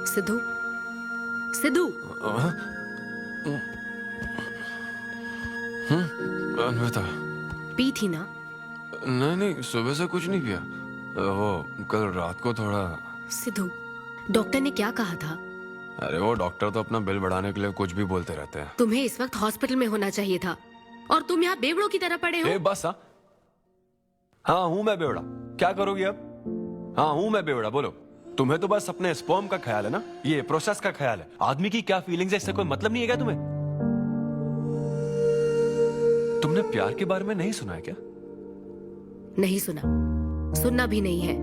सिद्धू, सिद्धू। अन्विता, पी थी ना? नहीं, सुबह से कुछ नहीं पिया। वो कल रात को थोड़ा। सिद्धू, डॉक्टर ने क्या कहा था? अरे वो डॉक्टर तो अपना बिल बढ़ाने के लिए कुछ भी बोलते रहते हैं। तुम्हें इस वक्त हॉस्पिटल में होना चाहिए था और तुम यहाँ बेवड़ों की तरह पड़े हो। बस हाँ हूँ मैं बेवड़ा। क्या करोगी अब? हाँ हूँ मैं बेवड़ा, बोलो। तुम्हें तो बस अपने स्पर्म का ख्याल है ना, ये प्रोसेस का ख्याल है। आदमी की क्या फीलिंग्स है इससे कोई मतलब नहीं है क्या तुम्हें? तुमने प्यार के बारे में नहीं सुना है क्या? नहीं सुना, सुनना भी नहीं है।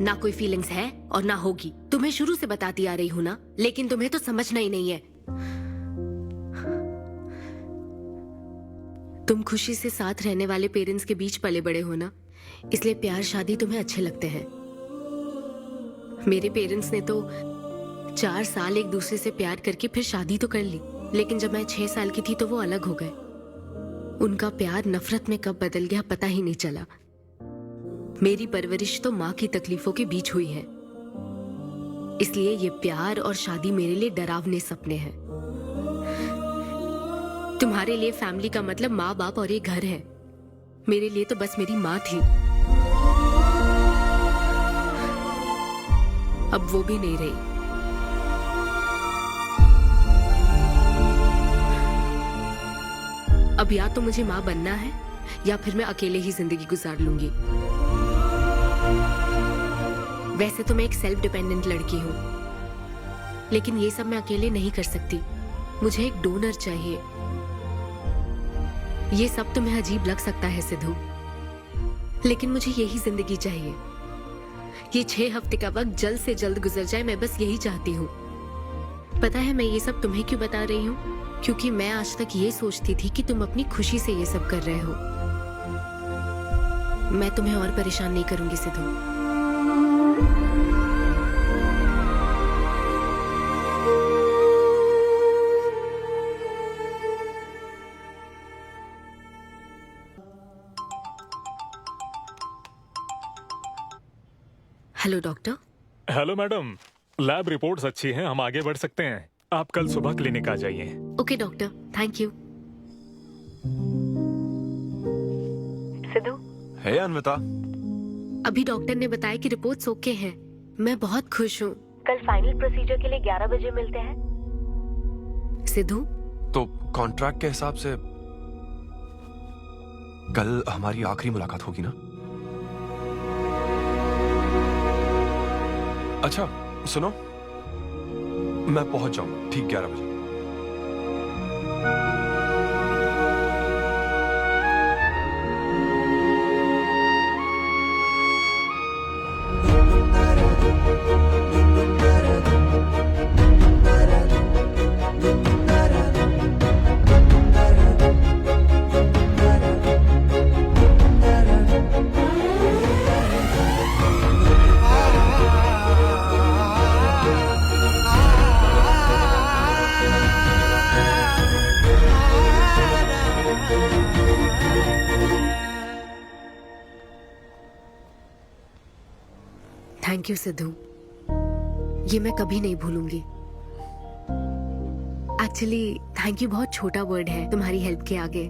ना कोई फीलिंग्स है और ना होगी। तुम्हें शुरू से बताती आ रही हूँ ना, लेकिन तुम्हें तो समझना ही नहीं है। तुम खुशी से साथ रहने वाले पेरेंट्स के बीच पले बड़े हो ना, इसलिए प्यार शादी तुम्हें अच्छे लगते हैं। मेरे पेरेंट्स ने तो 4 साल एक दूसरे से प्यार करके फिर शादी तो कर ली, लेकिन जब मैं 6 साल की थी तो वो अलग हो गए। उनका प्यार नफरत में कब बदल गया पता ही नहीं चला। मेरी परवरिश तो माँ की तकलीफों के बीच हुई है, इसलिए ये प्यार और शादी मेरे लिए डरावने सपने हैं। तुम्हारे लिए फैमिली का मतलब माँ बाप और ये घर है, मेरे लिए तो बस मेरी माँ थी। अब वो भी नहीं रही। अब या तो मुझे माँ बनना है या फिर मैं अकेले ही जिंदगी गुजार लूंगी। वैसे तो मैं एक सेल्फ डिपेंडेंट लड़की हूँ, लेकिन ये सब मैं अकेले नहीं कर सकती। मुझे एक डोनर चाहिए। ये सब तुम्हें अजीब लग सकता है सिद्धू, लेकिन मुझे यही जिंदगी चाहिए। ये 6 हफ्ते का वक्त जल्द से जल्द गुजर जाए, मैं बस यही चाहती हूँ। पता है मैं ये सब तुम्हें क्यों बता रही हूँ? क्योंकि मैं आज तक ये सोचती थी कि तुम अपनी खुशी से ये सब कर रहे हो। मैं तुम्हें और परेशान नहीं करूंगी Sidhu. Hello doctor. Hello madam, lab reports अच्छी हैं, हम आगे बढ़ सकते हैं। आप कल सुबह क्लिनिक आ जाइए। Okay doctor, thank you. Siddhu. Hey Anvita. अभी डॉक्टर ने बताया कि रिपोर्ट्स ओके हैं। मैं बहुत खुश हूँ। कल फाइनल प्रोसीजर के लिए 11 बजे मिलते हैं। सिद्धू। तो कॉन्ट्रैक्ट के हिसाब से कल हमारी आखिरी मुलाकात होगी ना? अच्छा सुनो, मैं पहुंच जाऊंगा ठीक 11 बजे। थैंक यू सिद्धू, ये मैं कभी नहीं भूलूंगी। एक्चुअली थैंक यू बहुत छोटा वर्ड है तुम्हारी हेल्प के आगे।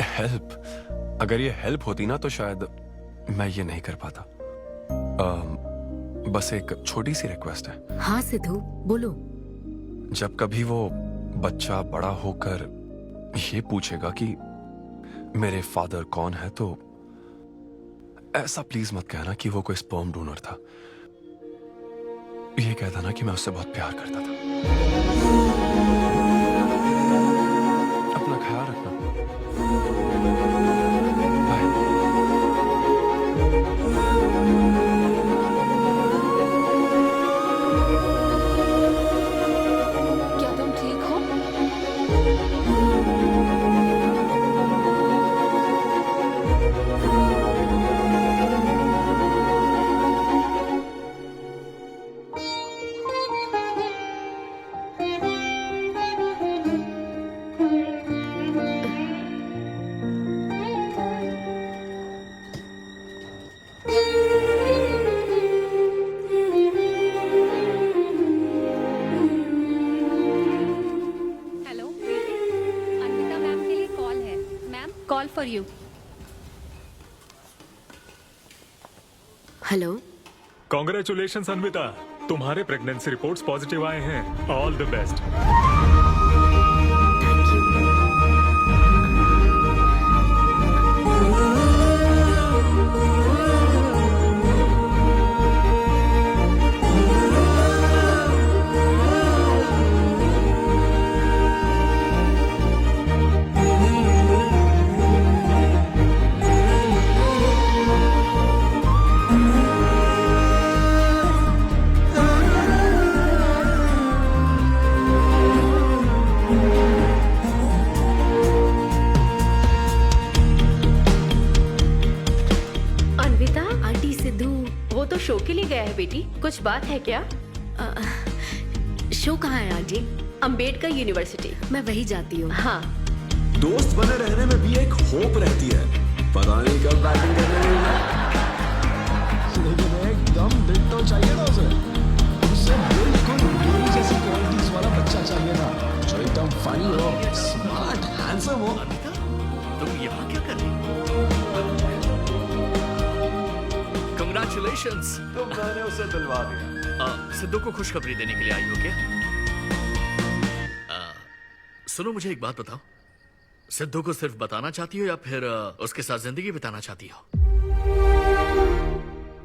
हेल्प? अगर ये हेल्प होती ना तो शायद मैं ये नहीं कर पाता। बस एक छोटी सी रिक्वेस्ट है। हाँ सिद्धू बोलो। जब कभी वो बच्चा बड़ा होकर ये पूछेगा कि मेरे फादर कौन है, तो ऐसा प्लीज मत कहना कि वो कोई स्पर्म डोनर था। ये कहता ना कि मैं उससे बहुत प्यार करता था। अपना ख्याल रखना। क्या तुम ठीक हो? हेलो अन्विता मैम के लिए कॉल है। Ma'am call for you. Hello. Congratulation Anvita, तुम्हारे प्रेगनेंसी रिपोर्ट्स पॉजिटिव आए हैं। All the best. Anvita, aunty Sidhu वो तो शो के लिए गया है बेटी, कुछ बात है क्या? शो कहाँ है आंटी? अंबेडकर यूनिवर्सिटी। मैं वही जाती हूँ। हाँ। दोस्त बने रहने में भी एक होप रहती है, पता नहीं कब बैटिंग करने मिलेगा। लेकिन एकदम दिल तो चाहिए ना उसे। उसे बिल्कुल मेरी जैसी क्वालिटीज वाला बच्चा चाहिए था, जो एकदम फनी हो, स्मार्ट, हैंडसम हो। तुम यहाँ क्या कर रही हो? Congratulations! तो मैंने उसे दिलवा दिया। सिद्धू को खुशखबरी देने के लिए आई हो क्या? सुनो, मुझे एक बात बताओ, सिद्धू को सिर्फ बताना चाहती हो या फिर उसके साथ जिंदगी बिताना चाहती हो?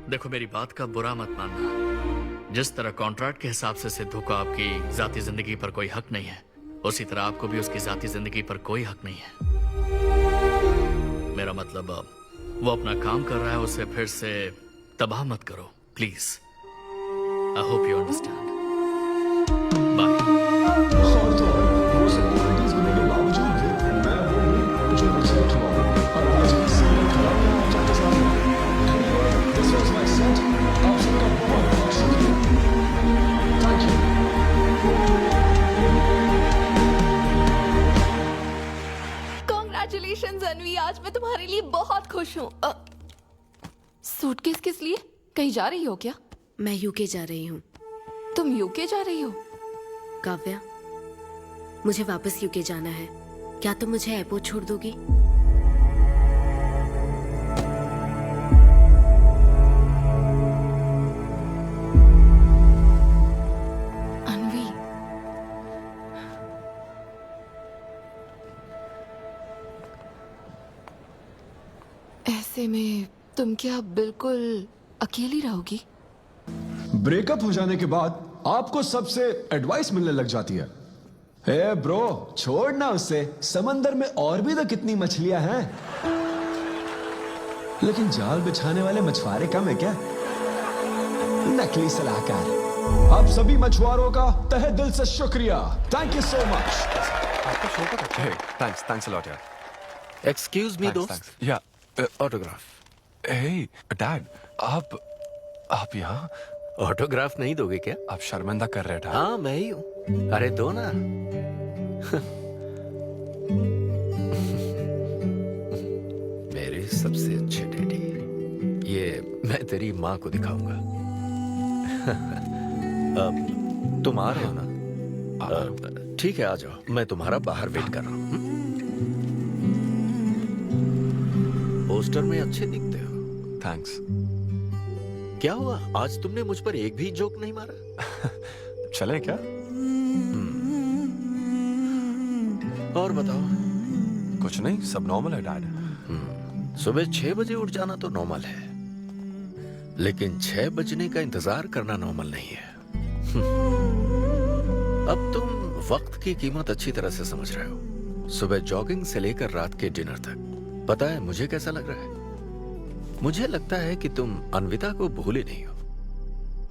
देखो, मेरी बात का बुरा मत मानना। जिस तरह कॉन्ट्रैक्ट के हिसाब से सिद्धू को आपकी जाती जिंदगी पर कोई हक नहीं है, उसी तरह आपको भी उसकी जाती जिंदगी पर कोई हक नहीं है। मेरा मतलब, वो अपना काम कर रहा है, उसे फिर से तबाह मत करो please. I hope you understand. Bye. और तो और, वो सब क्वालिटीज होने के बावजूद भी मैं वो हूँ जो रिजेक्ट हुआ हूँ, और आज भी सिंगल खड़ा हूँ आप सबके सामने। Anyway, this was my set. आप सबका बहुत बहुत शुक्रिया। Thank you. Congratulations अन्वी, आज मैं तुम्हारे लिए बहुत खुश हूँ। सूटकेस किस लिए? कहीं जा रही हो क्या? मैं यूके जा रही हूँ। तुम यूके जा रही हो? काव्या, मुझे वापस यूके जाना है। क्या तुम मुझे एयरपोर्ट छोड़ दोगी? अन्वी, ऐसे में तुम क्या बिल्कुल अकेली रहोगी? ब्रेकअप हो जाने के बाद आपको सबसे एडवाइस मिलने लग जाती है। हे ब्रो, छोड़ना उसे, समंदर में और भी तो कितनी मछलियां हैं। लेकिन जाल बिछाने वाले मछुआरे कम है क्या? नकली सलाहकार। आप सभी मछुआरों का तहे दिल से शुक्रिया। Thank you so much. आपका शो का थैंक्स अ लॉट यार। एक्सक्यूज मी दोस्त। या ऑटोग्राफ। हे डैड, आप यहाँ? ऑटोग्राफ नहीं दोगे क्या? आप शर्मिंदा कर रहे हैं। हाँ, मैं ही हूँ। अरे दो ना। मेरे सबसे अच्छे डैडी, ये मैं तेरी माँ को दिखाऊंगा। तुम आ रहे हो ना? ठीक है, आ जाओ, मैं तुम्हारा बाहर वेट कर रहा हूँ। पोस्टर में अच्छे दिखते हो। थैंक्स। क्या हुआ, आज तुमने मुझ पर एक भी जोक नहीं मारा? चले क्या? और बताओ, कुछ नहीं, सब नॉर्मल है डैड। सुबह 6 बजे उठ जाना तो नॉर्मल है, लेकिन 6 बजने का इंतजार करना नॉर्मल नहीं है। अब तुम वक्त की कीमत अच्छी तरह से समझ रहे हो। सुबह जॉगिंग से लेकर रात के डिनर तक। पता है मुझे कैसा लग रहा है? मुझे लगता है कि तुम अन्विता को भूले नहीं हो,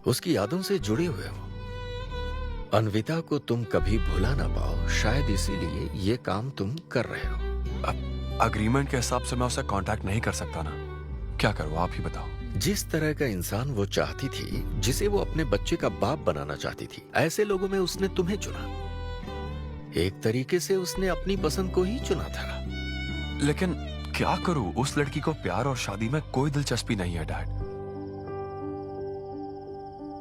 उसकी यादों से जुड़े हुए हो। अन्विता को तुम कभी भुला ना पाओ, शायद इसीलिए ये काम तुम कर रहे हो। अब अग्रीमेंट के हिसाब से मैं उसे कांटेक्ट नहीं कर सकता ना, क्या करूं आप ही बताओ। जिस तरह का इंसान वो चाहती थी, जिसे वो अपने बच्चे का बाप बनाना चाहती थी, ऐसे लोगों में उसने तुम्हें चुना। एक तरीके से उसने अपनी पसंद को ही चुना था। लेकिन क्या करूं, उस लड़की को प्यार और शादी में कोई दिलचस्पी नहीं है डैड।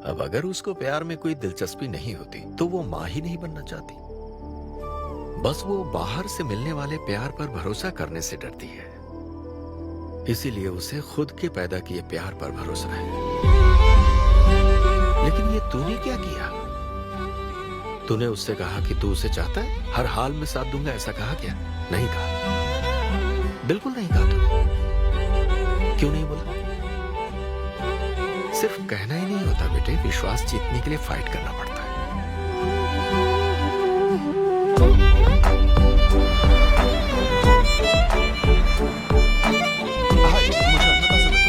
अब अगर उसको प्यार में कोई दिलचस्पी नहीं होती तो वो माँ ही नहीं बनना चाहती। बस वो बाहर से मिलने वाले प्यार पर भरोसा करने से डरती है, इसीलिए उसे खुद के पैदा किए प्यार पर भरोसा है। लेकिन ये तूने क्या किया? तूने उससे कहा कि तू उसे चाहता है, हर हाल में साथ दूंगा, ऐसा कहा क्या? नहीं कहा, बिल्कुल नहीं कहा तूने। क्यों नहीं बोला? सिर्फ कहना ही नहीं होता बेटे, विश्वास जीतने के लिए फाइट करना पड़ता है।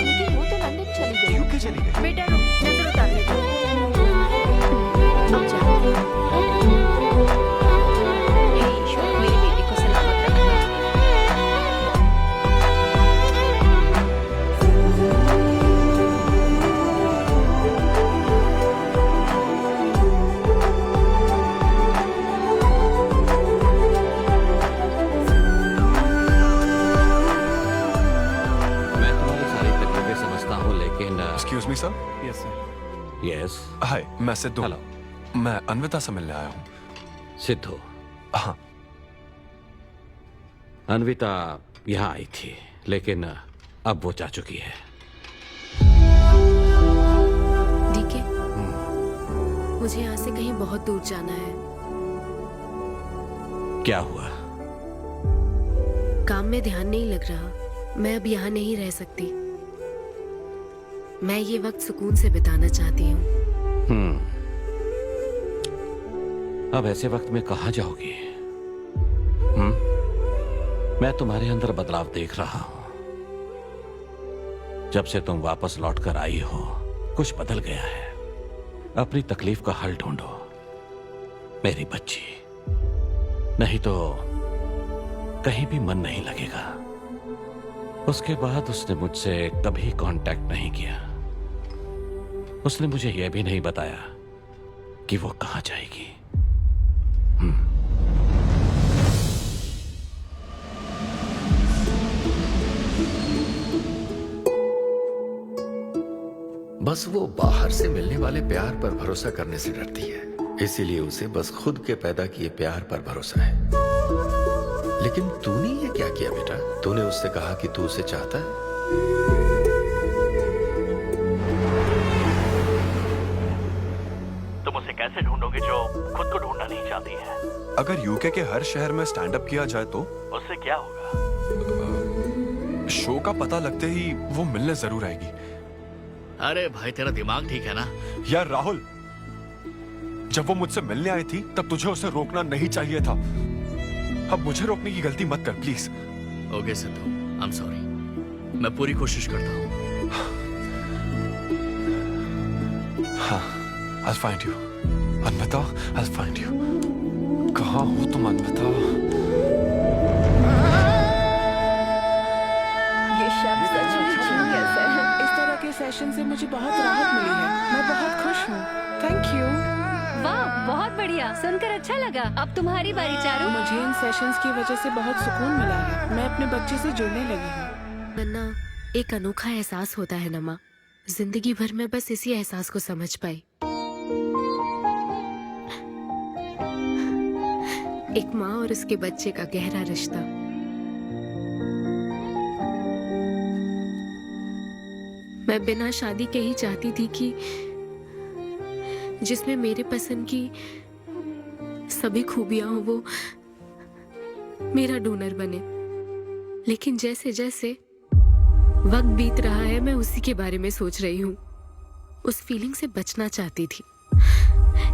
लेकिन वो तो लंदन चली गई। यूके चली गई? बेटा रुक, नजर उतारने दो। हे ईश्वर, मेरी बेटी को सलामत रखना। मैं तुम्हारी सारी तकलीफें समझता हूँ, लेकिन excuse me sir. Yes sir. Yes. Hi, मैं सिद्धू। हेलो। मैं अन्विता से मिलने आया हूँ। सिद्धू? हाँ। अन्विता यहाँ आई थी, लेकिन अब वो जा चुकी है। डीके, मुझे यहाँ से कहीं बहुत दूर जाना है। क्या हुआ? काम में ध्यान नहीं लग रहा। मैं अब यहाँ नहीं रह सकती। मैं ये वक्त सुकून से बिताना चाहती हूँ। अब ऐसे वक्त में कहाँ जाओगी? मैं तुम्हारे अंदर बदलाव देख रहा हूं। जब से तुम वापस लौटकर आई हो, कुछ बदल गया है। अपनी तकलीफ का हल ढूंढो, मेरी बच्ची, नहीं तो कहीं भी मन नहीं लगेगा। उसके बाद उसने मुझसे कभी कांटेक्ट नहीं किया। उसने मुझे यह भी नहीं बताया कि वो कहां जाएगी। बस वो बाहर से मिलने वाले प्यार पर भरोसा करने से डरती है, इसीलिए उसे बस खुद के पैदा किए प्यार पर भरोसा है। लेकिन तूने ये क्या किया बेटा? तूने उससे कहा कि तू उसे चाहता है। तुम उसे कैसे ढूंढोगे जो खुद को ढूंढना नहीं चाहती है? अगर यूके के हर शहर में स्टैंड अप किया जाए तो उससे क्या होगा? शो का पता लगते ही वो मिलने जरूर आएगी। अरे भाई, तेरा दिमाग ठीक है ना? यार राहुल, जब वो मुझसे मिलने आई थी तब तुझे उसे रोकना नहीं चाहिए था। अब मुझे रोकने की गलती मत कर please. Okay Sidhu, I am sorry. मैं पूरी कोशिश करता हूँ। हाँ, I'll find you. Anvita, I'll find you. कहाँ हो तुम अन्विता? ये शब्द सच में genius है। इस तरह के सेशन से मुझे बहुत राहत मिली है। मैं बहुत खुश हूँ। Thank you. वाह, बहुत बढ़िया, सुनकर अच्छा लगा। अब तुम्हारी बारी चारू। मुझे इन सेशंस की वजह से बहुत सुकून मिला है। मैं अपने बच्चे से जुड़ने लगी हूँ। नन्ना, एक अनोखा एहसास होता है नमा। जिंदगी भर में बस इसी एहसास को समझ पाई। एक माँ और उसके बच्चे का गहरा रिश्ता। मैं बिना शादी के ही चाहती थी कि जिसमें मेरे पसंद की सभी खूबियां हो वो मेरा डोनर बने। लेकिन जैसे जैसे वक्त बीत रहा है मैं उसी के बारे में सोच रही हूँ। उस फीलिंग से बचना चाहती थी,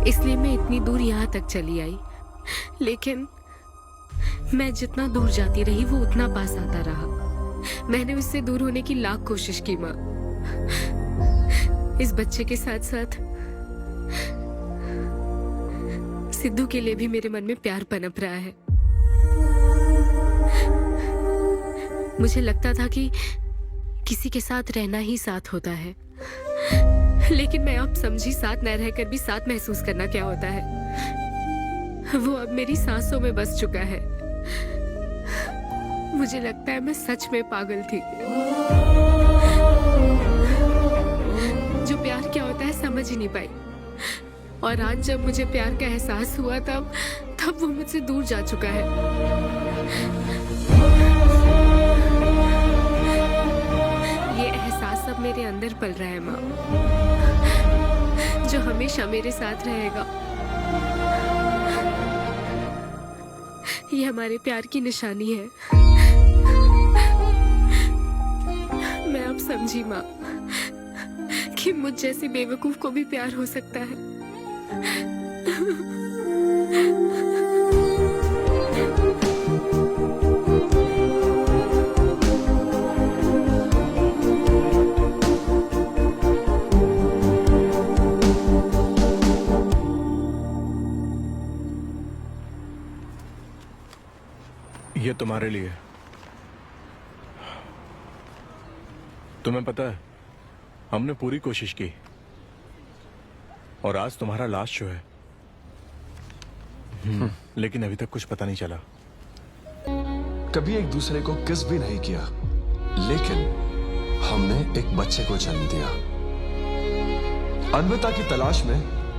इसलिए मैं इतनी दूर यहाँ तक चली आई। लेकिन मैं जितना दूर जाती रही वो उतना पास आता रहा। मैंने उससे दूर होने की लाख कोशिश की माँ। इस बच्चे के साथ साथ सिद्धू के लिए भी मेरे मन में प्यार पनप रहा है। मुझे लगता था कि किसी के साथ रहना ही साथ होता है, लेकिन मैं अब समझी साथ न रहकर भी साथ महसूस करना क्या होता है। वो अब मेरी सांसों में बस चुका है। मुझे लगता है मैं सच में पागल थी। जो प्यार क्या होता है समझ ही नहीं पाई, और आज जब मुझे प्यार का एहसास हुआ तब वो मुझसे दूर जा चुका है। ये एहसास अब मेरे अंदर पल रहा है माँ, जो हमेशा मेरे साथ रहेगा। ये हमारे प्यार की निशानी है। मैं अब समझी माँ कि मुझ जैसी बेवकूफ को भी प्यार हो सकता है। ये तुम्हारे लिए। तुम्हें पता है, हमने पूरी कोशिश की और आज तुम्हारा लास्ट शो है। लेकिन अभी तक कुछ पता नहीं चला। कभी एक दूसरे को किस भी नहीं किया, लेकिन हमने एक बच्चे को जन्म दिया। अन्विता की तलाश में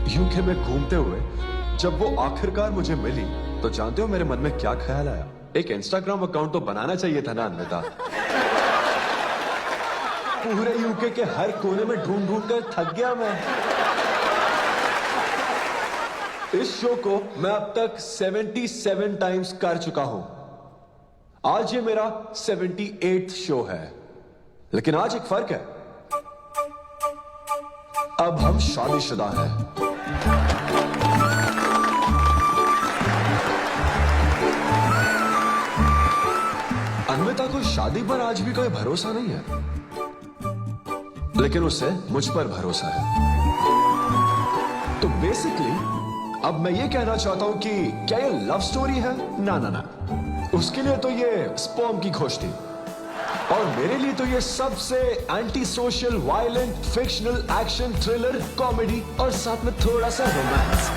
यूके में घूमते हुए जब वो आखिरकार मुझे मिली, तो जानते हो मेरे मन में क्या ख्याल आया? एक इंस्टाग्राम अकाउंट तो बनाना चाहिए था ना अन्विता। पूरे यूके के हर कोने में ढूंढ ढूंढ कर थक गया मैं। इस शो को मैं अब तक 77 टाइम्स कर चुका हूं। आज ये मेरा 78th शो है, लेकिन आज एक फर्क है, अब हम शादीशुदा हैं। अन्विता को शादी पर आज भी कोई भरोसा नहीं है, लेकिन उसे मुझ पर भरोसा है। तो बेसिकली अब मैं ये कहना चाहता हूं कि क्या ये लव स्टोरी है? ना ना ना, उसके लिए तो ये स्पर्म की खोज थी, और मेरे लिए तो ये सबसे anti social, violent, fictional, action, thriller, comedy और साथ में थोड़ा सा रोमांस।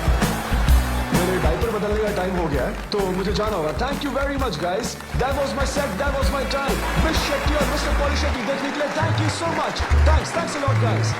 मेरे डायपर बदलने का टाइम हो गया है, तो मुझे जाना होगा। Thank you very much guys, that was my set, that was my time. Miss Shetty और मिस्टर पॉली शेट्टी देखने के लिए thank you so much. Thanks a lot guys.